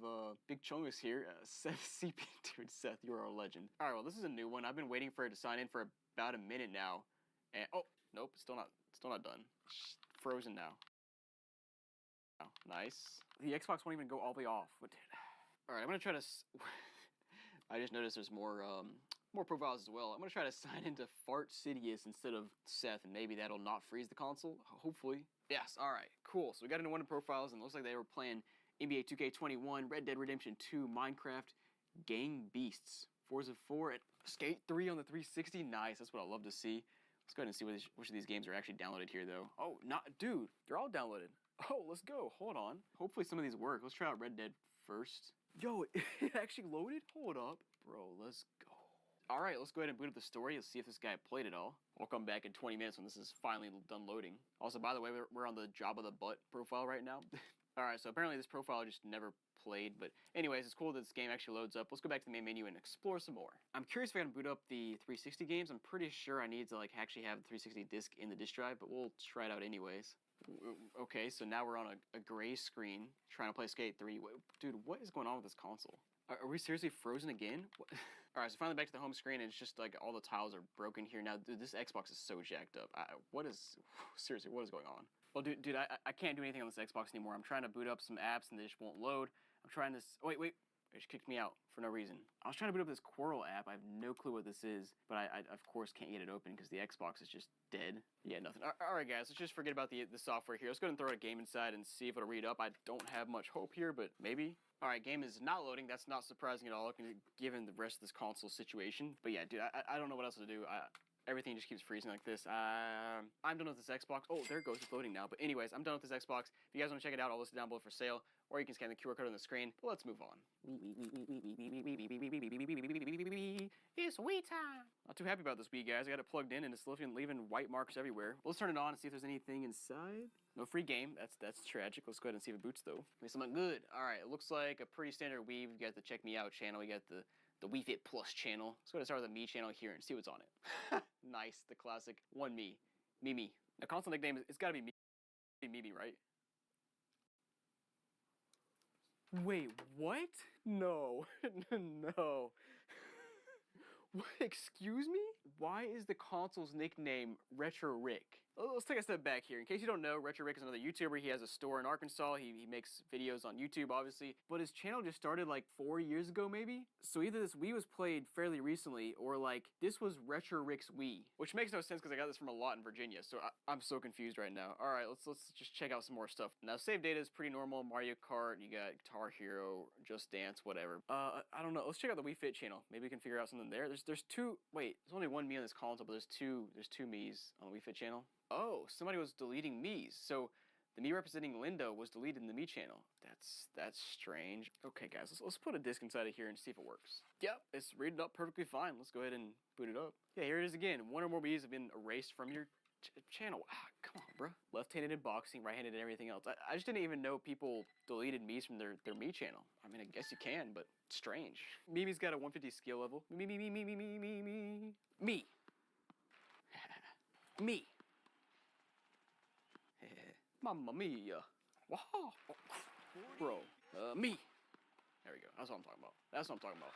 Big Chungus here. Seth CP, dude, Seth, you are a legend. All right, well, this is a new one. I've been waiting for it to sign in for about a minute now, and oh, nope, still not done. Frozen now. Oh, nice. The Xbox won't even go all the way off. What did? All right, I'm gonna try to. I just noticed there's more profiles as well. I'm gonna try to sign into Fart Sidious instead of Seth, and maybe that'll not freeze the console. Hopefully. Yes. All right. Cool. So we got into one of the profiles, and it looks like they were playing NBA 2K21, Red Dead Redemption 2, Minecraft, Gang Beasts, Forza 4, and Skate 3 on the 360. Nice. That's what I love to see. Let's go ahead and see which of these games are actually downloaded here, though. Oh, dude, they're all downloaded. Oh, let's go. Hold on. Hopefully some of these work. Let's try out Red Dead first. Yo, it actually loaded? Hold up. Bro, let's go. All right, let's go ahead and boot up the story. Let's see if this guy played it all. We'll come back in 20 minutes when this is finally done loading. Also, by the way, we're on the Job of the Butt profile right now. All right, so apparently this profile just never played. But anyways, it's cool that this game actually loads up. Let's go back to the main menu and explore some more. I'm curious if I can boot up the 360 games. I'm pretty sure I need to like actually have the 360 disc in the disk drive, but we'll try it out anyways. Okay, so now we're on a gray screen trying to play Skate 3. Dude, what is going on with this console? Are we seriously frozen again? Alright, so finally back to the home screen, and it's just like all the tiles are broken here. Now, dude, this Xbox is so jacked up. Seriously, what is going on? Well, dude, I can't do anything on this Xbox anymore. I'm trying to boot up some apps, and they just won't load. I'm trying this... Wait, It just kicked me out for no reason. I was trying to boot up this Quirrell app. I have no clue what this is, but I of course can't get it open because the Xbox is just dead. Yeah, nothing. All right, guys, let's just forget about the software here. Let's go ahead and throw a game inside and see if it'll read up. I don't have much hope here, but maybe. All right, game is not loading. That's not surprising at all, given the rest of this console situation. But yeah, dude, I don't know what else to do. Everything just keeps freezing like this. I'm done with this Xbox. Oh, there it goes. It's loading now. But anyways, I'm done with this Xbox. If you guys want to check it out, I'll list it down below for sale. Or you can scan the QR code on the screen. But let's move on. It's Wii time. Not too happy about this Wii, guys. I got it plugged in and it's leaving white marks everywhere. Well, let's turn it on and see if there's anything inside. No free game. That's tragic. Let's go ahead and see if it boots, though. Maybe something good. All right, it looks like a pretty standard Wii. We've got the Check Me Out channel. We got the Wii Fit Plus channel. Let's go ahead and start with the Me channel here and see what's on it. Nice, the classic one Me. Mimi. Now, console nickname, it's gotta be Mimi, right? Wait, what? No. No. What? Excuse me? Why is the console's nickname Retro Rick? Let's take a step back here. In case you don't know, Retro Rick is another YouTuber. He has a store in Arkansas. He makes videos on YouTube, obviously. But his channel just started like 4 years ago, maybe? So either this Wii was played fairly recently, or like, this was Retro Rick's Wii. Which makes no sense because I got this from a lot in Virginia, so I'm so confused right now. Alright, let's just check out some more stuff. Now, save data is pretty normal. Mario Kart, you got Guitar Hero, Just Dance, whatever. I don't know. Let's check out the Wii Fit channel. Maybe we can figure out something there. There's two, wait, there's only one Me on this console, but there's two Me's on the Wii Fit channel. Oh, somebody was deleting Me's. So the Me representing Linda was deleted in the Me channel. That's strange. Okay, guys, let's put a disc inside of here and see if it works. Yep, it's reading up perfectly fine. Let's go ahead and boot it up. Yeah, here it is again. One or more Me's have been erased from your channel. Come on, bro. Left-handed in boxing, right-handed in everything else. I just didn't even know people deleted Me's from their Me channel. I mean, I guess you can, but strange. Mimi's got a 150 skill level. Me. Me. Mamma mia. Wow. Bro. Me. There we go. That's what I'm talking about.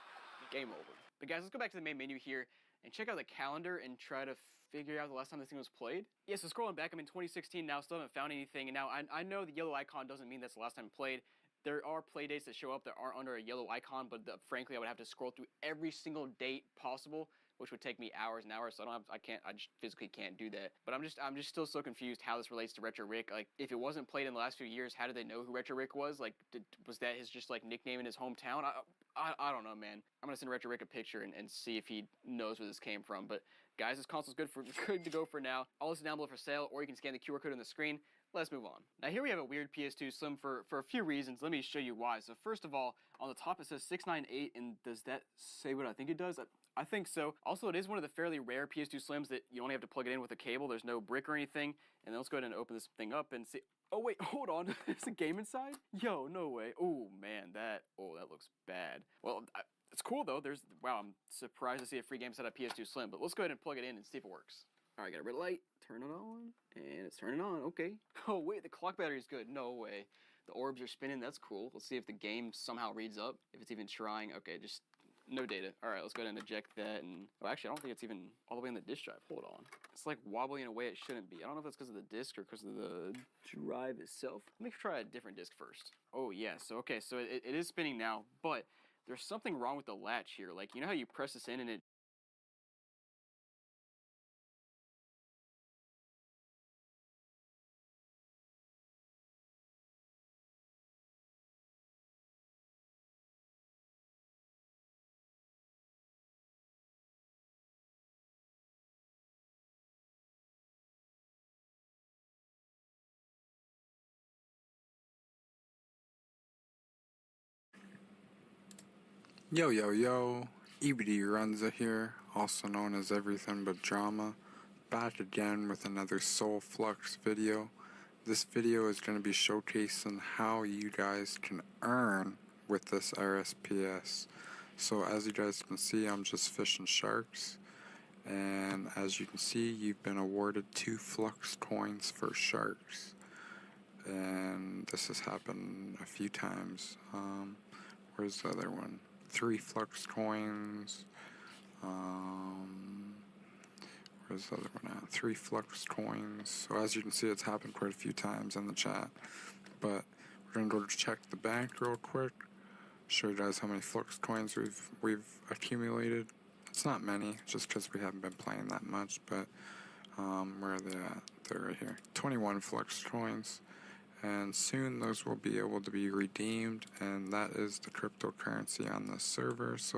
Game over. But guys, let's go back to the main menu here and check out the calendar and try to figure out the last time this thing was played. Yeah, so scrolling back, I'm in 2016 now, still haven't found anything. And now I know the yellow icon doesn't mean that's the last time played. There are play dates that show up that aren't under a yellow icon, but frankly, I would have to scroll through every single date possible, which would take me hours and hours. So I just physically can't do that. But I'm just still so confused how this relates to Retro Rick. Like, if it wasn't played in the last few years, how did they know who Retro Rick was? Like, was that his just like nickname in his hometown? I don't know, man. I'm gonna send Retro Rick a picture and see if he knows where this came from. But guys, this console's good to go for now. I'll list it down below for sale, or you can scan the QR code on the screen. Let's move on. Now here we have a weird PS2 Slim for a few reasons. Let me show you why. So first of all, on the top it says 698, and does that say what I think it does? I think so. Also, it is one of the fairly rare PS2 Slims that you only have to plug it in with a cable. There's no brick or anything. And then let's go ahead and open this thing up and see. Oh wait, hold on. There's a game inside? Yo, no way. Oh man, that looks bad. Well, it's cool though. Wow, I'm surprised to see a free game set up PS2 Slim. But let's go ahead and plug it in and see if it works. All right, got a red light. Turn it on, and it's turning on. Okay. Oh wait, the clock battery is good. No way. The orbs are spinning. That's cool. Let's see if the game somehow reads up. If it's even trying. Okay, just no data. All right, let's go ahead and eject that. And oh, actually, I don't think it's even all the way in the disk drive. Hold on. It's like wobbling in a way it shouldn't be. I don't know if that's because of the disk or because of the drive itself. Let me try a different disk first. Oh yeah. So okay, so it is spinning now, but there's something wrong with the latch here. Like, you know how you press this in and it. Yo, EBD Runza here, also known as Everything But Drama, back again with another Soul Flux video. This video is going to be showcasing how you guys can earn with this RSPS. So as you guys can see, I'm just fishing sharks, and as you can see, you've been awarded 2 Flux coins for sharks, and this has happened a few times. Where's the other one? 3 Flux coins. Where's the other one at? 3 Flux coins. So as you can see, it's happened quite a few times in the chat. But we're gonna go to check the bank real quick. show you guys how many Flux coins we've accumulated. It's not many, just because we haven't been playing that much, but where are they at? They're right here. 21 Flux coins, and soon those will be able to be redeemed, and that is the cryptocurrency on the server. So